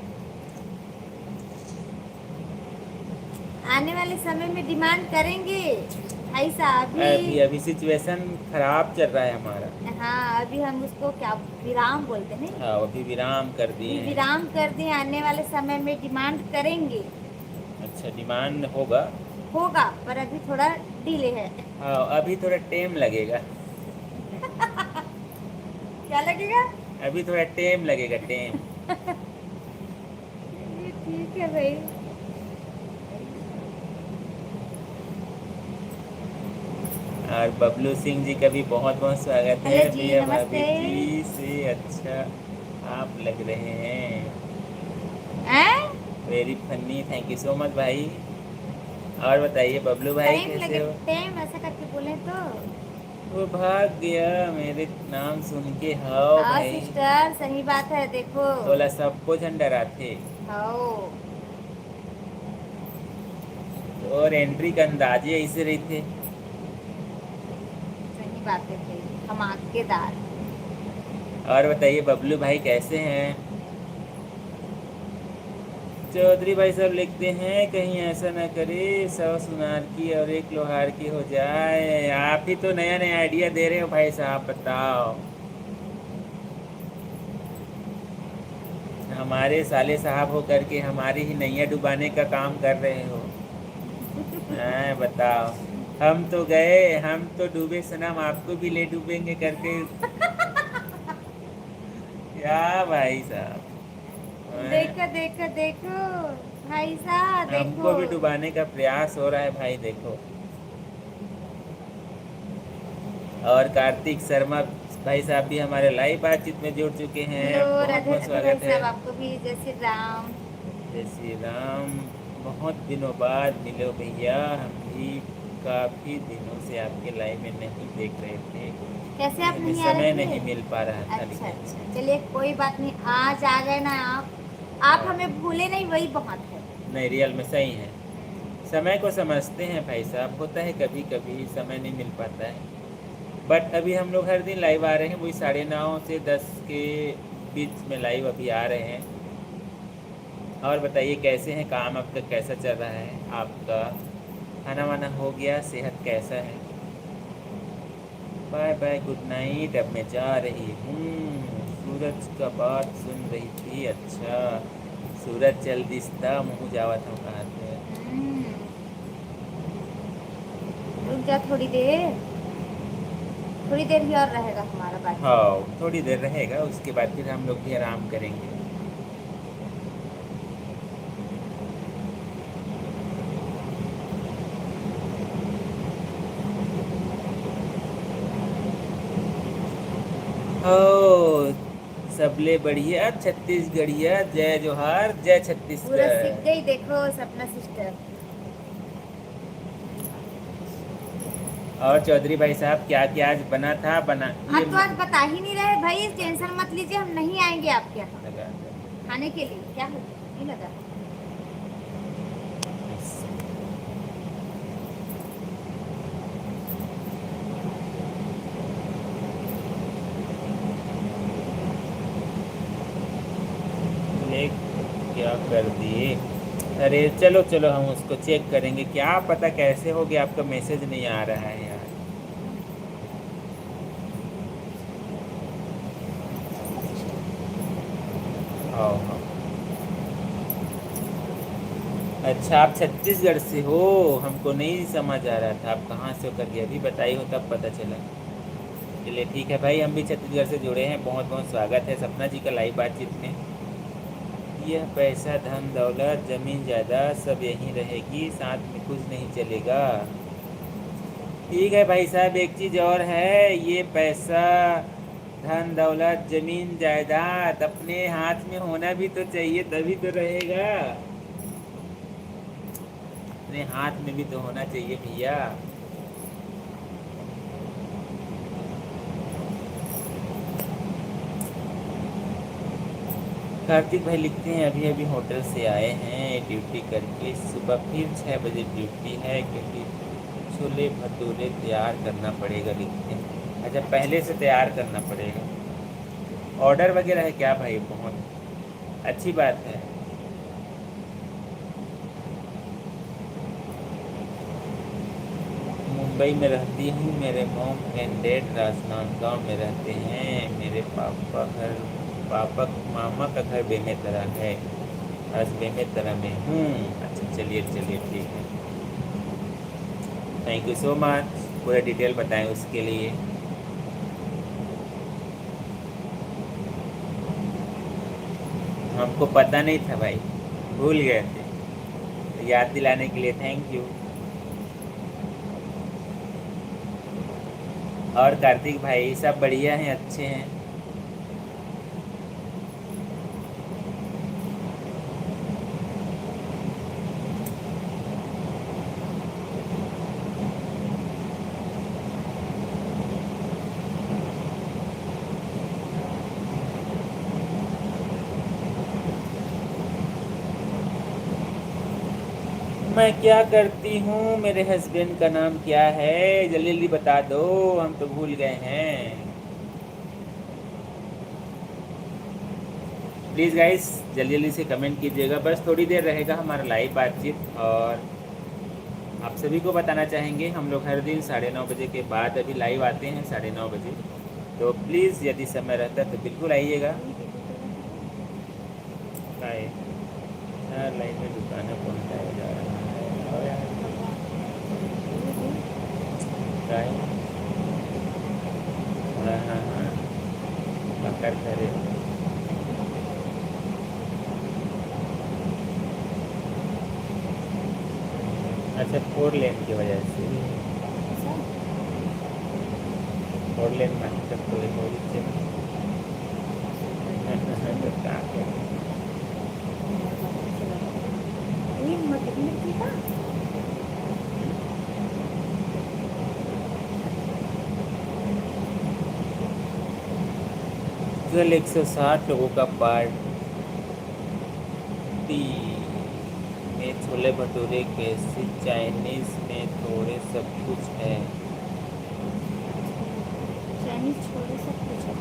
आने वाले समय में डिमांड करेंगे भाई साहब अभी भी। अभी सिचुएशन खराब चल रहा है हमारा। हाँ, अभी हम उसको क्या विराम बोलते हैं, हाँ, अभी विराम कर दिए अभी हैं। विराम कर दिए, आने वाले समय में डिमांड करेंगे। अच्छा, डिमांड होगा। होगा, पर अभी थोड़ा डिले है। हाँ, अभी थोड़ा टाइम लगेगा। क्या लगेगा? अभी थोड़ा टाइम लगेगा, टाइम। ये ठीक है भाई। और बबलू सिंह जी का भी बहुत बहुत स्वागत है। हेलो जी, मियाँ भाभी नमस्ते। जी से अच्छा आप लग रहे हैं। हैं? Very funny, thank you so much भाई। और बताइए बबलू भाई टाइम कैसे लगे, हो? टाइम ऐसा करके बोले तो। वो भाग गया मेरे नाम सुन के। हाँ हाँ भाई, सिस्टर, सही बात है, देखो। बोला सबको झन डराते। हाँ, और एंट्री का अंदाजे ऐसे रही थे। सही बात है भाई, धमाकेदार। और बताइए बबलू भाई कैसे हैं? चौधरी भाई सब लिखते हैं कहीं ऐसा ना करे 100 सुनार की और 1 लोहार की हो जाए। आप ही तो नया नया आइडिया दे रहे हो भाई साहब, बताओ। हमारे साले साहब हो करके हमारी ही नैया डुबाने का काम कर रहे हो। हाँ बताओ। हम तो गए, हम तो डूबे सनम, आपको भी ले डूबेंगे करके। क्या भाई साहब। हाँ, देखो देखो देखो, भाई साहब देखो। हमको भी डुबाने का प्रयास हो रहा है भाई, देखो। और कार्तिक शर्मा भाई साहब भी हमारे लाइव बातचीत में जुड़ चुके हैं। हेलो, बहुत राधे बहुत राधे भाई स्वागत है। साहब, आपको भी जय श्री राम। जय श्री राम। बहुत दिनों बाद मिलो भैया, हम भी काफ़ी दिनों से आपके लाइव में नहीं देख रहे थे कैसे कि आप हमें नहीं आ समय रहे नहीं थे? मिल पा रहा था अच्छा लिखने अच्छा, में। चलिए कोई बात नहीं, आज आ गए ना आप हाँ, हमें भूले नहीं, वही बहुत है। नहीं रियल में सही है। समय को समझते हैं भाई साहब, होता है कभी कभी समय नहीं मिल पाता है। बट अभी हम लोग हर दिन लाइव आ रहे हैं, वही 9:30 से 10 के बीच में लाइव अभी आ रहे हैं। और बताइए कैसे हैं, काम अब तक कैसा चल रहा है आपका? खाना वाना हो गया? सेहत कैसा है? बाय बाय, गुड नाइट, अब मैं जा रही हूँ। सूरज का बात सुन रही थी, अच्छा। सूरज चल दिसता मुँह जावत हम कहा थे। हम्म, रुक जा थोड़ी देर, थोड़ी देर ही और रहेगा हमारा बातचीत। हाँ थोड़ी देर रहेगा, उसके बाद फिर हम लोग भी आराम करेंगे। हो सबले बढ़िया छत्तीसगढ़िया, जय जोहार, जय पूरा सीख छत्तीसगढ़। गई, देखो सपना सिस्टर। और चौधरी भाई साहब क्या क्या आज बना था? बना ये आप तो आज बता ही नहीं रहे भाई, टेंशन मत लीजिए, हम नहीं आएंगे आपके यहाँ लगा खाने के लिए। क्या हो गया, नहीं लगा? लेक क्या कर दिए? अरे चलो चलो, हम उसको चेक करेंगे। क्या पता कैसे हो गया, आपका मैसेज नहीं आ रहा है यार। आओ हाँ। अच्छा आप छत्तीसगढ़ से हो, हमको नहीं समझ आ रहा था आप कहाँ से होकर के अभी बताई हो तब पता चला। चलिए ठीक है भाई, हम भी छत्तीसगढ़ से जुड़े हैं। बहुत बहुत स्वागत है सपना जी का लाइव बातचीत में। यह पैसा धन दौलत जमीन जायदाद सब यहीं रहेगी, साथ में कुछ नहीं चलेगा। ठीक है भाई साहब, एक चीज़ और है, ये पैसा धन दौलत जमीन जायदाद अपने हाथ में होना भी तो चाहिए, तभी तो रहेगा। अपने हाथ में भी तो होना चाहिए भैया। कार्तिक भाई लिखते हैं अभी अभी होटल से आए हैं ड्यूटी करके, सुबह फिर 6 बजे ड्यूटी है क्योंकि छोले भटूरे तैयार करना पड़ेगा, लिखते हैं। अच्छा पहले से तैयार करना पड़ेगा, ऑर्डर वगैरह है क्या भाई? बहुत अच्छी बात है। मुंबई में रहती हूँ, मेरे मॉम एंड डैड राजनांदगांव में रहते हैं। मेरे पापा मामा का घर बेमेतरा है, आज बेमेतरा में हूँ। अच्छा चलिए चलिए ठीक है, थैंक यू सो मच। पूरा डिटेल बताएं उसके लिए। हमको पता नहीं था भाई, भूल गए थे, तो याद दिलाने के लिए थैंक यू। और कार्तिक भाई सब बढ़िया हैं, अच्छे हैं? मैं क्या करती हूँ, मेरे हस्बैंड का नाम क्या है, जल्दी जल्दी बता दो, हम तो भूल गए हैं। प्लीज़ गाइस जल्दी जल्दी से कमेंट कीजिएगा। बस थोड़ी देर रहेगा हमारा लाइव बातचीत, और आप सभी को बताना चाहेंगे हम लोग हर दिन 9:30 बजे के बाद अभी लाइव आते हैं 9:30 बजे। तो प्लीज़ यदि समय रहता है तो बिल्कुल आइएगा। काय हर लाइन में दुकानें पहुँचाया जा रहा है, और यार काय हाँ हाँ हाँ पकड़ करे। अच्छा 4 लेन की वजह से 4 लेन में तक तो एक और तो क्या करें। ये मटर मिर्ची का कल 160 लोगों का पार्टी में छोले भटूरे कैसे, चाइनीज में थोड़े सब कुछ है। चाइनीज छोले सब कुछ है।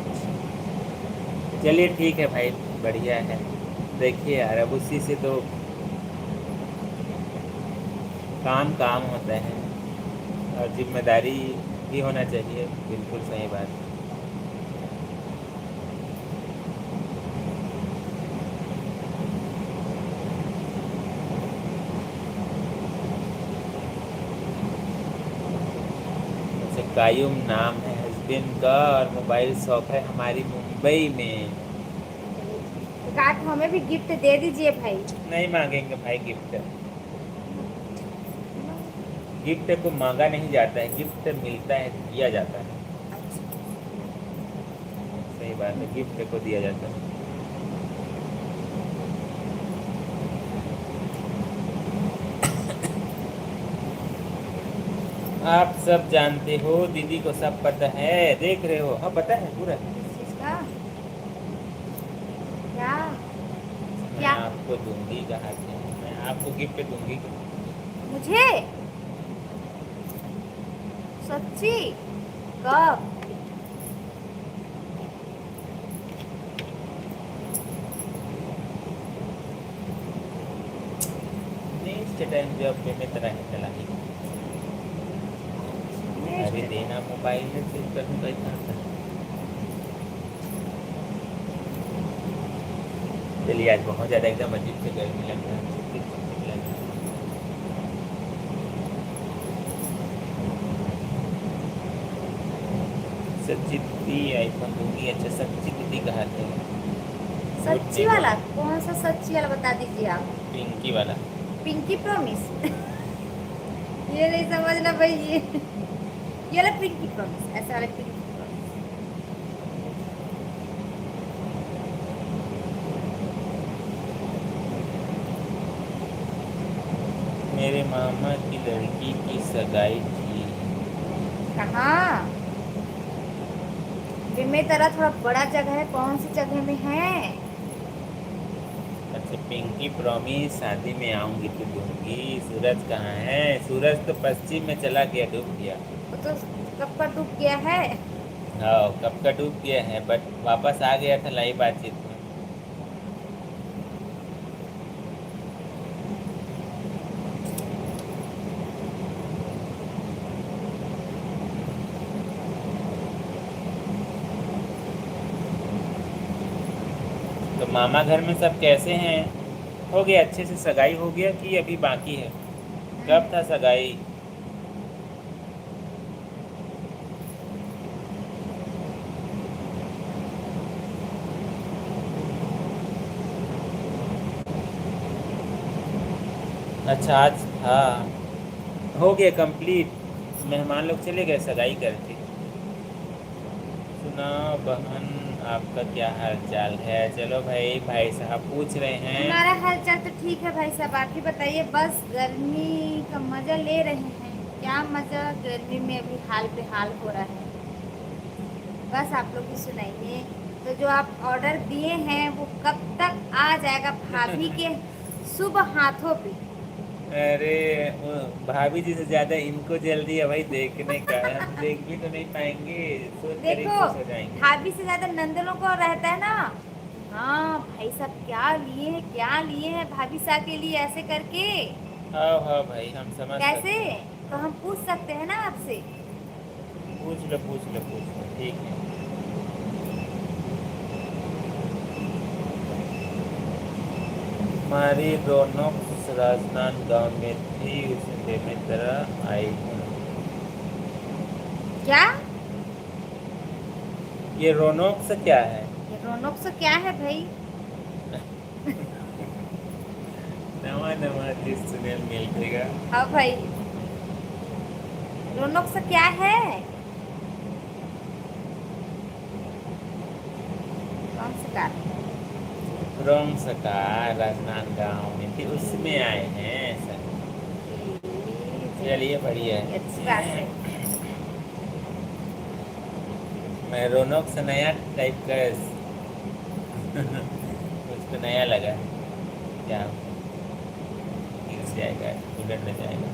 अच्छा चलिए ठीक है भाई, बढ़िया है। देखिए यार अब उसी से तो काम काम होता है, और जिम्मेदारी भी होना चाहिए। बिल्कुल सही बात। अच्छा कायूम नाम है हस्बैंड का, और मोबाइल शॉप है हमारी मुंबई में। काट हमें भी गिफ्ट दे दीजिए भाई। नहीं मांगेंगे भाई गिफ्ट, गिफ्ट को मांगा नहीं जाता है, गिफ्ट मिलता है, दिया जाता है। सही बात है, गिफ्ट को दिया जाता है। आप सब जानते हो, दीदी को सब पता है, देख रहे हो। हाँ पता है पूरा। किस चीज का क्या मैं क्या आपको दूंगी, कहा से मैं आपको गिफ्ट दूंगी। मुझे सच्ची कब नेक्स्ट टाइम जब पेमेंट तरह है चला ही। अरे देना मोबाइल में फिर करूँ कैसा था। चलिए आज बहुत ज़्यादा एकदम अजीब से गर्मी लग रहा है। सच्ची दीदी आईफोन दूंगी। अच्छा सच्ची दीदी कहा थे। सच्ची वाला कौन सा सच्ची वाला बता दीजिए आप। पिंकी वाला। पिंकी प्रॉमिस ये नहीं समझना भाई, ये वाला पिंकी प्रॉमिस, ऐसा वाला पिंकी प्रॉमिस। मेरे मामा की लड़की की सगाई थी। कहाँ में तरह थोड़ा बड़ा जगह है, कौन सी जगह में है। अच्छा पिंकी प्रॉमिस, शादी में आऊंगी तो दूंगी। सूरज कहाँ है? सूरज तो पश्चिम में चला गया, डूब गया। वो तो कब का डूब गया है। हाँ कब का डूब गया है, बट वापस आ गया था लाइव बातचीत में। तो मामा घर में सब कैसे हैं? हो गया अच्छे से, सगाई हो गया कि अभी बाकी है? कब था सगाई? अच्छा आज था, हो गया कंप्लीट। मेहमान लोग चले गए सगाई करके। सुना बहन आपका क्या हाल चाल है? चलो भाई, भाई साहब पूछ रहे हैं। हमारा हाल चाल तो ठीक है भाई साहब, आप ही बताइए। बस गर्मी का मजा ले रहे हैं। क्या मजा, गर्मी में अभी हाल बेहाल हो रहा है। बस आप लोग भी सुनाइए। तो जो आप ऑर्डर दिए हैं वो कब तक आ जाएगा भाभी के शुभ हाथों पे? अरे वो भाभी जी से ज्यादा इनको जल्दी है भाई देखने का, हम देख भी तो नहीं पाएंगे, सोच कर ही देखो, खुश हो जाएंगे। भाभी से ज्यादा नंदनों को रहता है ना। हाँ भाई साहब, क्या लिए हैं, क्या लिए हैं भाभी साहब के लिए ऐसे करके। हाँ हाँ भाई, हम समझ कैसे? सकते हैं। तो हम पूछ सकते हैं ना आपसे। पूछ लो पूछ लो पूछ लो, ठीक है। हमारी रौनक राजनांदगांव में थी, उसे लेने तरह आई हूँ। क्या? ये रौनक से क्या है? ये रौनक से क्या है भाई? नवा नवा चीज सुने मिलेगा। हाँ भाई, रौनक से क्या है? कौन सा कार? रौनक सका राजनांदगांव में थी, उसमें आए हैं सर। चलिए बढ़िया है। अच्छी बात है। मैं रौनक से नया टाइप का उसको नया लगा। क्या गिर जाएगा, उलट न जाएगा।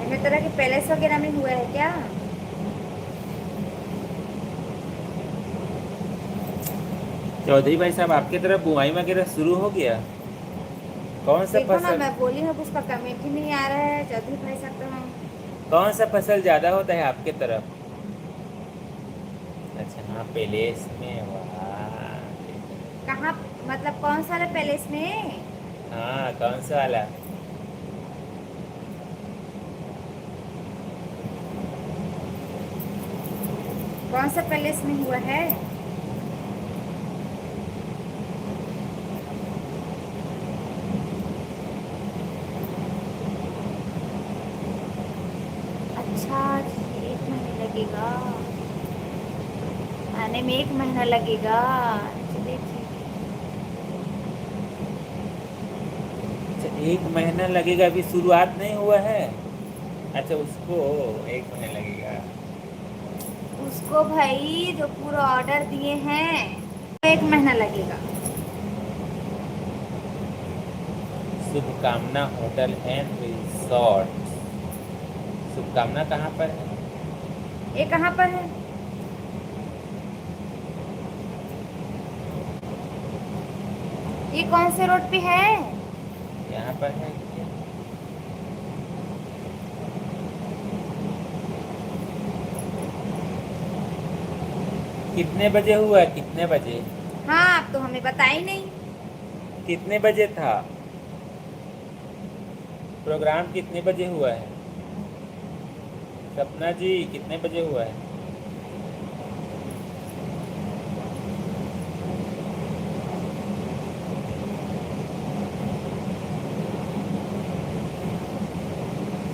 इनमें तरह के पैलेस वगैरह में हुआ है क्या? चौधरी भाई साहब, आपके तरफ बुआई वगैरह शुरू हो गया? कौन सा देखो ना, फसल? मैं बोली हूँ उसका कमेंट ही नहीं आ रहा है चौधरी भाई साहब तो हम। कौन सा फसल ज्यादा होता है आपके तरफ? अच्छा हाँ, पैलेस में, वाह। कहाँ? मतलब कौन सा वाला पैलेस में? हाँ, कौन सा वाला? कौन सा पैलेस में हुआ है? अच्छा जी, 1 महीने लगेगा आने में, 1 महीना लगेगा। चलिए ठीक है। अच्छा, 1 महीना लगेगा, अभी शुरुआत नहीं हुआ है। अच्छा, उसको 1 महीना लगेगा। उसको भाई जो पूरा ऑर्डर दिए हैं, 1 महीना लगेगा। शुभकामना होटल एंड रिसोर्ट। शुभकामना कहाँ पर है? ये कहाँ पर है? ये कौन से रोड पे है? यहाँ पर है क्या? कितने बजे हुआ है, कितने बजे? हाँ, आप तो हमें बता ही नहीं। कितने बजे था प्रोग्राम, कितने बजे हुआ है? सपना जी, कितने बजे हुआ है?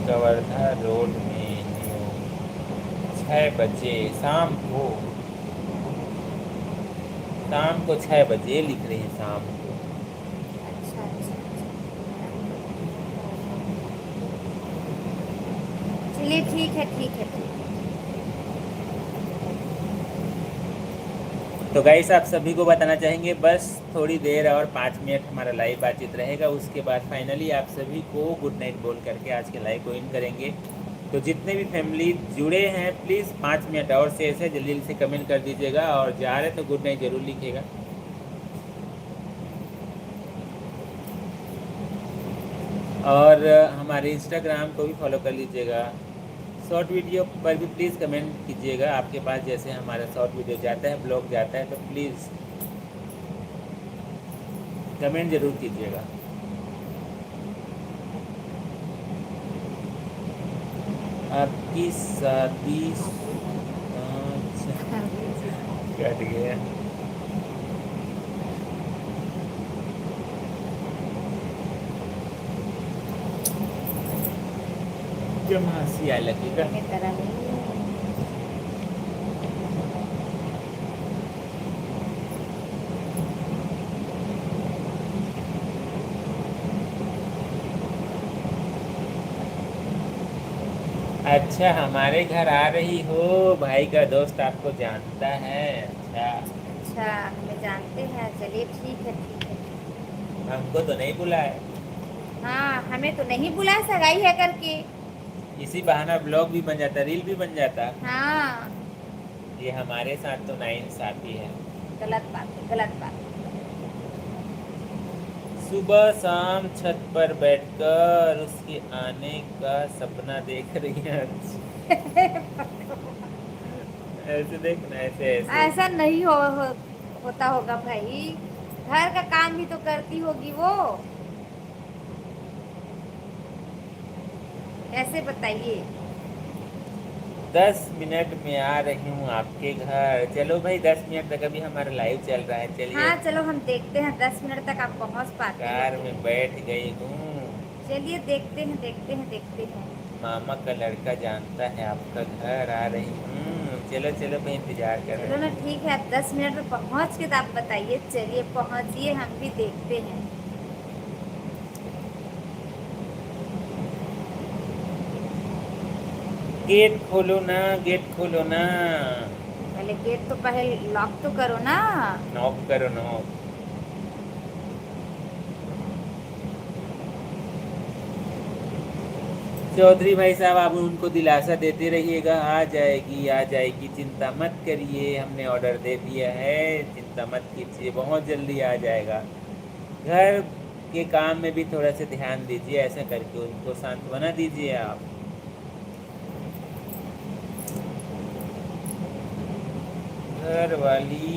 कवर्धा रोड में हूँ। 6 बजे शाम को। शाम को 6 बजे लिख रही है, शाम को। अच्छा अच्छा अच्छा। चलिए ठीक है ठीक है ठीक है। तो गाइस, आप सभी को बताना चाहेंगे बस थोड़ी देर और 5 मिनट हमारा लाइव बातचीत रहेगा, उसके बाद फाइनली आप सभी को गुड नाइट बोल करके आज के लाइव को इन करेंगे। तो जितने भी फैमिली जुड़े हैं, प्लीज़ 5 मिनट और से ऐसे जल्दी जल्दी से कमेंट कर दीजिएगा, और जा रहे तो गुड नाइट ज़रूर लिखिएगा। और हमारे इंस्टाग्राम को भी फॉलो कर लीजिएगा। शॉर्ट वीडियो पर भी प्लीज़ कमेंट कीजिएगा, आपके पास जैसे हमारा शॉर्ट वीडियो जाता है, ब्लॉग जाता है, तो प्लीज़ कमेंट ज़रूर कीजिएगा। आपकी शादी कट गया। जब हंसी आ लगेगा। मेरे तरह नहीं। अच्छा, हमारे घर आ रही हो, भाई का दोस्त आपको जानता है? अच्छा, अच्छा, हमें जानते हैं, चलिए ठीक है ठीक है। हमको तो नहीं बुलाए। हाँ, हमें तो नहीं बुलाया सगाई है करके। इसी बहाना ब्लॉग भी बन जाता, रील भी बन जाता। हाँ, ये हमारे साथ तो नाइंसाफी है। गलत बात है, गलत बात सुबह शाम छत पर बैठकर उसके आने का सपना देख रही है। है। ऐसे देखना, ऐसे ऐसे। ऐसा नहीं होता होगा भाई, घर का काम भी तो करती होगी वो। कैसे बताइए। 10 मिनट में आ रही हूँ आपके घर। चलो भाई, 10 मिनट तक अभी हमारा लाइव चल रहा है। चलिए, हाँ चलो, हम देखते हैं 10 मिनट तक आप पहुंच पाते हो कार तो। में बैठ गई हूँ। चलिए देखते हैं देखते हैं देखते हैं। मामा का लड़का जानता है आपका घर आ रही हूँ। चलो चलो भाई, इंतजार कर चलो रहे ना, हैं। ठीक है, आप 10 मिनट में पहुंच के तो आप बताइए। चलिए पहुंचिए, हम भी देखते हैं। गेट खोलो ना, गेट खोलो ना। पहले गेट तो पहले लॉक तो करो ना। नॉक करो, नॉक। चौधरी भाई साहब, आप उनको दिलासा देते रहिएगा, आ जाएगी, चिंता मत करिए। हमने ऑर्डर दे दिया है, चिंता मत कीजिए, बहुत जल्दी आ जाएगा। घर के काम में भी थोड़ा सा ध्यान दीजिए, ऐसा करके उनको सांत्वना दीजिए आप। घर वाली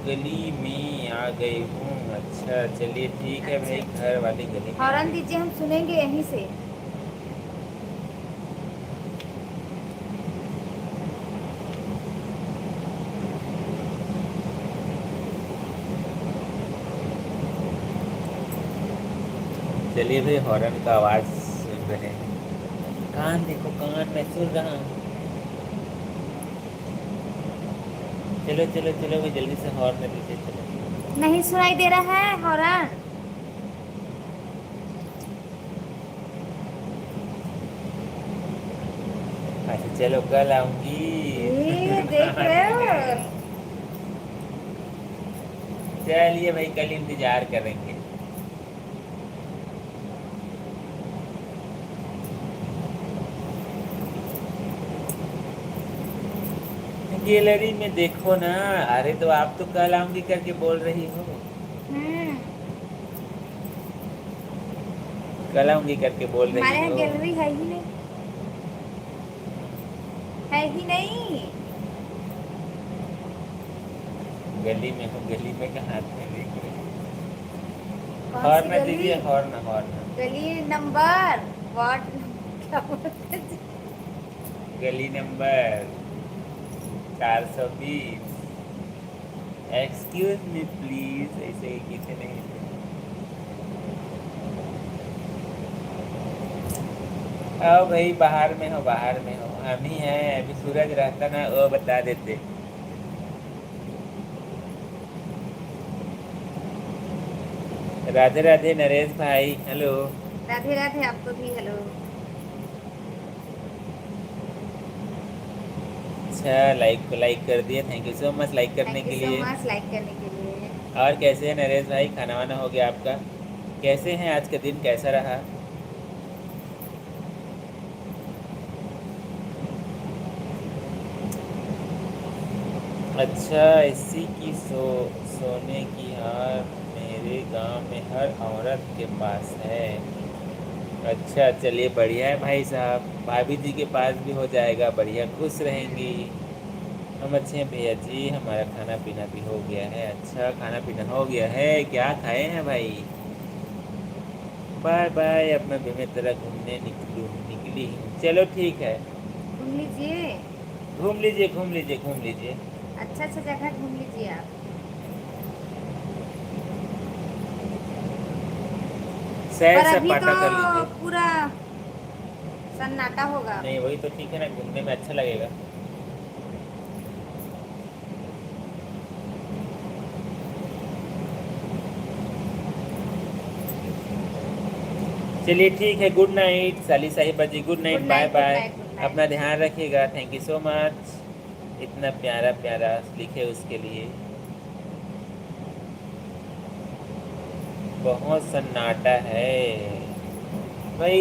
गली में आ गई हूँ। अच्छा चलिए ठीक है अच्छा भाई, अच्छा, घर वाली गली में आ हॉर्न गई। दीजिए, हम सुनेंगे यहीं से। चलिए भाई, हॉर्न का आवाज सुन रहे हैं। कान देखो, कान में सुन रहा हूँ। चलो चलो चलो भाई, जल्दी से हॉर्न दीजिए, चलो। नहीं सुनाई दे रहा है हॉर्न। अच्छा चलो, कल आऊंगी। ये देख रहे हो। चलिए भाई, कल इंतजार करेंगे। गैलरी में देखो ना। अरे तो आप तो कल आऊंगी करके बोल रही हो। हम्म, कल आऊंगी करके बोल हमारे रही यहाँ हो। गैलरी है ही नहीं, है ही नहीं। गली में हो, गली में कहाँ थे, देख रहे हो। कौन सी हॉर्न गली? दीजिए, हॉर्न हॉर्न। गली नंबर, वार्ड, क्या बोलते हैं? गली नंबर 420। एक्सक्यूज मी प्लीज, ऐसे ही किसी नहीं। आओ भाई, बाहर में हो, बाहर में हो। हम ही हैं, अभी सूरज रहता ना वो बता देते। राधे राधे नरेश भाई, हेलो। राधे राधे, आपको भी हेलो। अच्छा, लाइक कर दिए, thank you so much like करने थैंक यू के सो लिए। मच लाइक करने के लिए। और कैसे हैं नरेश भाई, खाना वाना हो गया आपका? कैसे हैं, आज का दिन कैसा रहा? अच्छा, इसी की सोने की हार मेरे गांव में हर औरत के पास है। अच्छा चलिए, बढ़िया है भाई साहब, भाभी जी के पास भी हो जाएगा, बढ़िया, खुश रहेंगी। हम अच्छे हैं भैया जी, हमारा खाना पीना भी हो गया है। अच्छा, खाना पीना हो गया है, क्या खाए हैं भाई? बाय बाय, अब मैं बेमेतरा घूमने निकली हूँ। चलो ठीक है। घूम लीजिए, घूम लीजिए, घूम लीजिए, घूम लीजिए। अच्छा अच्छा जगह घूम लीजिए आप। सैर पर अभी तो सपाटा कर लीजिए। पूरा सन्नाटा होगा। नहीं, वही तो ठीक है ना, घूमने में अच्छा लगेगा। चलिए ठीक है, गुड नाइट साली साहिबा ji, good good night, bye night, goodbye. Night, good night. अपना ध्यान रखिएगा, थैंक यू सो मच। इतना प्यारा प्यारा लिखे उसके लिए। बहुत सन्नाटा है भाई,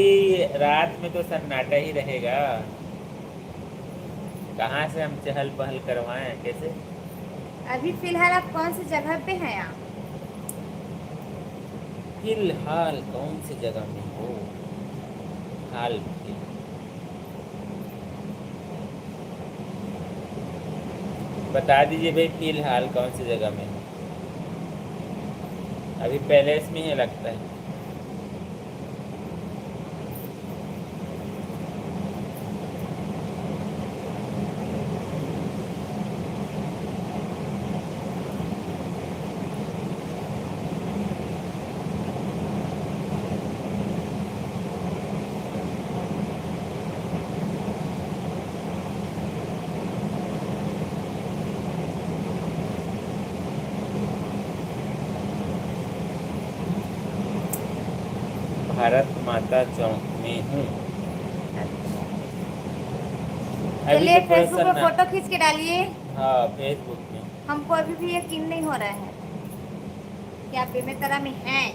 रात में तो सन्नाटा ही रहेगा। कहाँ से हम चहल पहल करवाएं, कैसे? अभी फिलहाल आप कौन सी जगह पे हैं आप? फिलहाल कौन सी जगह में हो? हाल बता दीजिए भाई, फिलहाल कौन सी जगह में हो? अभी पैलेस में ही लगता है। भारत माता चौक में हूँ। अभी चलिए तो पूरा फेसबुक पे फोटो खींच के डालिए। हाँ, फेसबुक में। हमको अभी भी यकीन नहीं हो रहा है कि आप बेमेतरा में हैं।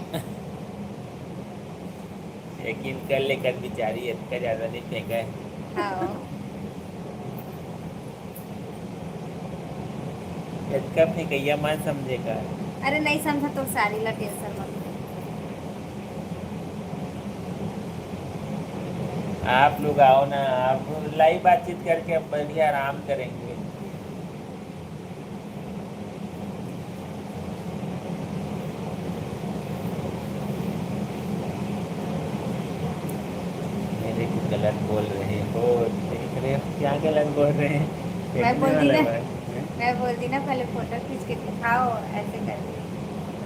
यकीन कर लेकर बिचारी, इतना ज्यादा नहीं फेंका है। हाँ। इसका फेंकैया मान समझेगा। अरे नहीं समझा तो सारी ला, टेंशन मत लो। आप लोग आओ ना, आप लाइव बातचीत करके अब बढ़िया आराम करेंगे। मेरे को गलत बोल रहे हो, देख रहे हो क्या गलत बोल रहे हैं? मैं फेंकने बोलती वाला ना बात है। मैं बोलती ना पहले फोटो खींच के दिखाओ, ऐसे करके।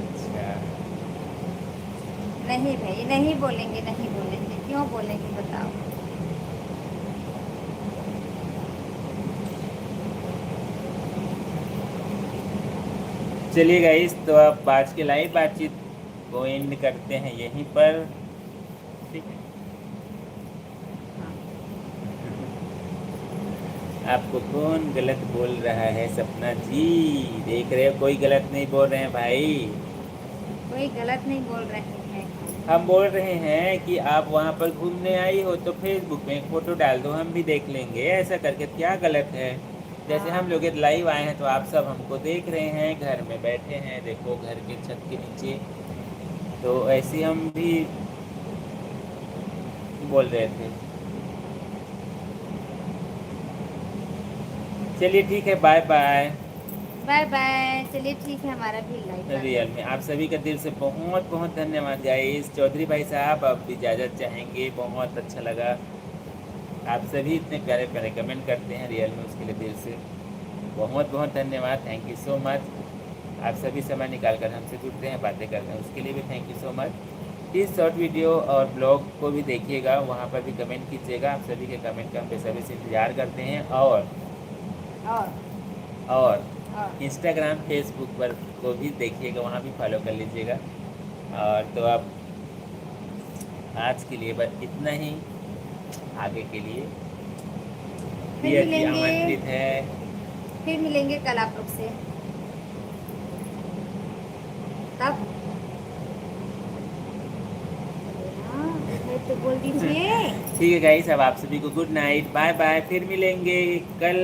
अच्छा, नहीं भाई, नहीं बोलेंगे, नहीं बोलेंगे, क्यों बोलेंगे बताओ? चलिए गाइस, तो अब आज के लाइव बातचीत को एंड करते हैं यहीं पर, ठीक है? आपको कौन गलत बोल रहा है सपना जी? देख रहे हो, कोई गलत नहीं बोल रहे हैं भाई। कोई गलत नहीं बोल रहे हैं। हम बोल रहे हैं कि आप वहाँ पर घूमने आई हो तो फेसबुक में एक फ़ोटो डाल दो, हम भी देख लेंगे। ऐसा करके क्या गलत है? जैसे हम लोग लाइव आए हैं तो आप सब हमको देख रहे हैं, घर में बैठे हैं, देखो घर के छत के नीचे, तो ऐसे हम भी बोल रहे थे। चलिए ठीक है, बाय बाय। Bye bye. चलिए ठीक है, हमारा भी लाइव रियल में आप सभी का दिल से बहुत बहुत धन्यवाद गाइस। चौधरी भाई साहब अब इजाज़त चाहेंगे, बहुत अच्छा लगा। आप सभी इतने प्यारे प्यारे कमेंट करते हैं रियल में, उसके लिए दिल से बहुत बहुत धन्यवाद। Thank you so much. आप सभी समय निकाल कर हमसे जुड़ते हैं, बातें करते हैं, उसके लिए भी थैंक यू सो मच। इस शॉर्ट वीडियो और ब्लॉग को भी देखिएगा, वहाँ पर भी कमेंट कीजिएगा। आप सभी के कमेंट का हम बेसब्री से इंतजार करते हैं। और और इंस्टाग्राम फेसबुक पर को भी देखिएगा, वहाँ भी फॉलो कर लीजिएगा। और तो अब आज के लिए बस इतना ही, आगे के लिए फिर जी आमंत्रित है। फिर मिलेंगे कल आप लोग से, तब तो बोल दीजिए। ठीक है गाइस, अब आप सभी को गुड नाइट, बाय बाय। फिर मिलेंगे कल